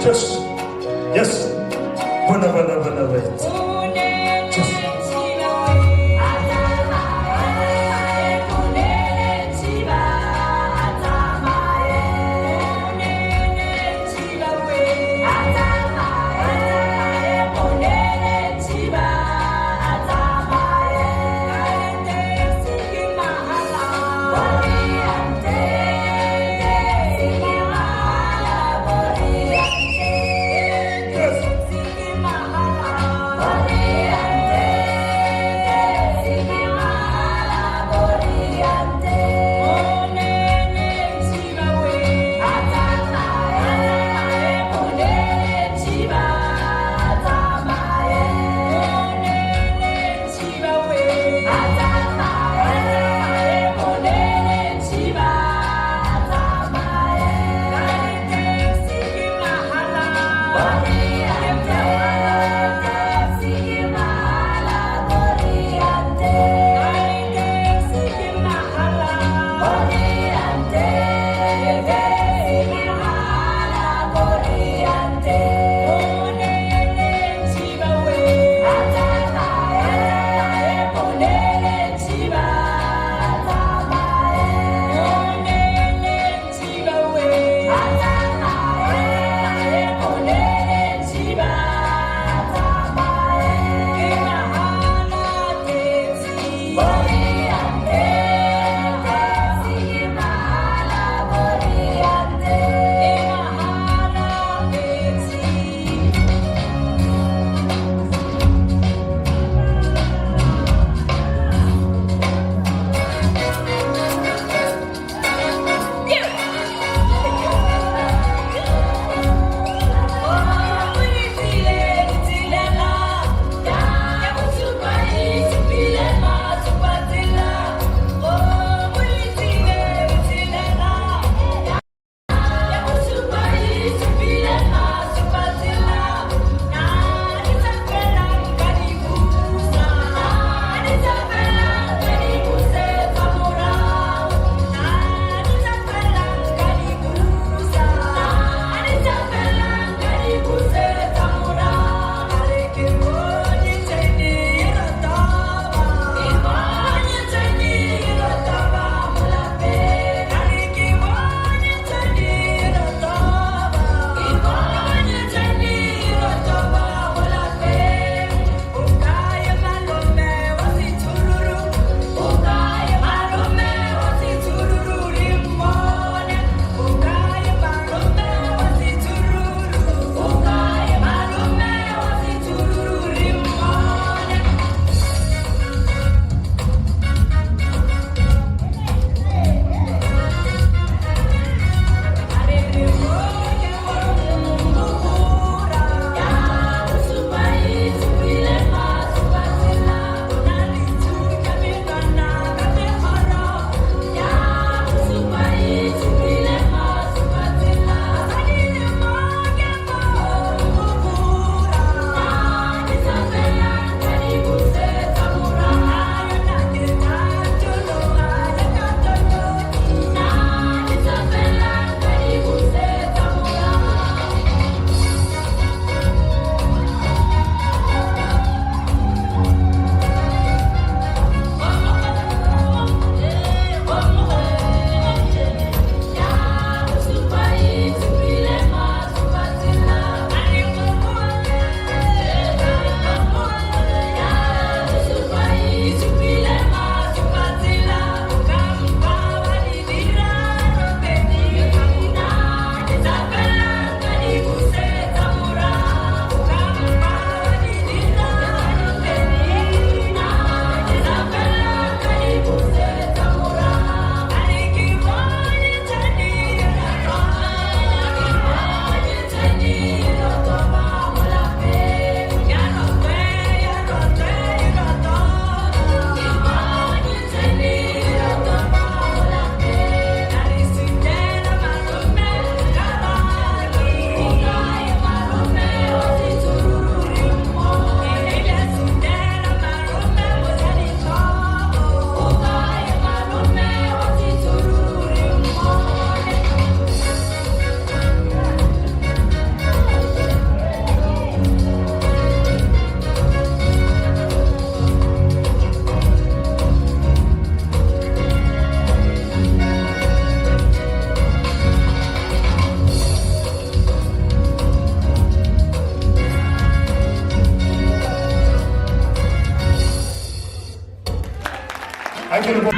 Yes. Yes. ha ke le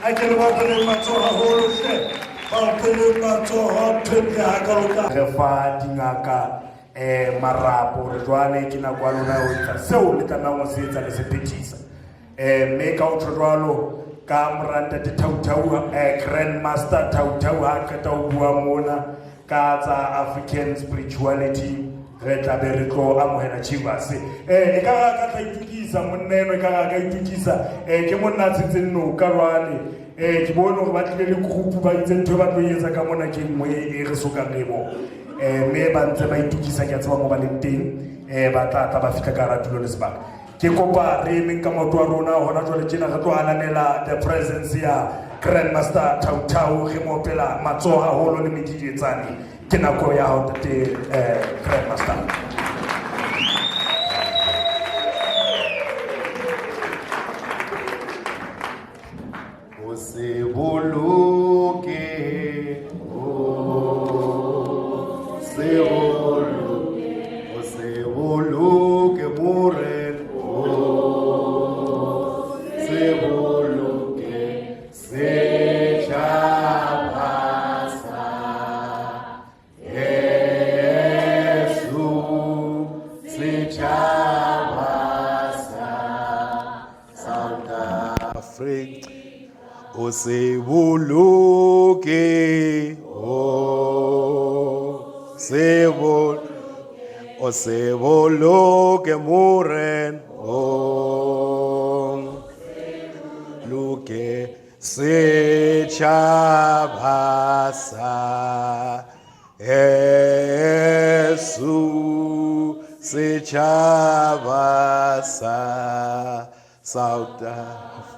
ha ke le bapeleng matsoho haholo hle bapeleng matsoho thweng ya ka loka re fa dingaka marapo re jwale ke nako ya lona ho etsa seo le tlamehang ho se etsa le se phethisa mme ka ho tjho jwalo ka moranta Tautau Grand Master Tautau ha qeta ho bua mona ka tsa African spirituality re tla be re tlo amohela Chivas e ka ga ka itukisa monneno e ka ga ka itukisa ke monna tsitseng no ka rwale ke bone hore ba tlile le group ba itse ntho ba tlo etsa ka mona ke nngwe e re soka rebo mme ba ntse ba itukisa ke tseba mo ba leng teng ba tla ba fika ka ratulo le sebaka ke kopa re emeng ka maoto a rona hona jwale tjena re tlo ananela the presence ya Grandmaster Tautau re mo opela matsoho haholo le mediditsane ke nako ya hao tate Grandmaster. Se boloke o se boloke o se boloke moren o luke setšhaba sa Jesu setšhaba sa South Africa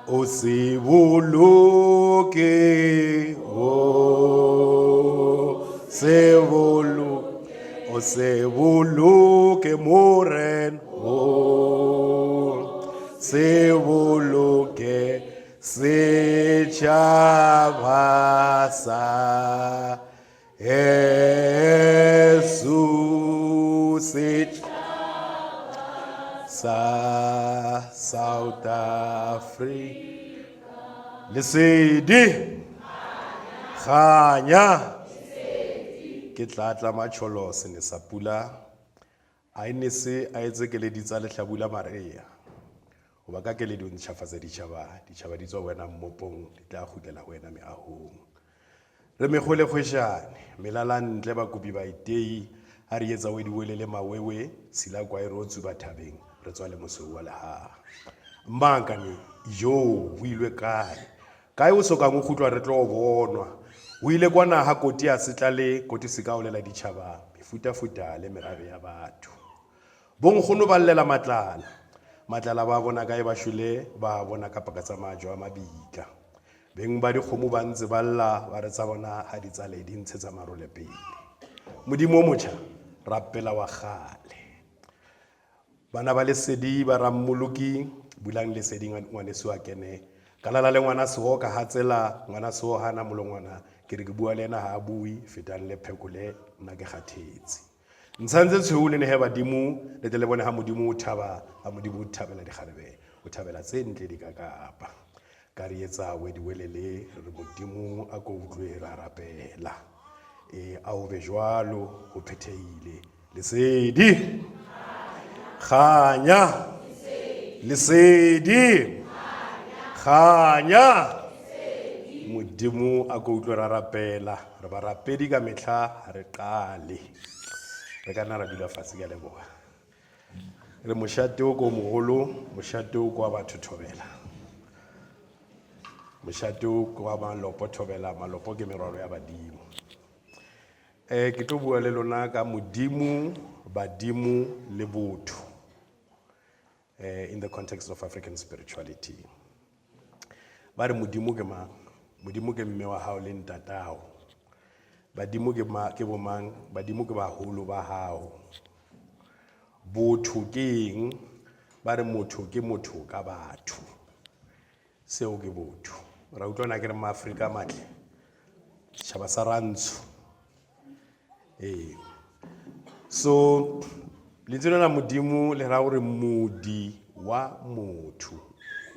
o se boloke o se boloke moren se boloke setšhaba sa Jesus sa South Africa. Lesedi kganya ke tla matšholosi ne sa pula a ene se a etse keleditsa lehlabula maria goba ka keledi o ntšhafatsa ditšhaba di tswa wena mmopong di tla gutlela wena meahong re megole kgwešane melalantle bakopi ba itei a re etsa wediwele le mawewe sila kwa e re o tsuba thabeng re tswa le mosou wa leha mmankane yo o ilwe kae o sokang o khutlwa re tlo bonwa o ile kwa naga koti a setla le koti se ka olela ditšhaba mefutafuta le merabe ya batho bonkgono ba llela matlala ba bona kae ba šwele ba bona ka paka tsa majo a mabika beng ba dikgomo ba ntse ba lla ba re tsa bona ga di tsale di ntshetsa marole pele modimo o motšha rapela wa gale bana ba lesedi ba rammoloki bulang lesedi ngwaneso a kene ka lala le ngwana sego ka hatsela ngwana sego hana molongwana ke re ke bua le ena ha a bui fetang le phekole nna ke kgathetse ntshantse tshweule ne he badimo le tle le bone ha modimo o thaba ha modimo o thabela dikgarebe o thabela tse ntle di ka kapa ka re etsa wediwelele re modimo a ko utlwe ra rapela a o be jwalo o phethehile lesedi kganya lesedi kganya modimo a ko utlwe ra rapela re ba rapedi ka mehla re qale re ka nna ra dula fatshe ka leboga re mošate o ko mogolo mošate o kwa batho thobela mošate o kwa malopo thobela malopo ke merwalo ya badimo ke tlo bua le lona ka modimo badimo le botho in the context of African spirituality ba re modimo ke mang modimo ke mme wa hao le ntatao badimo ke bomang badimo ke baholo ba hao botho ke eng ba re motho ke motho ka batho seo ke botho ra utlwana ke re maAfrika matle tšhaba sa rantsho so lentswe lena modimo le ra gore modi wa motho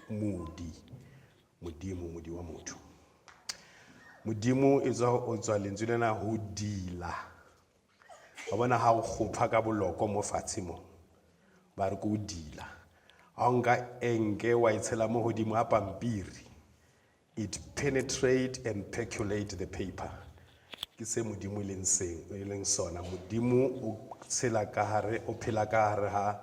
modi wa motho modimo o tswa lentswe lena ho dila wa bona ha o kgopha ka boloko mo fatshe mo ba re go dila ha nka enke wa itshela mo hodimo a pampiri it penetrate and percolate the paper ke se modimo le leng sona modimo o tshela ka hare o phela ka hare ha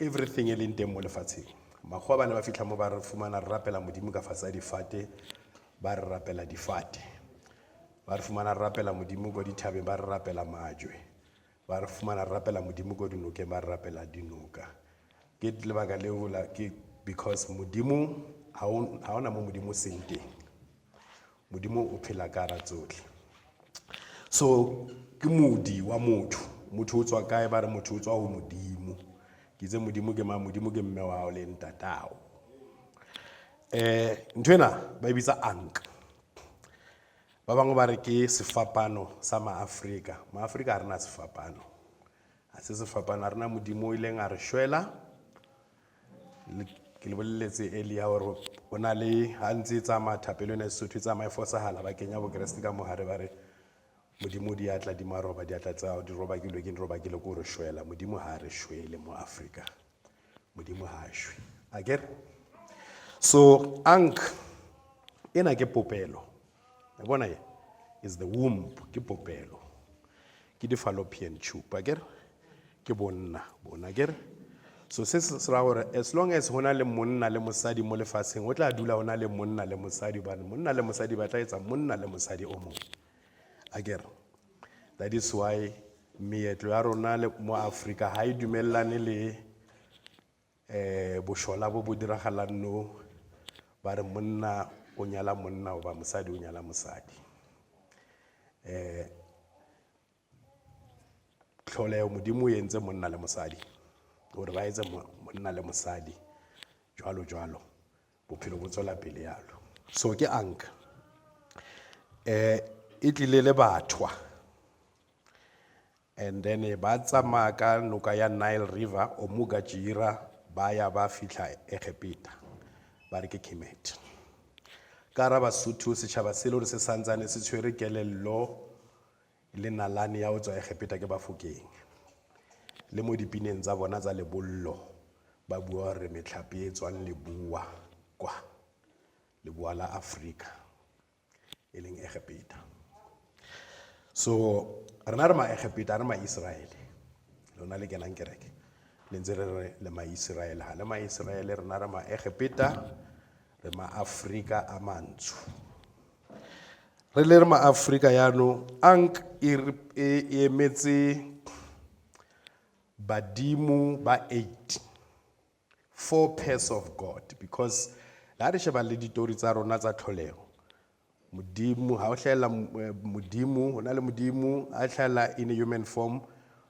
everything e leng teng mo lefatsheng makgwa ba ne ba fihla mo ba re fumana re rapela modimo ka fatsa difate ba re rapela difate ba re fumana re rapela modimo go dithabeng ba re rapela majwe ba re fumana re rapela modimo go dinokeng ba re rapela dinoka ke lebaka leo la ke because modimo ha ona mo modimo sente modimo o phela ka ra tsohle so ke modi wa motho o tswa kae ba re motho o tswa ho modimo ke tse modimo ke ma modimo ke mme wa hao le ntatao ntwena ba bitsa ank ba bangwe ba re ke sefapano sa maAfrika a rena sefapano a se sefapano a rena modimo o ileng a re shwela ke le boleletse Elia gore o na le ha ntse tsa mathapelo ena Sesotho tsa mai fosahala ba kenya bo Kriste ka mohare ba re modimo di atla di maroba di atla tsa di roba ke le go re shwela modimo ha re shwele mo Africa modimo ha shwe again so ank ena ke popelo ya bona is the womb ke popelo ke di fallopian tube akere ke bona akere. So se se ra gore as long as hona le monna le mosadi mo lefatsheng o tla dula hona le monna le mosadi ba monna le mosadi ba tla etsa monna le mosadi o mong akere. That is why meetlo ya rona le mo Africa ha e dumellane le boshola bo bo diragalang no ba re monna o nyala monna o ba mosadi o nyala mosadi. Tlholeo modimo o entse monna le mosadi gore ba etse monna le mosadi jwalo bophelo bo tswela pele yalo. So ke anka e tlile le bathwa and then ba tsamaya ka noka ya Nile River o Mugajira ba ya ba fihla Egepeta ba re ke Kemet. Ka ra Basotho setšhaba se le gore se santsane se tshwere kelello le nalane ya go tswa Egepeta ke Bafokeng le mo dipineng tsa bona tsa lebollo ba bua gore metlhape e tswang lebua kwa lebua la Africa e leng Egepeta. So rena re ma Egepeta re ma Israele lona le kenang kereke le ntse re le ma Israele ha le ma Israele rena re ma Egepeta re ma Africa a mantsho re le re ma Africa yano ank e emetse badimo ba 8 4 pairs of God because la re sheba le ditori tsa rona tsa tlholego modimo ha o hlahela modimo hona le modimo a hlahela in a human form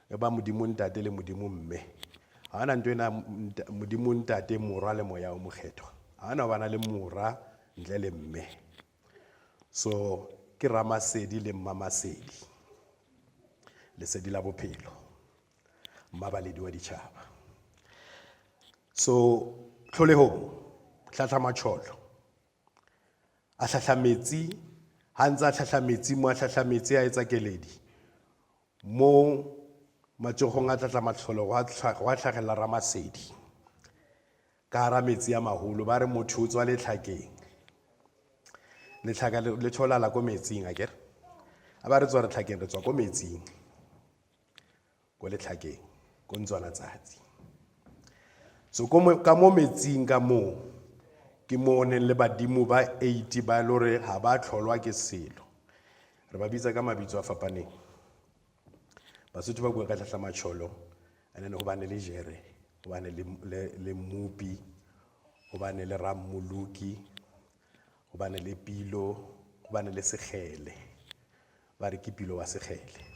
e ba modimo ntate le modimo mme ha ana ntwe na modimo ntate morwa le moya o mokgethwa ha ana bana le morwa ntle le mme. So ke Ramasedi le Mmamasedi lesedi la bophelo mmabaledi wa ditšhaba. So tlholego tlhahla matšholo a tlhahla metsi ha ntse a tlhahla metsi mo a tlhahla metsi a etsa keledi mo matsogong a tlhahla matšholo go a tlhagela Ramasedi ka hara metsi a maholo ba re motho o tswa letlhakeng letlhaka le tholala ko metsing akere a ba re tswa letlhakeng re tswa ko metsing ko letlhakeng ko ntswana tsatsi. So ka mo metsing ka mo ke mo ne le badimo ba 80 ba lore ha ba tlholwa ke selo re ba bitsa ka mabitso a fapaneng. Basotho ba bua ka tlhahla matšholo and then go bane le jere go bane le mupi go bane le rammoloki go bane le pilo go bane le segele ba re ke pilo wa segele.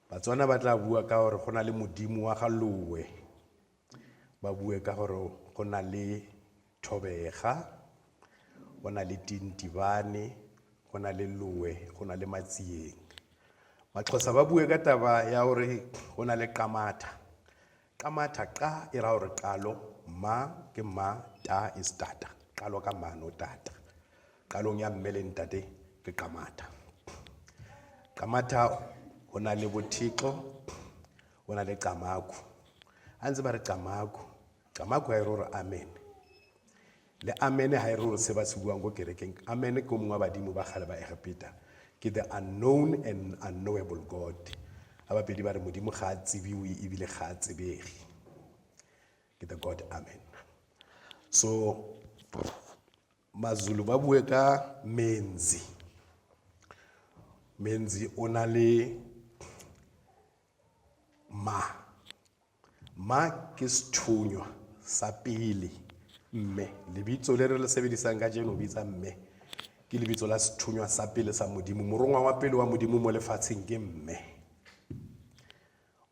Batswana ba tla bua ka gore go na le modimo wa galowe ba bue ka gore go na le thobega go na le tintibane go na le lowe go na le matsieng. Maxhosa ba bue ka taba ya gore go na le qamatha ka e ra gore qalo ma ke ma ta is tata qalo ka mano tata qalong ya mme le ntate ke qamatha go na le bothixo go na le qamaku a ntse ba re qamaku ha e re amen le amen ha e re se ba se buang go kerekeng. Amen ke mongwe wa badimo ba kgale ba Egepeta ke the unknown and unknowable God a bapedi ba re modimo ga a tsebiwe ebile ga a tsebege ke the God amen. So maZulu ba bue ka menzi o na le ma ke sethunywa sa pele mme lebitso le re le sebedisang ka jeno bitsa mme ke lebitso la sethunywa sa pele sa modimo morongwa wa pele wa modimo mo lefatsheng ke mme.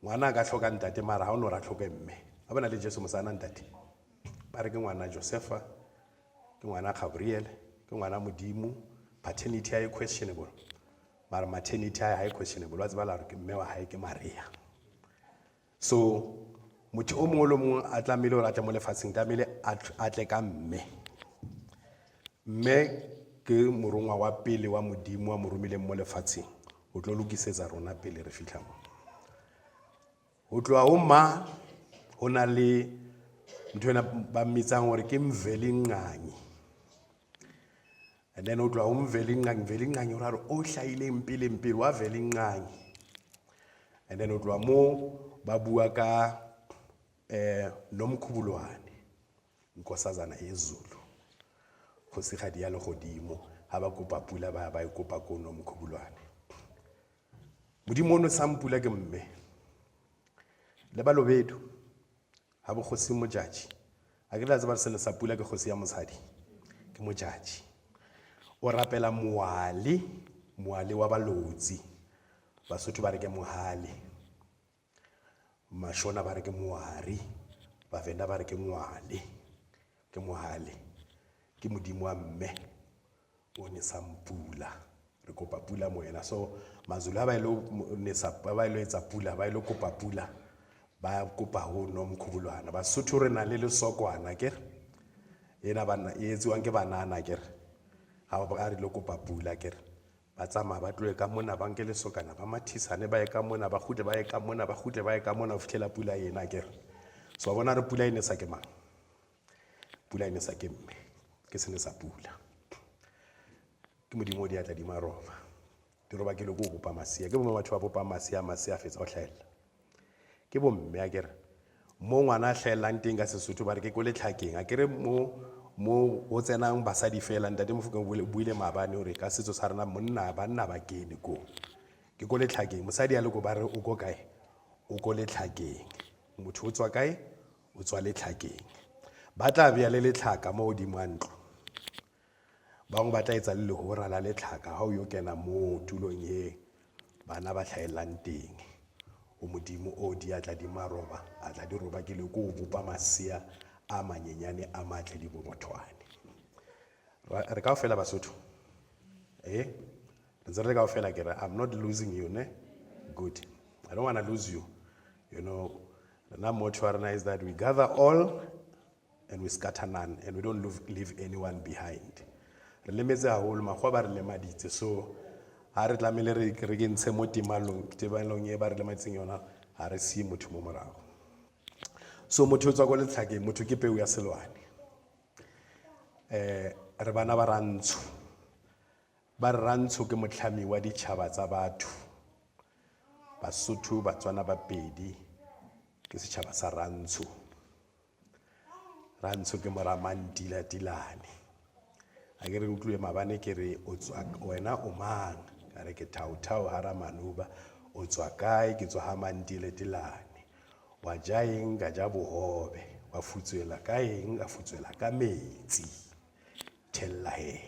Ngwana ka hloka ntate mara ha o no ra hloka mme a bona le Jesu mosana ntate ba re ke ngwana Josepha ke ngwana Gabriel ke ngwana modimo paternity ya questionable mara maternity ya questionable wa tseba la re ke mme wa hae ke Maria. So motho o mongwe le mongwe a tlamehile gore a tle mo lefatsheng tlamehile a tle ka mme ke morongwa wa pele wa modimo wa mo romileng mo lefatsheng o tlo lokisetsa rona pele re fitlha mo o tloa o ma ho na le ntwena ba mmitsang gore ke Mvelinganyi and then o tloa o Mvelinganyi o ra re o hlaile mpile wa Mvelinganyi and then o tloa mo ba bua ka Nomkhubulwane, Nkosazana yezulu, Kgosigadi ya Legodimo, ha ba kopa pula ba e kopa ko Nomkhubulwane. Modimo ono sa mpula ke mme le Balobedu ha bo Kgosi Mojaji a ke la tseba se sa pula ke Kgosi ya Mosadi ke Mojaji o rapela moale wa Balotsi, Basotho ba re ke mohale, Mashona ba re ke moari, Bavenda ba re ke moale, ke mohale, ke Modimo wa mme o ne sa mpula, re kopa pula mo yena. So Mazulu ha ba ilo etsa pula, ba ilo kopa pula, ba kopa ho Nomkhubulwane. Basotho re na le lesokwana ke ena bana e etsiwang ke banana ke ha ba re lo kopa pula ke ba tsama ba tloe ka mona ba nke lesokana ba mathisane ba ye ka mona ba khutle ba ye ka mona ba khutle ba ye ka mona ho fitlhela pula ena ke so bona re pula ene sa ke mang, pula ene sa ke mme ke sene sa pula ke Modimo di atla di maroba di roba ke le go bopa masia ke bo batho ba bopa masia fetsa go tlhaela ke bo mme a kere mo ngwana a hlaelang teng ka Sesotho ba re ke ko letlhakeng a kere mo o tsenang basadi fela ntate Mofokeng buile maabane hore ka setso sa rena banna ba kene ko ke ko letlhakeng mosadi a le go ba re o go kae o go letlhakeng motho o tswa kae o tswa letlhakeng ba tla bea le letlhaka mo godimo a ntlo bangwe ba tla etsa le lehora la letlhaka ha o yo kena mo tulong e bana ba hlaelang teng o Modimo o di atla di maroba a tla di roba ke le go bopa masia a manyenyane a matle di bobothwane re ka fela Basotho re ka fela ke re I'm not losing you ne good I don't want to lose you, you know. The motto is that we gather all and we scatter none and we don't leave anyone behind. Re lemetse haholo makgwa ba re lemaditse so ha re tlamele re ke ntshe mo timalong e ba re lematseng yona ha re sie motho mo morago. So motho o tswa go letlhakeng motho ke peu ya Selwane. Re bana ba Rantsho ke motlhami wa ditšhaba tsa batho. Basotho Batswana Bapedi ke setšhaba sa Rantsho. Rantsho ke Moramantila Tilane. A ke re utlwe mabane ke re o tswa wena o mang ka re ke Thau Hara Manuba o tswa kae ke tswa ha Mantile Tilane wa jaeng ga ja bohobe wa futswela kaeng a futswela ka metsi thella he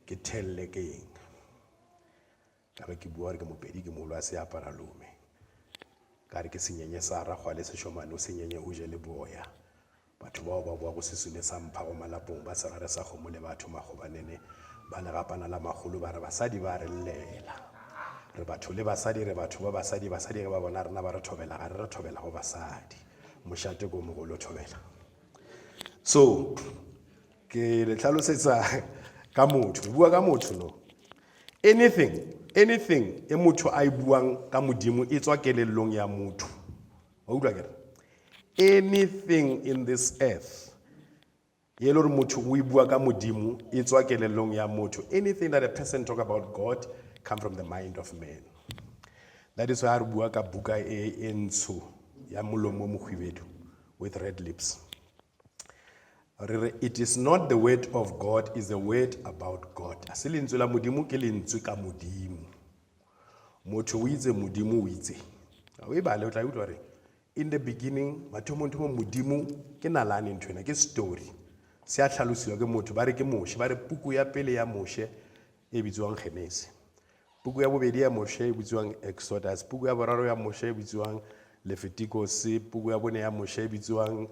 ke thelle keng ka be ke bua re ke Mopedi ke molo a se apara lome ka re ke senyenye sa ragwa le seshomane o senyenye o je le boya batho bao ba bua go sesune sa mpha go malapong ba se gare sa kgomo le batho magobanene ba le gapana la magolo ba re basadi ba re llela re batho le basadi re batho ba basadi ge ba bona rena ba re thobela ga re thobela go basadi mošate ko mogolo thobela. So ke le tlhalosetsa ka motho bua ka motho no anything e motho a buang ka Modimo e tswa kelellong ya motho wa utlwa kere anything in this earth ye le re motho o bua ka Modimo e tswa kelellong ya motho. Anything that a person talk about God come from the mind of man. That is why re bua ka buka e ntsho ya molomo mohwibedu with red lips. It is not the word of God, it's the word about God. Ase lentswe la Modimo ke lentswe ka Modimo. Motho o itse Modimo o itse. O e bale o tla utlwa re in the beginning mathomo Modimo ke nalane nthwena ke story. Se a tlhalosiwa ke motho ba re ke Moshe ba re puku ya pele ya Moshe e bitswang Genesis. Puku ya bobedi ya Moshe e bitswang Exodus. Puku ya boraro ya Moshe e bitswang Leviticus. Puku ya bone ya Moshe e bitswang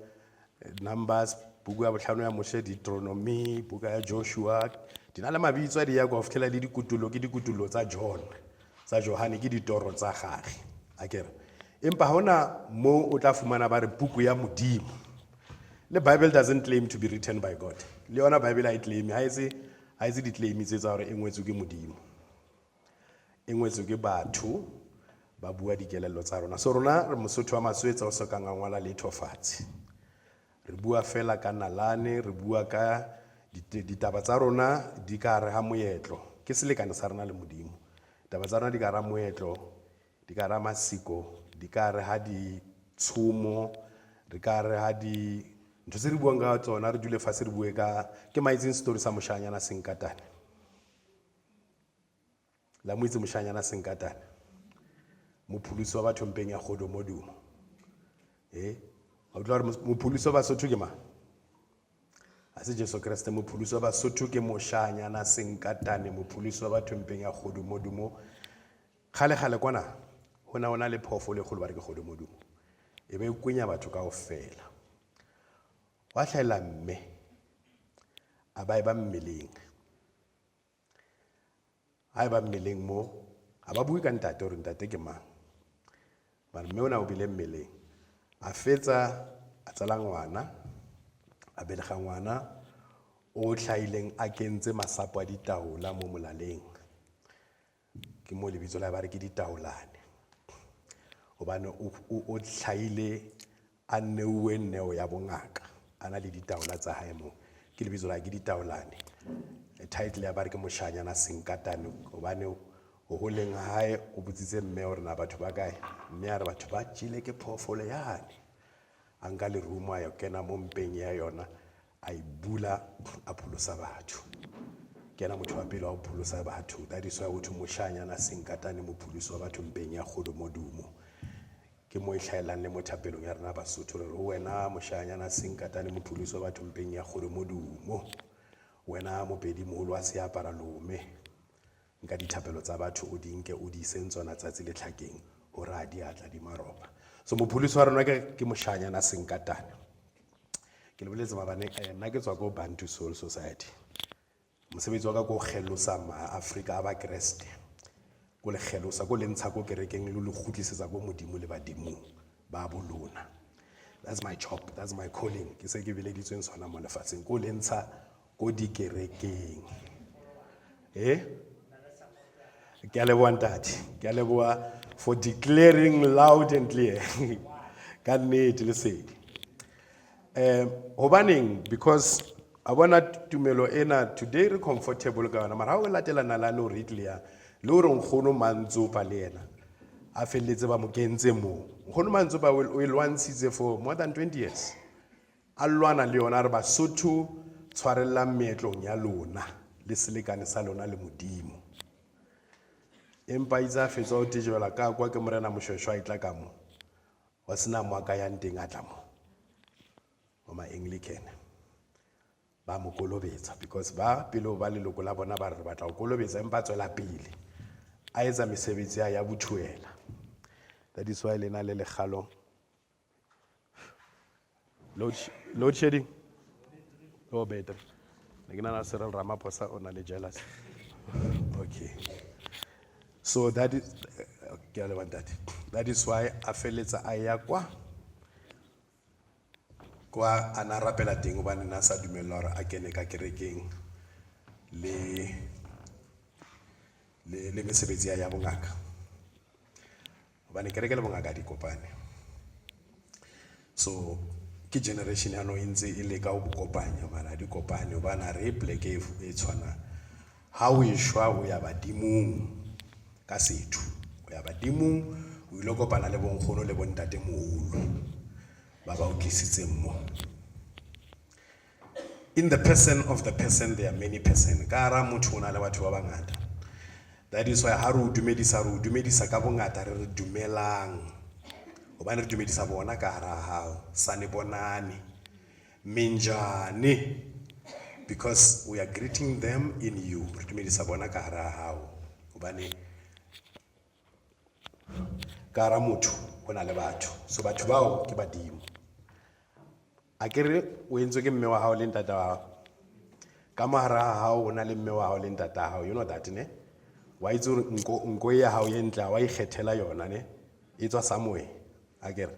Numbers. Puku ya botlhano ya Moshe Deuteronomy. Puku ya Joshua di na le mabitso a di ya go fitlhela le dikutulo ke dikutulo tsa John tsa Johane ke ditoro tsa gage akere empa hona mo o tla fumana ba re puku ya Modimo. The Bible doesn't claim to be written by God. Le yona Bible I claim ha itse di claim tse tsa hore engwetswe ke Modimo engwetswe ke batho ba bua dikelello tsa rona. So rona re Mosotho wa Maswetsa o soka ngwala letho fatshe re bua fela ka nalane re bua ka ditaba tsa rona di ka re ha moetlo ke selekane sa rena le Modimo. Taba tsa rona di ka ra moetlo di ka re masiko, di ka re ha di tshomo, di ka re ha di ntho tse re buang ka tsona re dule fatshe re bue ka ke maitseng story sa moshanyana Senkatane. La moitse moshanyana Senkatane, mopholosi wa batho mpeng ya kgodo modumo. Ga o tla re mopholosi wa Basotho ke mang? A se Jesu Kriste. Mopholosi wa Basotho ke moshanyana Senkatane, mopholosi wa batho mpeng ya kgodo modumo. Kgale kwana hona le phofolo e kgolo ba re ke kgodo modumo, e be e kwenya batho kaofela. Wa hlahela mme a ba e ba mmeleng, a e ba mmeleng mo a ba bue ka ntate hore ntate ke mang, mara mme ona o bile mmeleng. A fetsa a tsala ngwana, a belega ngwana o hlahileng a kentse masapo a ditaola mo molaleng. Ke mo lebitso la ba re ke ditaolane, hobane o hlahile a neuwe neo ya bongaka, ana le ditaola tsa hae mo. Ke lebitso la ke ditaolane. Title ya ba re ke moshanyana Senkatane, hobane o holeng hae o botsitse mme hore na batho ba kae. Mme a re batho ba tjile ke phofolo yane. A nka le rumo a kena mo mpeng ya yona, a e bula a pholosa batho. Kena motho wa pele wa ho pholosa batho. That is why ho thwe moshanyana Senkatane, mopholosi wa batho mpeng ya kgodo modumo. Ke mo e hlahelang le mothapelong ya rena Basotho re wena moshanyana Senkatane, mopholosi wa batho mpeng ya kgodo modumo. Wena mopedi moholo wa seapara lome, nka dithapelo tsa batho o di nke o di ise tsona tsatsi le tlhakeng hore a di atla di maroba. So mopholosi wa rona ke moshanyana Senkatane. Ke le boletse mabane nna ke tswa ko Bantu Soul Society. Mosebetsi wa ka ko kgelosa ma-Afrika a ba Kreste, ko le kgelosa ko le ntsha ko kerekeng le kgutlisetsa ko modimo le badimong ba bolona. That's my job, that's my calling. Ke se ke bileditsweng sona mo lefatsheng ko le ntsha ko dikerekeng. Ke a leboha ntate, ke a leboha for declaring loud and clear. Ka nnete Lesedi. Hobaneng, because a bona tumelo ena today re comfortable ka yona, mara ha o latela nalane o ritlia le hore nkgono Mantsopa le yena a felletse ba mo kentse mo. Nkgono Mantsopa o e lwantshitse for more than 20 years. A lwana le yona re Basotho tshwarella meetlong ya lona le selekane sa lona le modimo. Empa itse a fetsa o tejela ka kwa ke morena Moshweshwe a itla ka mo wa sena mo ka yang teng a tla mo o ma Anglican ba mo kolobetsa, because ba pele ba leloko la bona ba re batla go kolobetsa empa tswela pele a etsa mesebetsi ya bothuela. That is why lena le legalo load shedding. Oh, better. Nagina Cyril Ramaphosa on a jealous. Okay. So that is that is why I feel it's a kwa ana rapela teng ba nna sa dumela hore a kene ka kerekeng le mesebetsi ya bongaka, hobane kereke le bongaka di kopane. So ke generation ya no intse e le ka o kopanya mara di kopane hobane re pleke e tshwana. Ha o ishwa o ya badimong ka sethu, o ya badimong o ile kopana le bonkgono le bontate moholo ba ba o tlisitse mo. In the person of the person there are many person. Ka ra motho ona le batho ba bangata. That is why ha re o dumedisa ka bongata re dumelang, hobane re dumedisa bona ka hara hao sane bonane minjani, because we are greeting them in you. Re dumedisa bona ka hara hao hobane ka hara motho hona le batho, so batho bao ke badimo. A kere o entswe ke mme wa hao le ntata wa hao, ka mohara hao hona le mme wa hao le ntata hao, you know that ne? Wa itse hore nko ya hao ye ntla wa ikgethela yona ne, e tswa somewhere. A kere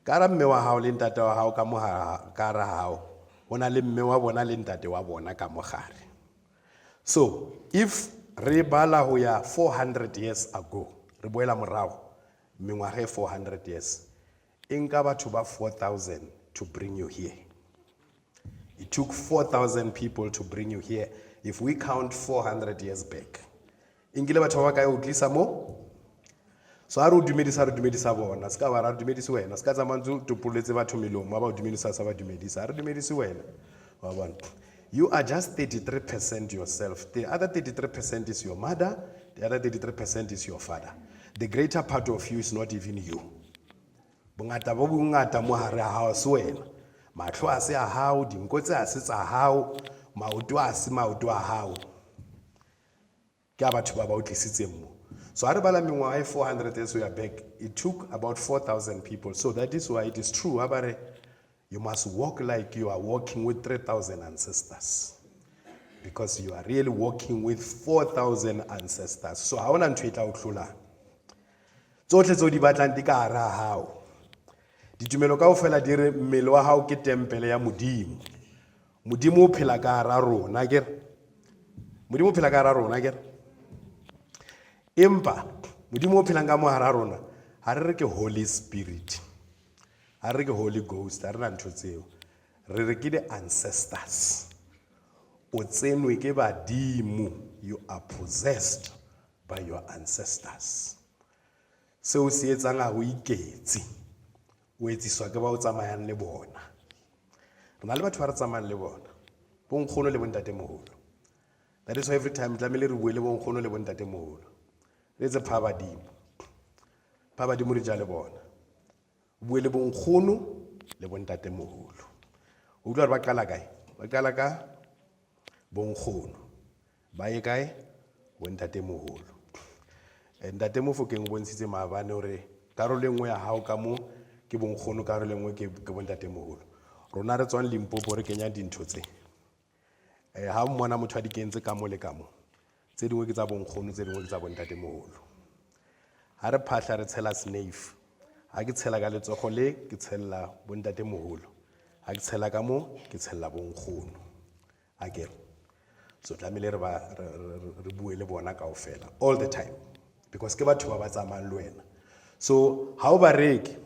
ka ra mme wa hao le ntata wa hao ka mohara ka ra hao hona le mme wa bona le ntate wa bona ka mogare. So if re bala ho ya 400 years ago, re boela morao mengwaga 400 years, inka batho ba 4,000 to bring you here. It took 4,000 people to bring you here. If we count 400 years back, inkile batho ba kae o tlisa mo? So a re o dumedisa bona, ska ba ra dumedise wena, ska tsamantse topoletse batho melomo ba dumedisa sa ba dumedisa, a re dumedise wena. Wa bona. You are just 33% yourself. The other 33% is your mother, the other 33% is your father. The greater part of you is not even you. Bongata bo bongata mo hare ha hao se wena. Mahlo a se a hao, dinko tse a se tsa hao, maoto a se maoto a hao. Ke a batho ba ba o tlisitseng mo. So ha re bala mengwaga e 400 years we are back, it took about 4,000 people. So that is why it is true, habare, you must walk like you are walking with 3,000 ancestors. Because you are really walking with 4,000 ancestors. So ha ona ntho e tla o tlola. Tsotlhe tseo di batlang di ka hare ha hao. Ditumelo kaofela di re mmele wa hao ke tempele ya Modimo. Modimo o phela ka hara rona akere. Modimo o phela ka hara rona akere. Empa Modimo o phelang ka mo hara rona ha re re ke Holy Spirit, ha re re ke Holy Ghost, ha re na ntho tseo. Re re ke the ancestors. O tsenwe ke badimo, you are possessed by your ancestors. Seo se etsang a o iketse, o etsiswa ke ba o tsamayang le bona. Re na le batho ba re tsamayang le bona, bonkgono le bontatemoholo. That is why every time tlamehile re bue le bonkgono le bontatemoholo. Let's pha badimo re ja le bona. Bue le bonkgono le bontatemoholo. O utlwa re ba qala kae? Ba qala ka bonkgono. Ba ye kae? Bontatemoholo. Ntatemofo ke ngbontshitse maabane hore karolo engwe ya hao ka mo ke bonkgono, karolo engwe ke bontatemoholo. Rona re tswang Limpopo re kenya dintho tse. Ha mmona motho a di kentse ka mo le ka mo. Tse dingwe ke tsa bonkgono, tse dingwe ke tsa bontatemoholo. Ha re phahla re tshela snave. Ha ke tshela ka letsogo le ke tshela bontatemoholo. Ha ke tshela ka mo ke tshela bonkgono. Akere. So tlamehile re bue le bona kaofela all the time. Because ke batho ba ba tsamayang le wena. So how ba reke,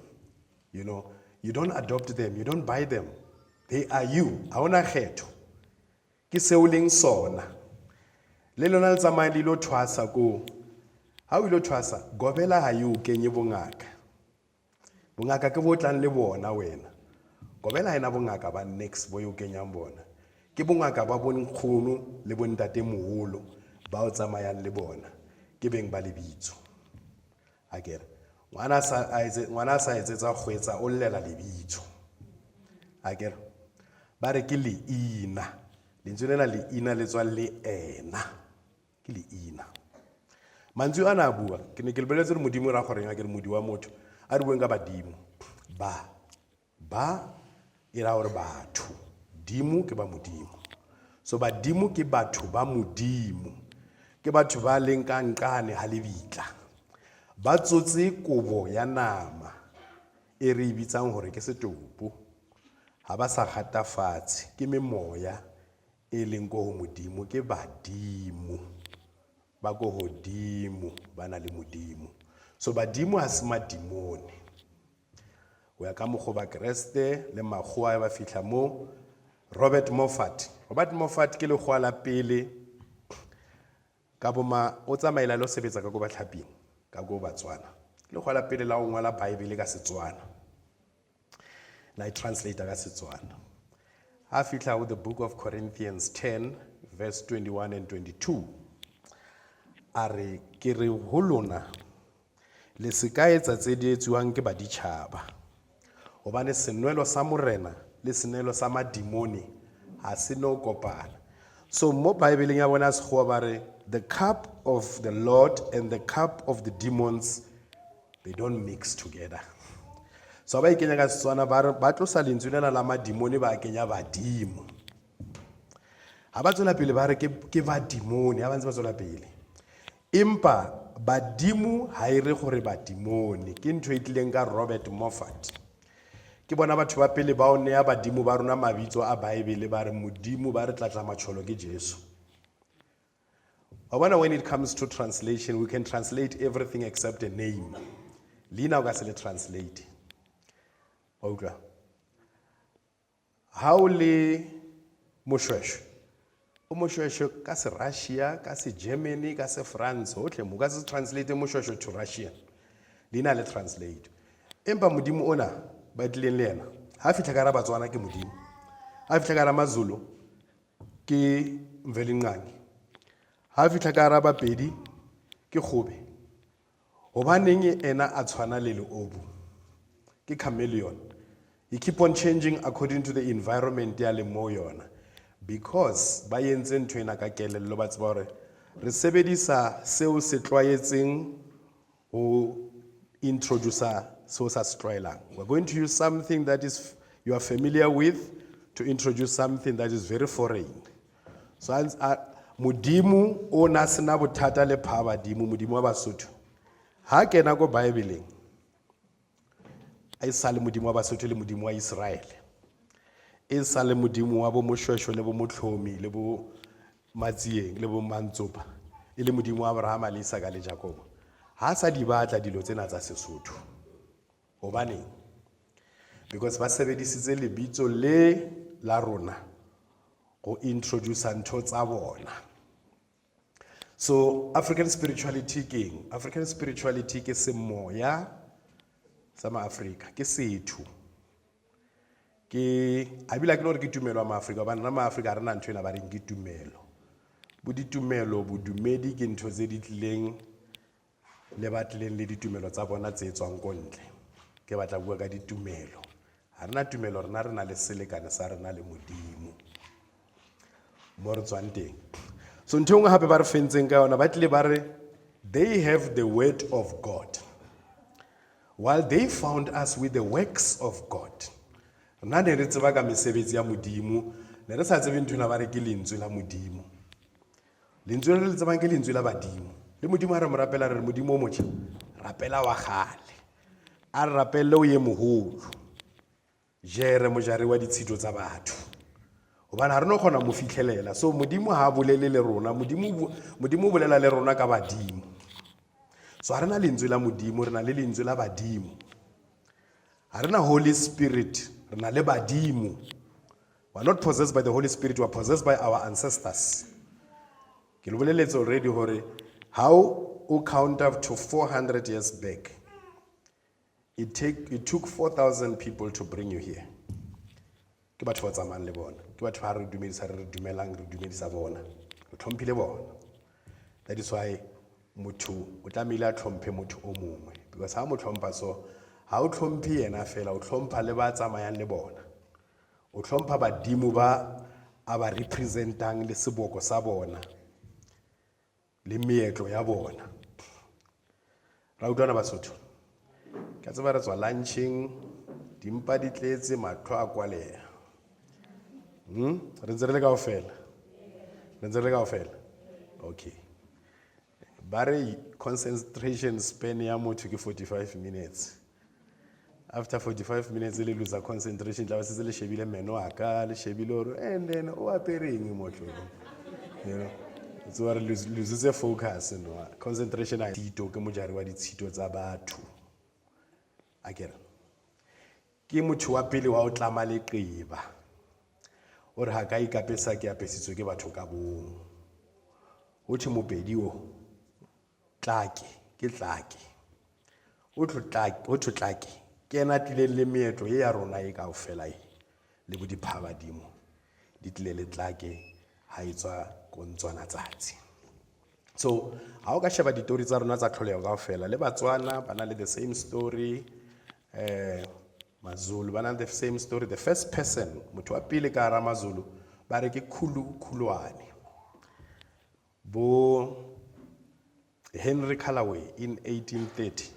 you know, you don't adopt them, you don't buy them. They are you. Ha ona kgetho. Ke seo leng sona. Le lona le tsamaya le lo thwasa ko. Ha o lo thwasa, gobela ha yo kenye bongaka. Bongaka ke bo tlang le bona wena. Gobela ha ena bongaka ba next bo yo kenyang bona. Ke bongaka ba bonkgono le bontatemoholo ba o tsamayang le bona. Ke beng ba lebitso. Akere. Ngwana sa etsetsa kgwetsa o llela lebitso. Akere. Ba re ke leina. Lentswe lena leina le tswa le ena. Ke leina. Mantswe ana a bua, ke ne ke le boletse re Modimo ra goreng akere modi wa motho. A re bueng ka badimo. Ba e ra hore batho. Dimo ke ba Modimo. So badimo ke batho ba Modimo. Ke batho ba leng ka nkane ha lebitla. Ba tsotse kobo ya nama e re bitsang hore ke setopo. Ha ba sa gatafatse ke memoya e leng go Modimo, ke badimo. Ba go hodimo ba na le Modimo. So badimo ha se madimone. O ya ka mogo ba Kreste le magwa ba fihla mo Robert Moffat ke le gwa la pele ka boma o tsamaela lo sebetsa ka go ba tlhaping ka go Batswana. Le gwa la pele la o ngwala Bible ka Setswana. Na I translate ka Setswana. Ha fihla with the book of Corinthians 10 verse 21 and 22. Are ke re ho lona le sekaetsa tse di etsuwang ke baditšhaba. Hobane senwelo sa morena le senwelo sa madimoni ha se no kopana. So mo Bible ya bona se ba re the cup of the Lord and the cup of the demons, they don't mix together. So ba ikenya ka Setswana ba tlosa lentswe lena la madimoni ba kenya badimo. Ha ba tswela pele ba re ke badimoni, ha ba ntse ba tswela pele. Impa badimo ha ire gore badimoni ke ntho e tlileng ka Robert Moffat. Ke bona batho ba pele ba o nea badimo ba rona mabitso a Bible ba re Modimo ba re tlatla matsholo ke Jesu. When it comes to translation, we can translate everything except a name. Lina ga se le translate. Oukla. How le moshweshwe. Moshweshwe ka se Russia, ka se Germany, ka se France, otle mo ka se translate moshweshwe to Russian. leina le translate empa modimo ona ba tlileng le yena ha fihla ka ra Batswana ke modimo ha fihla ka ra Mazulu ke Mvelinqangi ha fihla ka ra Bapedi ke Kgobe hobaneng ena a tshwana le leobu ke chameleon he keep on changing according to the environment ya le mo yona because ba yentse ntho ena ka kelello ba tseba hore re sebedisa seo se tlwaetseng ho introduce so sa tlwaelang. We're going to use something that is you are familiar with to introduce something that is very foreign. So modimo o na sena bothata le pha badimo modimo wa Basotho ha kena go Bible a isa le modimo wa Basotho le modimo wa Israel e sa le modimo wa bo Moshweshwe le bo Motlhomi le bo Matsieng le bo Mantsopa e le modimo wa Abraham le Isaka le Jacob ha sa di batla dilo tsena tsa Sesotho hobane because ba sebedisitse lebitso le la rona go introduce ntho tsa bona. So African spirituality ke semoya sa maAfrika ke setho ke a bila ke no re ke tumelo wa maAfrika ba nna maAfrika rena ntho ena ba reng ke tumelo bo ditumelo bodumedi ke ntho tse di tlileng le batlileng le ditumelo tsa bona tse tswang ko ntle ke batla bua ka ditumelo ha rena tumelo rena le selekane sa rena le modimo mo re tswang teng. So ntho ngwe hape ba re fentseng ka yona ba tlile ba re they have the word of God while they found us with the works of God. Rena ne re tseba ka mesebetsi ya modimo ne re sa tsebe ntho ena ba re ke lentswe la modimo lentswe le tsebang ke lentswe la badimo le modimo ha re mo rapela re modimo o motjha rapela wa gale a rapelle o ye moholo jere mojare wa ditshito tsa batho hobane ha re no kgona mo fitlhelela so modimo ha bolele le rona modimo bolela le rona ka badimo so ha rena lentswe la modimo rena le lentswe la badimo ha rena Holy Spirit rena le badimo. We are not possessed by the Holy Spirit, we are possessed by our ancestors. Ke lo boleletse already hore how you count up to 400 years back it took 4,000 people to bring you here. Ke batho ba tsamayang le bona ke batho ba re dumedisa re dumelang re dumedisa bona re tlhomphile bona. That is why motho o tlamehile a tlhomphe motho o mongwe because ha mo tlhompha so ha o tlhomphe yena fela o tlhompha le ba tsamayang le bona o tlhompha badimo ba a ba representang le seboko sa bona le meetlo ya bona. Ra utlwana Basotho ka tseba re tswa lunching dimpa di tletse matlho a kwaleha re ntse re le kaofela okay ba re concentration span ya motho ke 45 minutes. After 45 minutes le lose concentration tla ba se le shebile meno aka le shebile hore and then o apereng motho you know it's where lose the focus no concentration a tito ke mojari wa ditshito tsa batho akere ke motho wa pele wa o tlama le qeba ore ha ka ikapesa ke apesitswe ke batho ka bong o thi mopedi o tlake ke tlake o tlake ke ena tlile le meetlo e ya rona e kaofela e le bo diphabadimo di tlile le tlake ha itswa ko ntswana tsatsi. So ha o ka sheba ditori tsa rona tsa tlholego kaofela le Batswana bana le the same story Mazulu bana the same story. The first person motho wa pele ka ra Mazulu ba re ke Khulwane bo Henry Callaway in 1830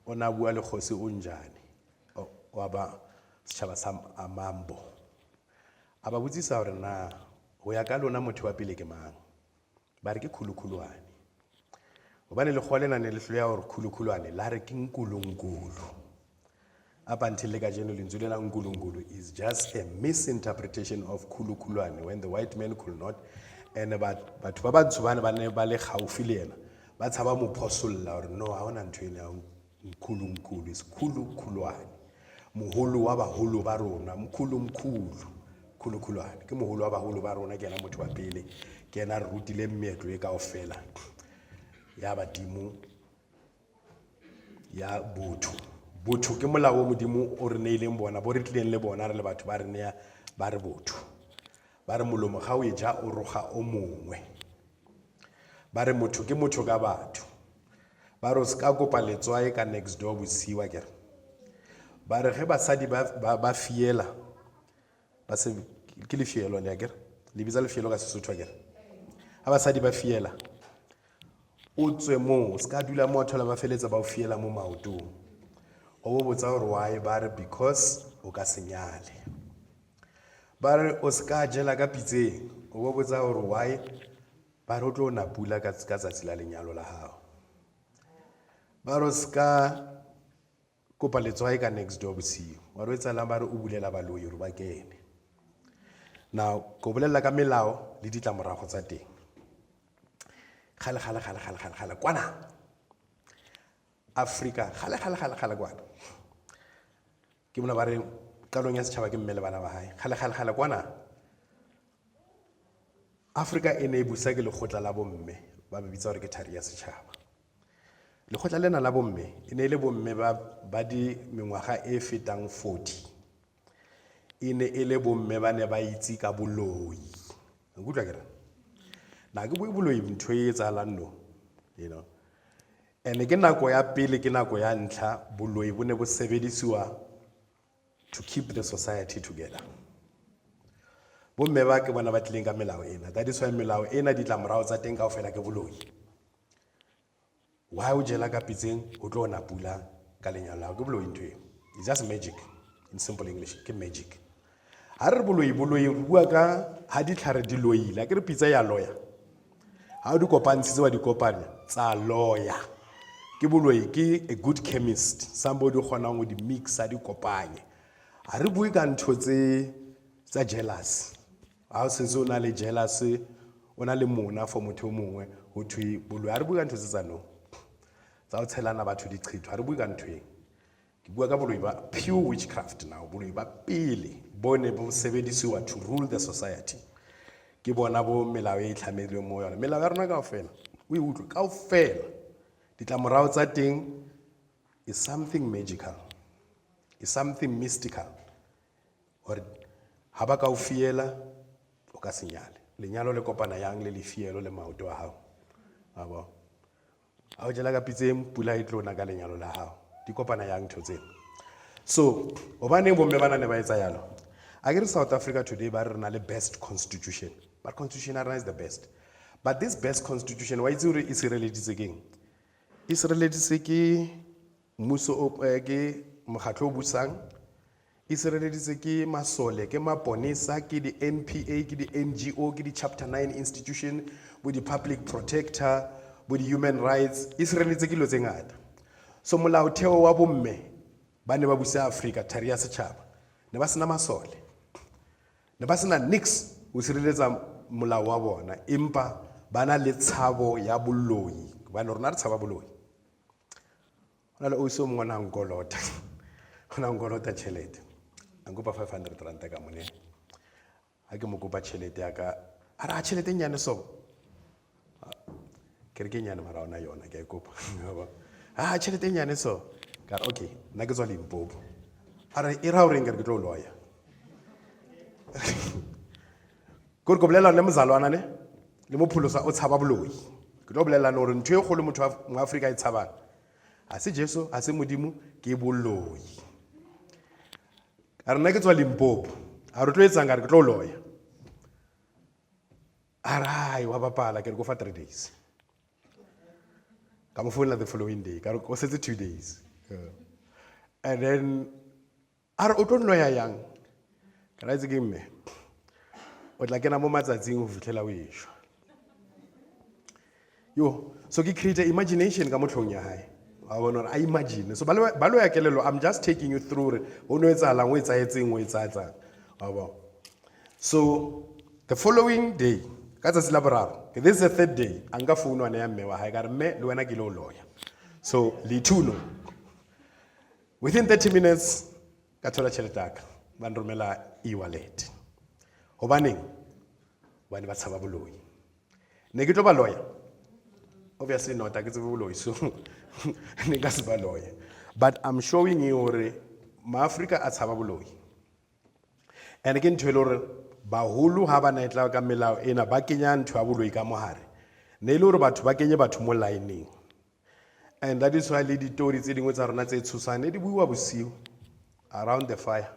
ona bua le kgosi o njane wa ba setšhaba sa Amambo a ba botsisa hore na ho ya ka lona motho wa pele ke mang ba re ke Khulwane hobane le kgolena ne le hloya hore Khulwane la re ke nkulunkulu up until le ka jeno lentswe la nkulunkulu is just a misinterpretation of Khulwane when the white man could not and batho ba bantsho bane ba ne ba le gaufi le yena ba tshaba mo phosolla hore no ha ona ntho ena nkulunkulu is Khulwane moholo wa baholo ba rona Khulwane ke moholo wa baholo ba rona ke ena motho wa pele ke ena re rutile meetlo e kaofela ya badimo ya botho. Botho ke molao o modimo o re neileng bona, bo re tlileng le bona re le batho ba re nea ba re botho. Ba re molomo ga o e ja o roga o mongwe. Ba re motho ke motho ka batho. Ba re o ska kopa letswae ka next door bosiwa kere. Ba re ge basadi ba fiela ba se ke le fielo le akere le bitsa le fielo ka Sesotho akere. Ha basadi ba fiela o tswe mo ska dula mo thola ba feletsa ba o fiela mo maotong. O bo botsa gore why? Ba re because o ka senyale. Ba re o ska jela ka pitseng. O bo botsa gore why? Ba re o tlo na pula ka tsatsi la lenyalo la hao. Ba re o ska kopa letswae ka next door bosiu. Wa re etsa la ba re o bulela baloi re ba kene. Now go bolela ka melao le ditlamorago tsa teng. Khale kwana Africa khale kwana ke bona ba re qalong ya setšhaba ke mmele bana ba hae khale kwana Africa e ne e busa ke lekgotla la bomme ba bitsa gore ke thari ya setšhaba. Lekgotla lena la bomme e ne le bomme ba di mengwaga e fetang 40. E ne e le bomme ba ne ba itse ka boloi. Nkutla kere na ke bue boloi ntho e etsahalang no, you know. Ene ke nako ya pele ke nako ya ntlha boloi bo ne bo sebedisiwa to keep the society together. Bomme ba ke bona ba tlileng ka melao ena. That is why melao ena di tlamorao tsa teng kaofela ke boloi. Why o jela ka pitseng o tlo na pula ka lenyalo la ke boloi ntwe. It's just magic in simple English, ke magic. Ha re boloi re bua ka ha di tlhare di loile ke re pitsa ya lawyer. Ha o di kopantse wa di kopanya tsa lawyer. Ke boloi ke a good chemist, somebody kgonang go di mixa di kopanye. Ha re bue ka ntho tsa jealous. Ha o se o na le jealous, o na le mona for motho o mongwe ho thwe boloi. Ha re bue ka ntho tsa no. Tsa o tshelana batho di qhitho. Ha re bue ka ntho e. Ke bua ka boloi ba pure witchcraft now, boloi ba pele bone bo sebedisiwa to rule the society. Ke bona bo melao e tlhameleng mo yona. Melao ya rona kaofela o e utlwe kaofela. Ditlamorao tsa teng is something magical, is something mystical. Or ha ba ka o fiela o ka senyale. Lenyalo le kopana yang le lefielo le maoto a hao. A bo a o jela ka pitseng pula e tlo na ka lenyalo la hao. Di kopana yang ntho. So obaneng bomme bana ne ba etsa yalo. Again, South Africa today ba re na le best constitution. But constitution is the best. But this best constitution why is it sireleditse keng? E sireleditse ke mmuso o ke mokgatlo o busang. E sireleditse ke masole ke maponesa ke di NPA ke di NGO ke di chapter 9 institution bo di public protector bo di human rights. E sireleditse ke lo tse ngata. So molaotheo wa bomme ba ne ba busa Africa thari ya setšhaba ne ba sena masole ne ba sena nix o sireletsa molao wa bona empa bana le tshabo ya boloi ba ne rona re tshaba boloi. Hona le o se mo ngwana ngolota hona ngolota chelete angopa 500 rand ka mone ha ke mo kopa chelete ya ka ara chelete nyane so ke re ke nyane mara ona yona ke a kopa chelete nyane so ka okay nna ke tswa Limpopo ara e ra o renga ke tlo loya go bolela le mzalwana ne le mopholosa o tshaba boloi ke tlo bolela no re ntwe go le motho wa Africa e tshabang a se Jesu a se modimo ke boloi a rena ke tswa Limpopo a re tlo etsang ka re ke tlo loya arai wa bapala ke re go fa 3 days ka mo founela the following day ka re go setse 2 days and then are o tlo loya yang ka ra itse ke mme o tla kena mo matsatsing o fitlhela o ešwa yo so ke create imagination ka motlhong ya hae a bona I imagine so ba lo ya kelelo I'm just taking you through o no etsalang o etsaetseng o etsatsang wa so the following day ka tsatsi la boraro this is the third day anga founu ana ya mme wa hae ka re mme le wena ke lo loya so le thuno within 30 minutes ka thola tšhelete ba nromela e-wallet hobaneng bana ba tshaba boloi ne ke tlo ba loya obviously not, I get a so niggas ba lawyer. But I'm showing you hore ma Africa a tshaba boloi. And again to lore baholo ha ba na etla ka melao ena ba kenya ntho ya boloi ka mohare. Ne ile hore batho ba kenye batho mo lineing. And that is why le ditori tse dingwe tsa rona tse tshosane di buiwa bosiu around the fire.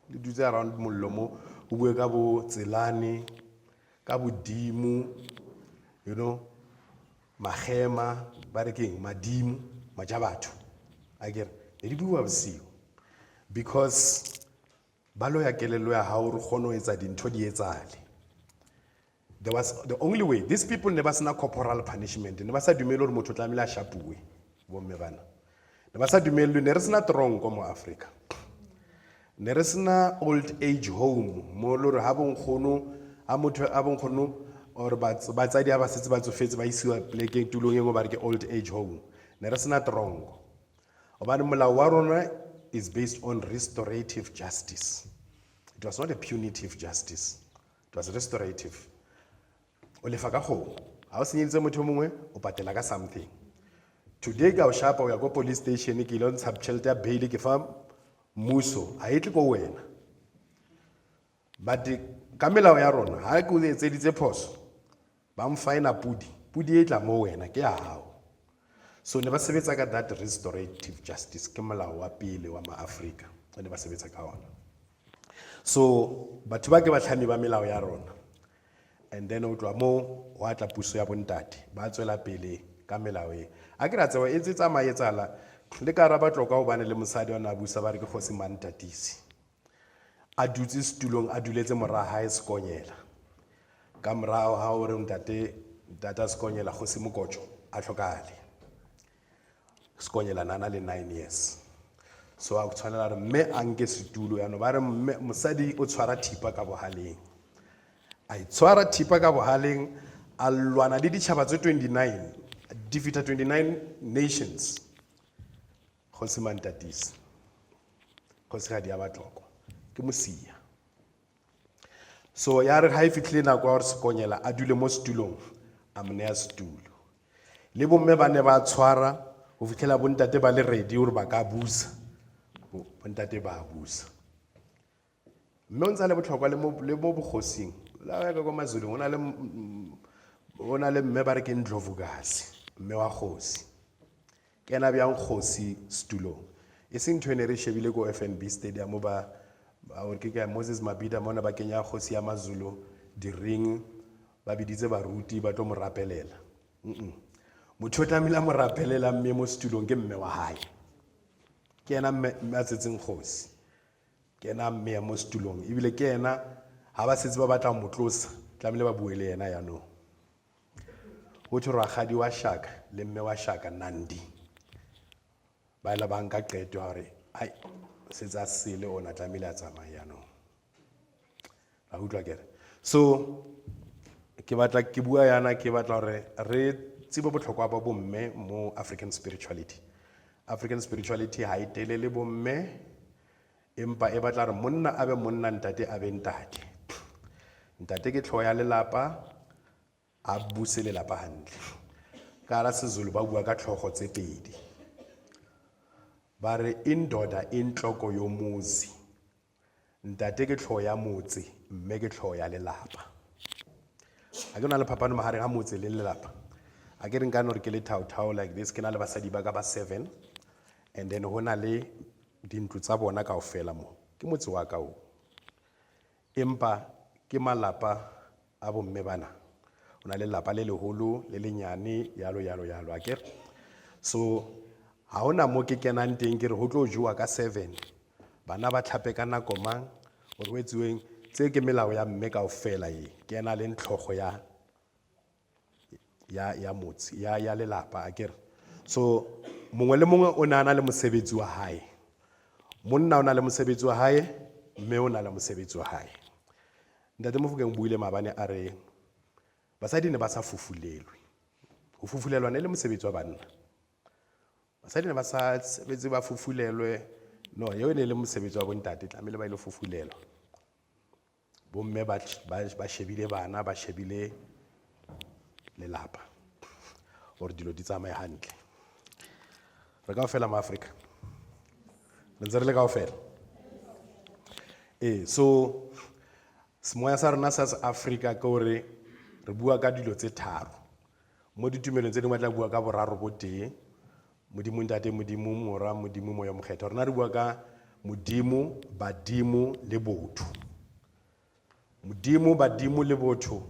Le dutse around mollo mo o bue ka bo tselane ka bodimo, you know, mahema ba re keng madimo majabatho. I get ne di buiwa bosiu because ba lo ya kelelo ya hao re kgone ho etsa dintho di etsale. There was the only way. These people never seen a corporal punishment. Never said dumelo hore motho tlamela shapuwe bomme bana. Never said dumelo ne re sena tronko mo Africa. Ne re sena old age home mo lo re ha bonkgono a motho a bonkgono or batsadi ba setse ba tsofetse ba isiwa plekeng tulong engwe ba re ke old age home. Ne re sena tronko. Obane molao wa rona is based on restorative justice. It was not a punitive justice. It was restorative. O lefa ka kgomo. Ha o senyeditse motho mongwe o patela ka something. Today ka o shapa o ya go police station ke ile ntsha tšhelete ya bail ke fa muso a etle go wena. But ka melao ya rona ha ke o etseditse phoso ba mfina pudi e tla mo wena ke ya hao. So ne ba sebetsa ka that restorative justice ke molao wa pele wa ma Africa ne ba sebetsa ka ona. So batho ba ke ba tlhami ba melao ya rona. And then o tloa mo wa tla puso ya bontate ba tswela pele ka melao e. A ke ratsewa e tse tsamaetsala le ka raba tloka o bane le mosadi wa na busa ba re ke kgosi mantatisi. A dutse setulong a duletse mora ha e sekonyela. Ka morao ha o re ntate data sekonyela kgosi mokotjo a tlhokale. Sekonyela nana le 9 years. So a tshwanela re mme a nke setulo ya no ba re mosadi o tshwara thipa ka bohaleng. A itshwara thipa ka bohaleng a lwana le ditšhaba tse 29 defeated 29 nations. Kgosi mantatisi kgosigadi ya batloko ke mosia. So ya re ha e fitlhile nako ya gore sekonyela a dule mo setulong a mo nea setulo. Le bomme ba ne ba tshwara go fitlhela bontate ba le ready gore ba ka busa bontate ba busa. Mme o ntse le botlhokwa le mo bogosing la ka go mazulu ona le mme ba re ke Ndlovukazi mme wa kgosi ke ena bjang kgosi setulong e seng ntho ene re shebile go FNB stadium ba o ke ka Moses Mabhida mona ba kenya kgosi ya maZulu di ring ba biditse baruti ba tlo mo rapelela motho tlamela mo rapelela mme mo setulong ke mme wa hae ke ena mme a tsetseng kgosi ke ena mme mo setulong ebile ke ena ha ba setse ba batla mo tlosa tlamele ba buele yena ya no o tshwa ragadi wa Shaka le mme wa Shaka Nandi ba ela ba nka qeto hore ai setsa sele ona tlamele a tsamaya no a utlwa kere. So ke batla ke bua yana ke batla hore re tsebe botlhokwa ba bomme mo African spirituality. African spirituality ha itelele bomme empa e batla re monna a be monna ntate a be ntate. Ntate ke tlhoya lelapa a buse lelapa hantle. Ka ra seZulu ba bua ka tlhogo tse pedi. Ba re indoda intloko yomuzi. Ntate ke tlhoya motse mme ke tlhoya lelapa. A ke na le phapano mahareng ha motse le lelapa. A ke re nka no re ke le thao like this ke na le basadi ba ka ba 7 and then ho na le dintlo tsa bona kaofela mo. Ke motse wa ka o. Empa ke malapa a bomme bana ona le lapa le leholo le lenyane yalo akere. So ha ona mo ke kenang teng ke re ho tlo jowa ka 7 bana ba tlhape ka nako mang o re wetsuweng tse ke melao ya mme kaofela e ke ena le ntlhogo ya motse ya lelapa akere. So mongwe le mongwe o nana le mosebetsi wa hae. Monna o na le mosebetsi wa hae mme o na le mosebetsi wa hae. Ntate Mofokeng buile mabane a re basadi ne ba sa fufulelwe. Ho fufulelwa ne le mosebetsi wa banna. Basadi ne ba sa sebetse ba fufulelwe no yo ne le mosebetsi wa bontate tlamele ba ile fufulelwa. Bomme ba shebile bana ba shebile lelapa. gore dilo di tsamaye hantle. Re kaofela ma Africa le ntse re le kaofela. So semoya sa rona sa Africa ke gore re bua ka dilo tse tharo. Mo ditumelong tse dingwe tla bua ka boraro bo tee, modimo ntate, modimo mora, modimo moya mokgetho. Rona re bua ka modimo, badimo le botho. Modimo, badimo le botho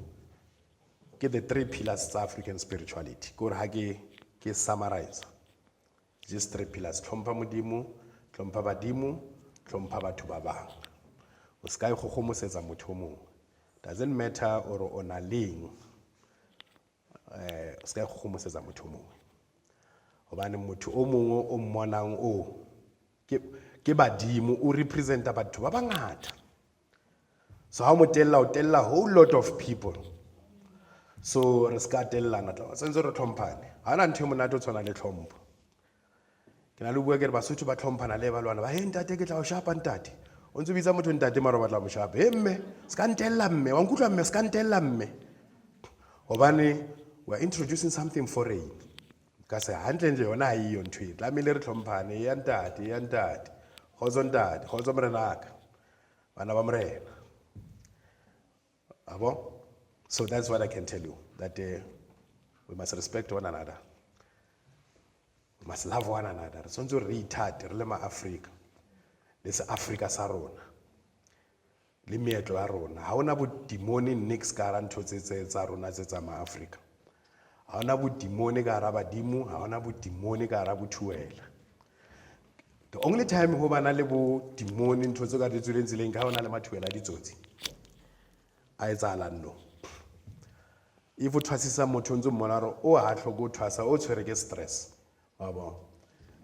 ke the three pillars tsa African spirituality. Gore ha ke summarize, just three pillars: tlhompha modimo, tlhompha badimo, tlhompha batho ba bang. O ska e gogomosetsa motho o mongwe. Doesn't matter or ona leng, o ska e gogomosetsa motho o mongwe. Hobane motho o mongwe o mmonang o ke badimo, o representa batho ba bangata. So how o tella a whole lot of people. So re ska tellana tla sentse re tlhomphane. Ha na ntho e monate o tshwana le tlhompho. Ke na le bua ke re Basotho ba tlhomphana le balwana ba he ntate ke tla o shapa ntate. O ntse bitsa motho ntate mara ba tla mo shapa. He mme ska ntella mme, wa nkutlwa mme ska ntella mme. Hobane we are introducing something foreign. Ka se hantle nje yona ha iyo ntho e. Tlamile re tlhomphane ya ntate, ya ntate. Khotso ntate, khotso morenaka. Bana ba morena. Abo? So that's what I can tell you, that we must respect one another. We must love one another. So to retard re le ma Africa. Le se Africa sa rona. Le meetlo ya rona. Ha ona bo demoni nix ka ra ntho tsa rona tsa ma Africa. Ha ona bo demoni ka ra badimo, ha ona bo demoni ka ra bothuela. The only time ho bana le bo demoni ntho tse ka di tsweleng tseleng ka ona le mathuela di tsotsi. A etsala no. If o thwasisa motho ntse mmona re o ha tlhoko thwasa o tshwere ke stress. Wa bona.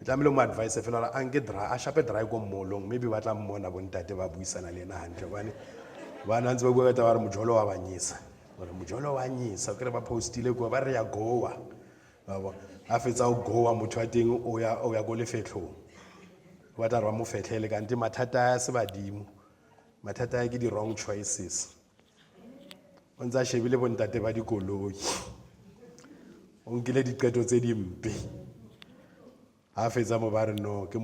Tlamelo mo advice fela la anke dra a shape dry go molong, maybe ba tla mmona bo ntate ba buisana le ena hantle bane bana ntse ba bua ka ba re mojolo wa banyisa. Gore mojolo wa nyisa ke re ba postile go ba re ya goa. Wa bona. A fetsa o goa motho a teng o ya go le fetlhong. Wa tla re ba mo fetlhele ka nte mathata a se badimo. Mathata a ke di wrong choices. O ntse a shebile bo ntate ba dikoloi. O nkile diqeto tse dimpe. Ha fetsa mo ba re no ke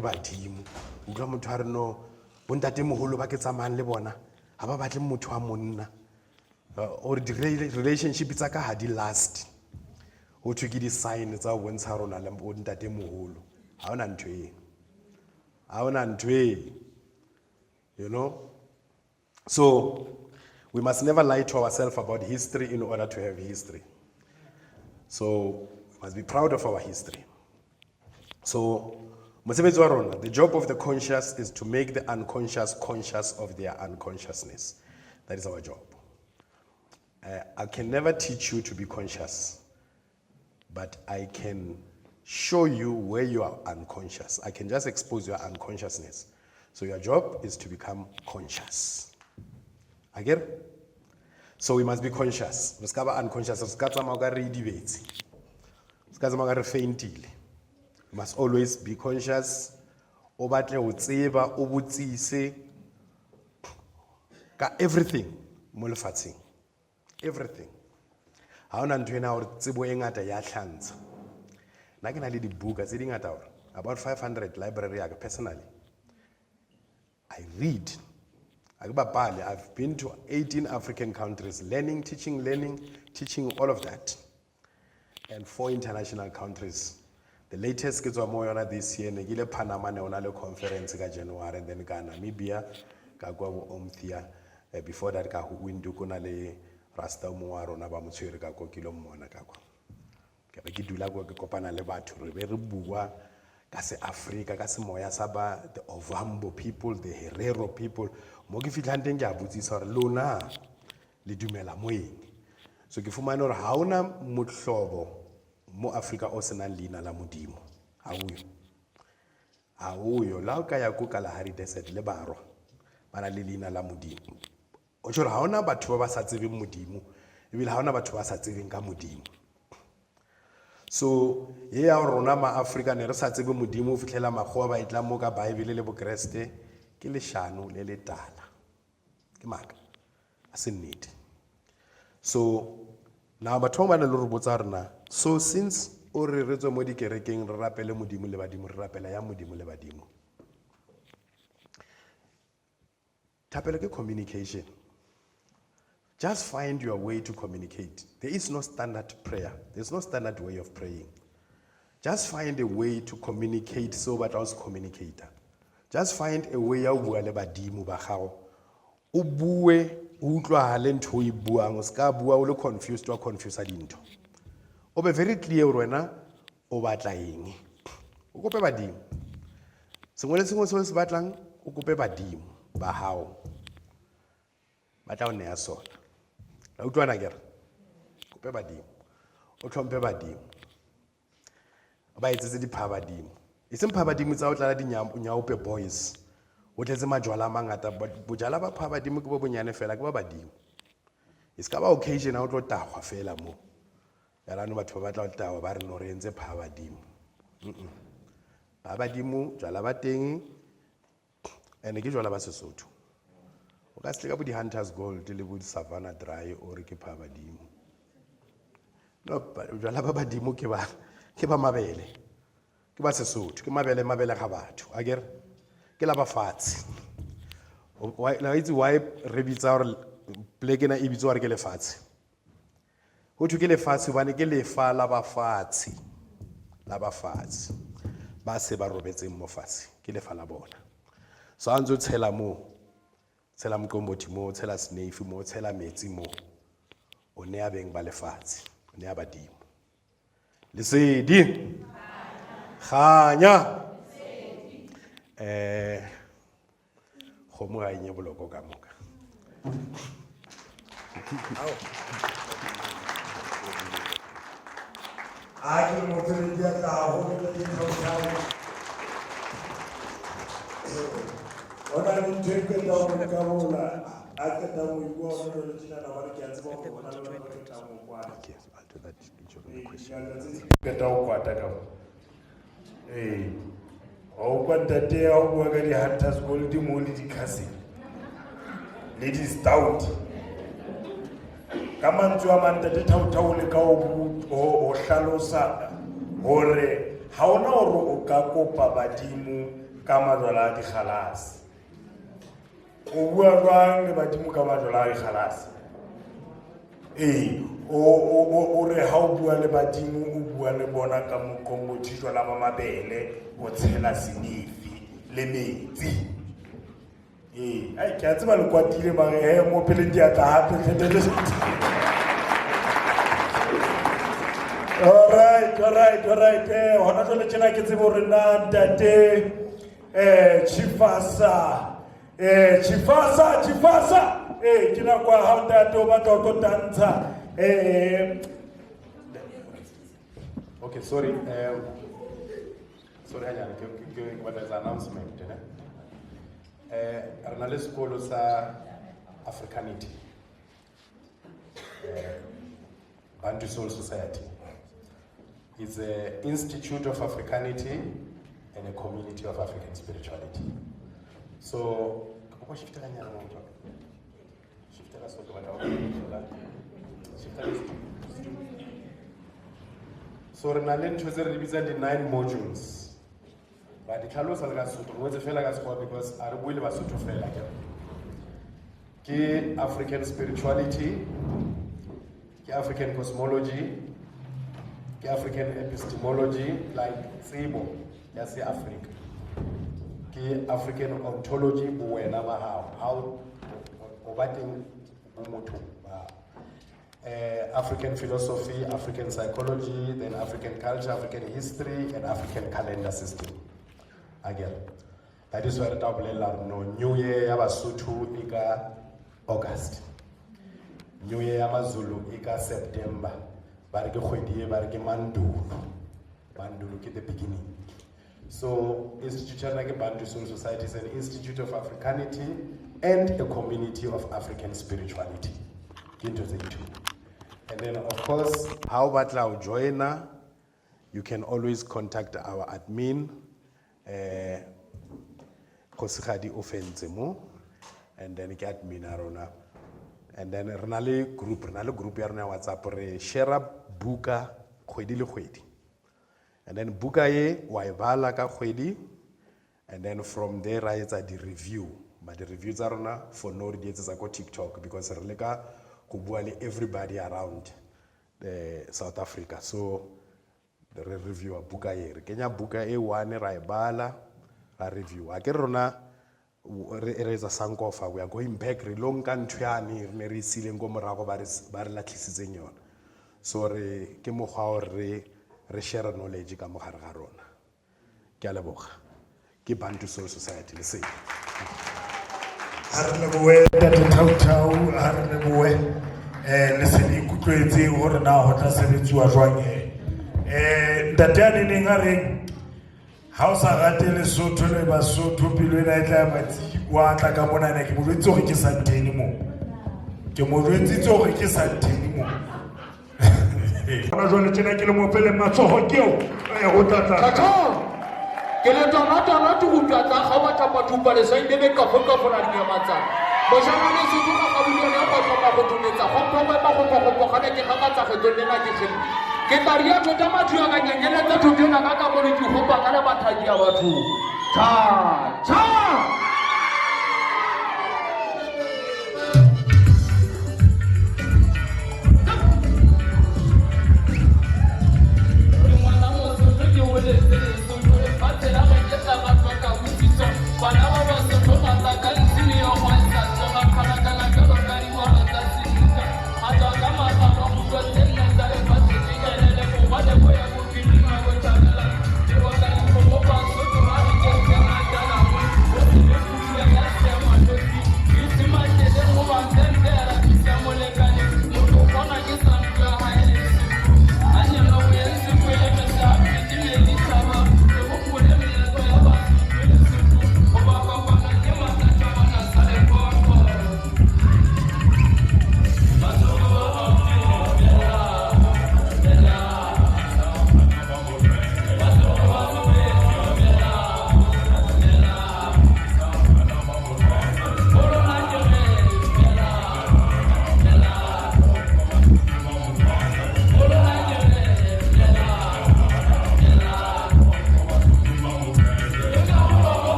badimo. O tla motho a re no bo ntate moholo ba ke tsamayang le bona ha ba batle motho wa monna. Or the relationship tsa ka ha di last. Ho thwe ke di sign tsa go bontsha rona le bo ntate moholo. Ha ona ntwe e. Ha ona ntwe. You know? So we must never lie to ourselves about history in order to have history. So we must be proud of our history. So the job of the conscious is to make the unconscious conscious of their unconsciousness. That is our job. I can never teach you to be conscious, but I can show you where you are unconscious. I can just expose your unconsciousness. So your job is to become conscious. I get it? So we must be conscious. We must be unconscious. We must always be conscious. Everything. Everything. How na ntwe na o tsebo e ngata ya tlhantsa. Na ke na le dibuka tse di ngata about 500 library ya personally. I read. I've been to 18 African countries, teaching all of that. And 4 international countries. The latest is this year, Negile Panama Neonale Conference in January, and then Namibia, Kagwa Omthia, before that Windukunale, Rasta Muaro, Nabamutsuri, Kako Kilomona Kako. Kabakidulago Kopana Lebatu, Riveribua. Kase Africa, kase moya saba, the Ovambo people, the Herero people, mogi fitlhanteng ja butsi sore lona le dumela moeng. So ke fumana hore ha ona mohlobo mo Africa o senang leina la modimo. Ha uyo la o ka ya ko Kalahari Desert le barwa bana le leina la modimo. O tshore ha ona batho ba sa tsebeng modimo, ebile ha ona batho ba sa tsebeng ka modimo. So ya rona ma Africa ne re sa tsebe modimo o fitlela magwa ba itla mo ka Bible le bo Kriste ke le shano le le tala ke maka a se nnete. So now batho ba le re botsa rena So since o re re tswe mo dikerekeng re rapele modimo le badimo re rapela ya modimo le badimo. Thapelo ke communication. Just find your way to communicate. There is no standard prayer. There's no standard way of praying. Just find a way to communicate so that was communicator. Just find a way ya bua le badimo ba gago. O bue o utlwahale ntho o e buang o ska bua o le confused or confuse dintho. O be very clear wena o batla eng. O kope badimo. Sengwe le sengwe se se batlang o kope badimo ba hao. Ba tla o nea sona. La utlwana kere. Kope badimo. O tlhompe badimo. Ba etsetse dipha badimo. E se mpha badimo tsa o tla di nyaope boys. O tletse majwala mangata bojala ba pha badimo ke bo bonyane fela ke ba badimo. E ska ba occasion a o tlo tagwa fela mo. Ya lano batho ba batla o tawa ba re no re entse pha badimo. Ba badimo jwala ba teng ene ke jwala ba Sesotho. O ka se ka bo di Hunters Gold le bo Savannah Dry o re ke pha badimo. No jwala ba badimo ke ba mabele. Ke ba Sesotho ke mabele ga batho. A kere ke la ba fatshe. La itse why re bitsa hore pleke na e bitsa hore ke le fatshe. Ho thu ke le fatshe bane ke le fa la ba fatshe. La ba fatshe. Ba se ba robetseng mo fatshe ke le fa la bona. So anzo tshela mo. Tshela mqombothi mo, tshela sneif mo, tshela metsi mo. O ne a beng ba le fatshe. O ne a badimo. Lesedi. Khanya. Khomo ga nye boloko ka moka. A ke motho le dia tla ho le di tlhotlhao. Ona le ntwe ka ho ka bola a ke ta mo bua ho le tsina na ba ke a tseba ho bona le ba ke ta mo kwa. Okay, I'll do that in your question. Ke ta o kwata ka. O kwanta te a o bua ka di Hunters Gold mo le di khasi. Le di stout. Ka mantswe a manta te thau le ka o hlalosa hore ha ona hore o ka kopa badimo ka majwala a di khalasi. O bua jwang le badimo ka majwala a di khalasi? O re ha o bua le badimo o bua le bona ka moqombothi jwala ba mabele o tshela sinifi le metsi. Ai ke a tseba le kwatile ba re mo pele di ata hape tlhele. All right. Hona jole tjena ke tsebo re na ntate Chifasa. Ke na kwa ha ntate o batla o tantsha. Okay, sorry. Sorry hanyane ke batla za announcement ne. Re na le sekolo sa Africanity. Bantu Soul Society. It's an institute of Africanity and a community of African spirituality. So, so re na le ntho tse re di bitsa di 9 modules. Ba di tlhalosa le ka Sotho, go tse fela ka sekgowa because a re bue le Basotho fela ke African spirituality, ke African cosmology, ke African epistemology, like tsebo ya se Africa, ke African ontology buwena ba how o ba teng mo motho ba African philosophy, African psychology, then African culture, African history, and African calendar system. Again, that is why re ta bolela no New Year ya Basotho e ka August, New Year ya Mazulu e ka September, ba re ke kgwedi e ba re ke Mandulu ke the beginning. So institute like Bantu Soul Society is an institute of Africanity and a community of African spirituality. Into the two. And then of course, how batla joiner, you can always contact our admin, Kosigadi Ofenzemo, and then get admin arona. And then renale group ya rona WhatsApp re share buka kgwedi le kgwedi. And then buka ye wa e bala ka kgwedi, and then from there ra etsa di-review. But the reviews are not for no reasons I go TikTok because re leka go bua le everybody around the South Africa. So the review a buka ye. Re kenya buka e one ra e bala, ra review. A ke rona re etsa sankofa, we are going back re long ka ntwani re ne re sileng go morago ba re latlhisitseng yona. So re ke mogwa o re share knowledge ka mogare ga rona. Ke a leboga. Ke Bantu Soul Society le seng. Arleboe Tate Tau arleboe le se di kutlwetse hore na ho tla sebetsuwa jwang ntate a neng a reng ha o sa rate Lesotho le Basotho pelo ena e tla matsi wa tla ka mona ne ke mo jwetse hore ke sa teng mo ke mo jwetse hore ke sa teng mo bona jwale tjena ke le mo pele matsoho ke o go tlatla ke le tona tu utlwa tsa ga batla batho ba le sa indebe ka foka fona di yamatsa bo jana le se tlo ka bula le go tloga go tumetsa go proba ba go ga ke ga tsa go donna ke kheng ke taria tota mathu ya ka nyenyela tsa thotena ka mo le go ba ka le bathaki ya batho cha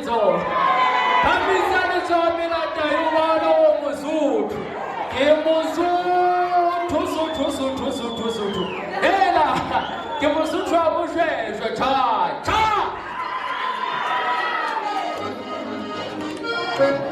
Lorenzo. Hambisani somi na tayubano Mosotho. Ke Mosotho, Sotho. Hela, ke Mosotho wa Moshweshwe, cha. Hey.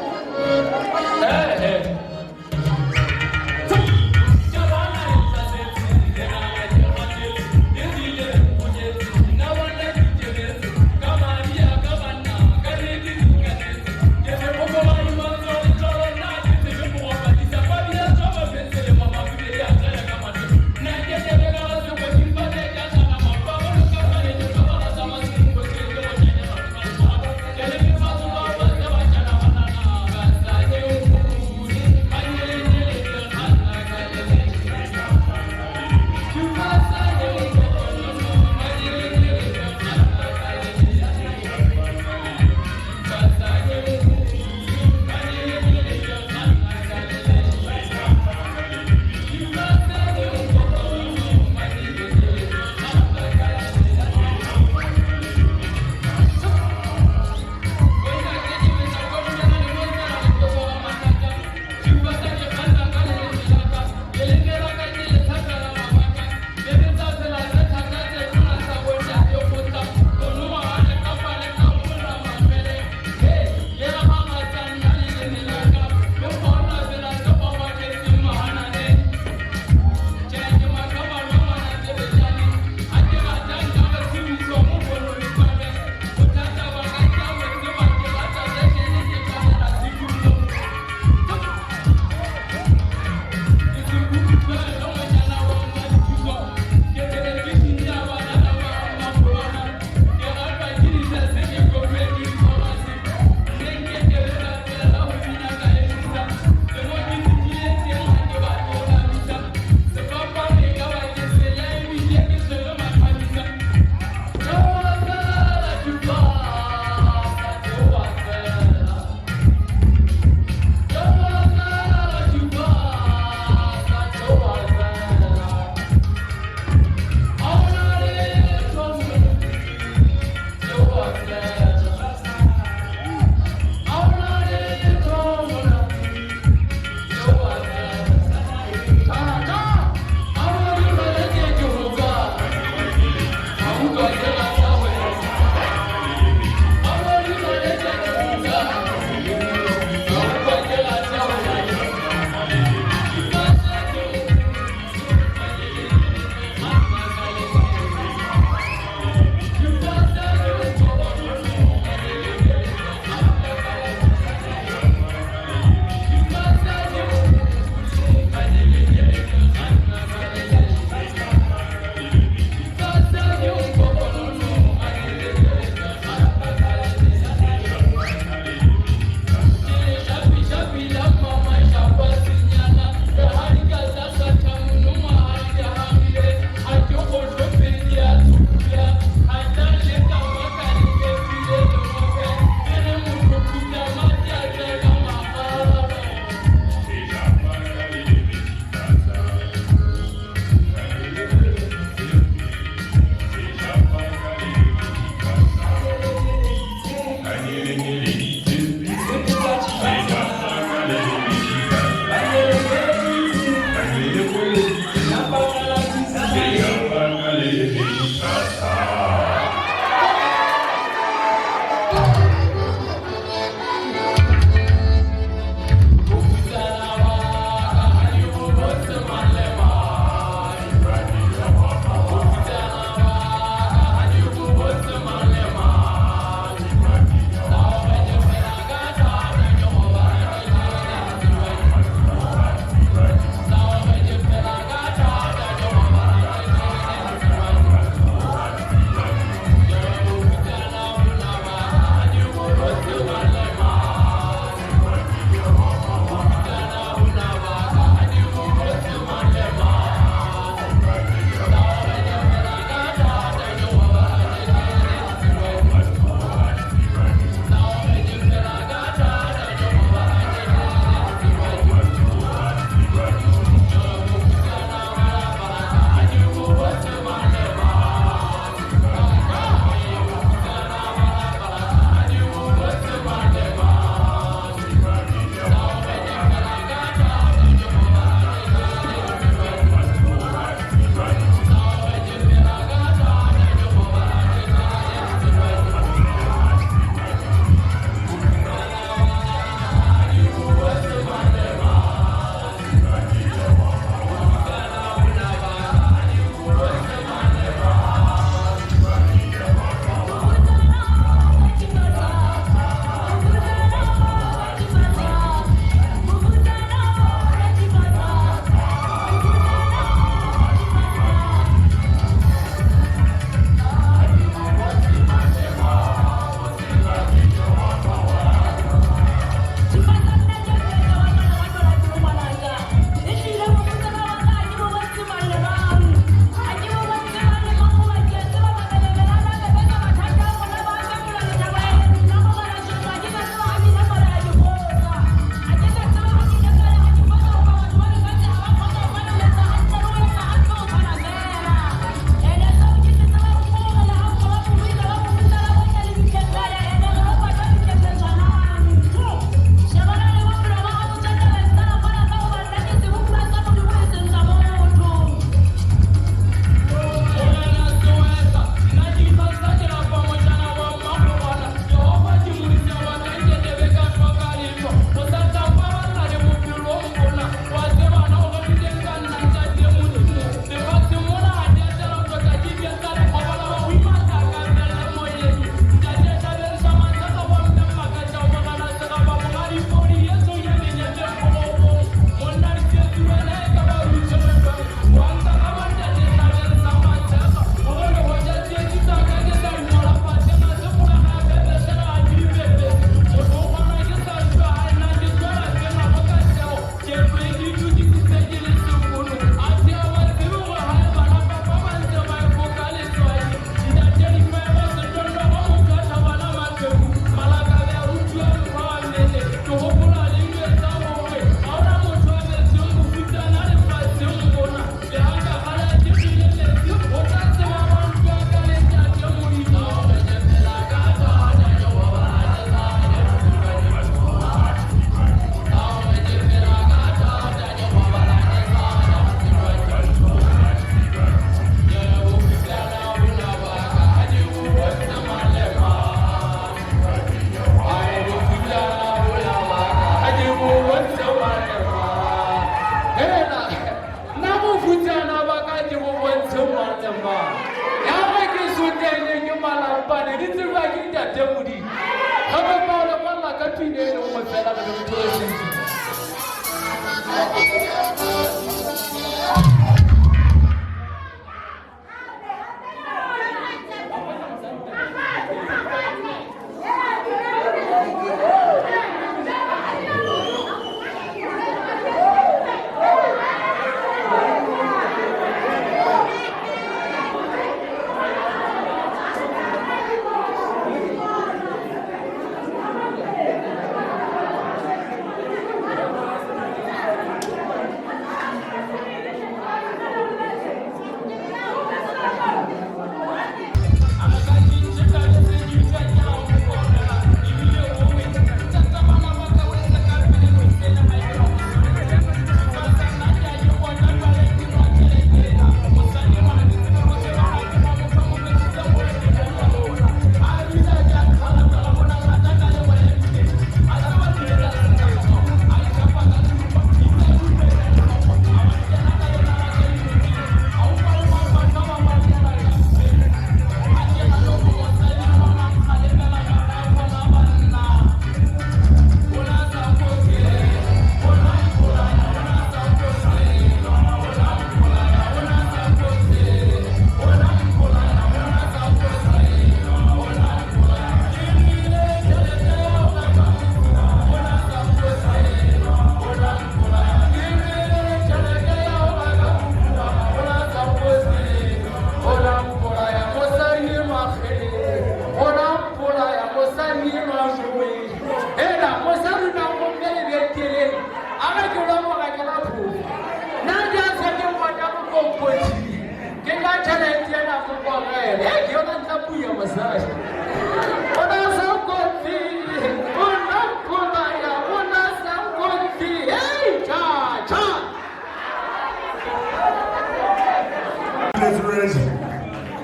ke di theositse.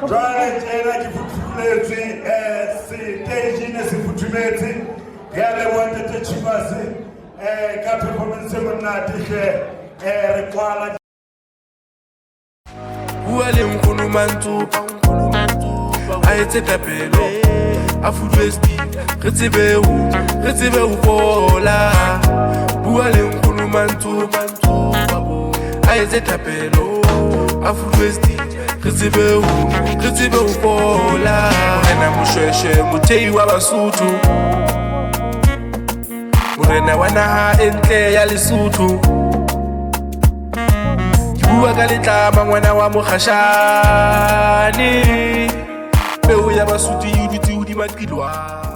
Jwale tjena ke futhuletswe stageng se futhumetse ya leboha Ntate Chivase ka performance e monate re kwala bua le nkgono Mantsopa a etse tapelo a futlwe stick re tsebe ho fola bua le nkgono Mantsopa a etse tapelo a futlwe stick re tsebe ho fola morena moshweshwe mothei wa Basotho morena wa naha e ntle ya Lesotho bua ka letlama ngwana wa Mokgashane peo ya Basotho e dutse hodima qilwana.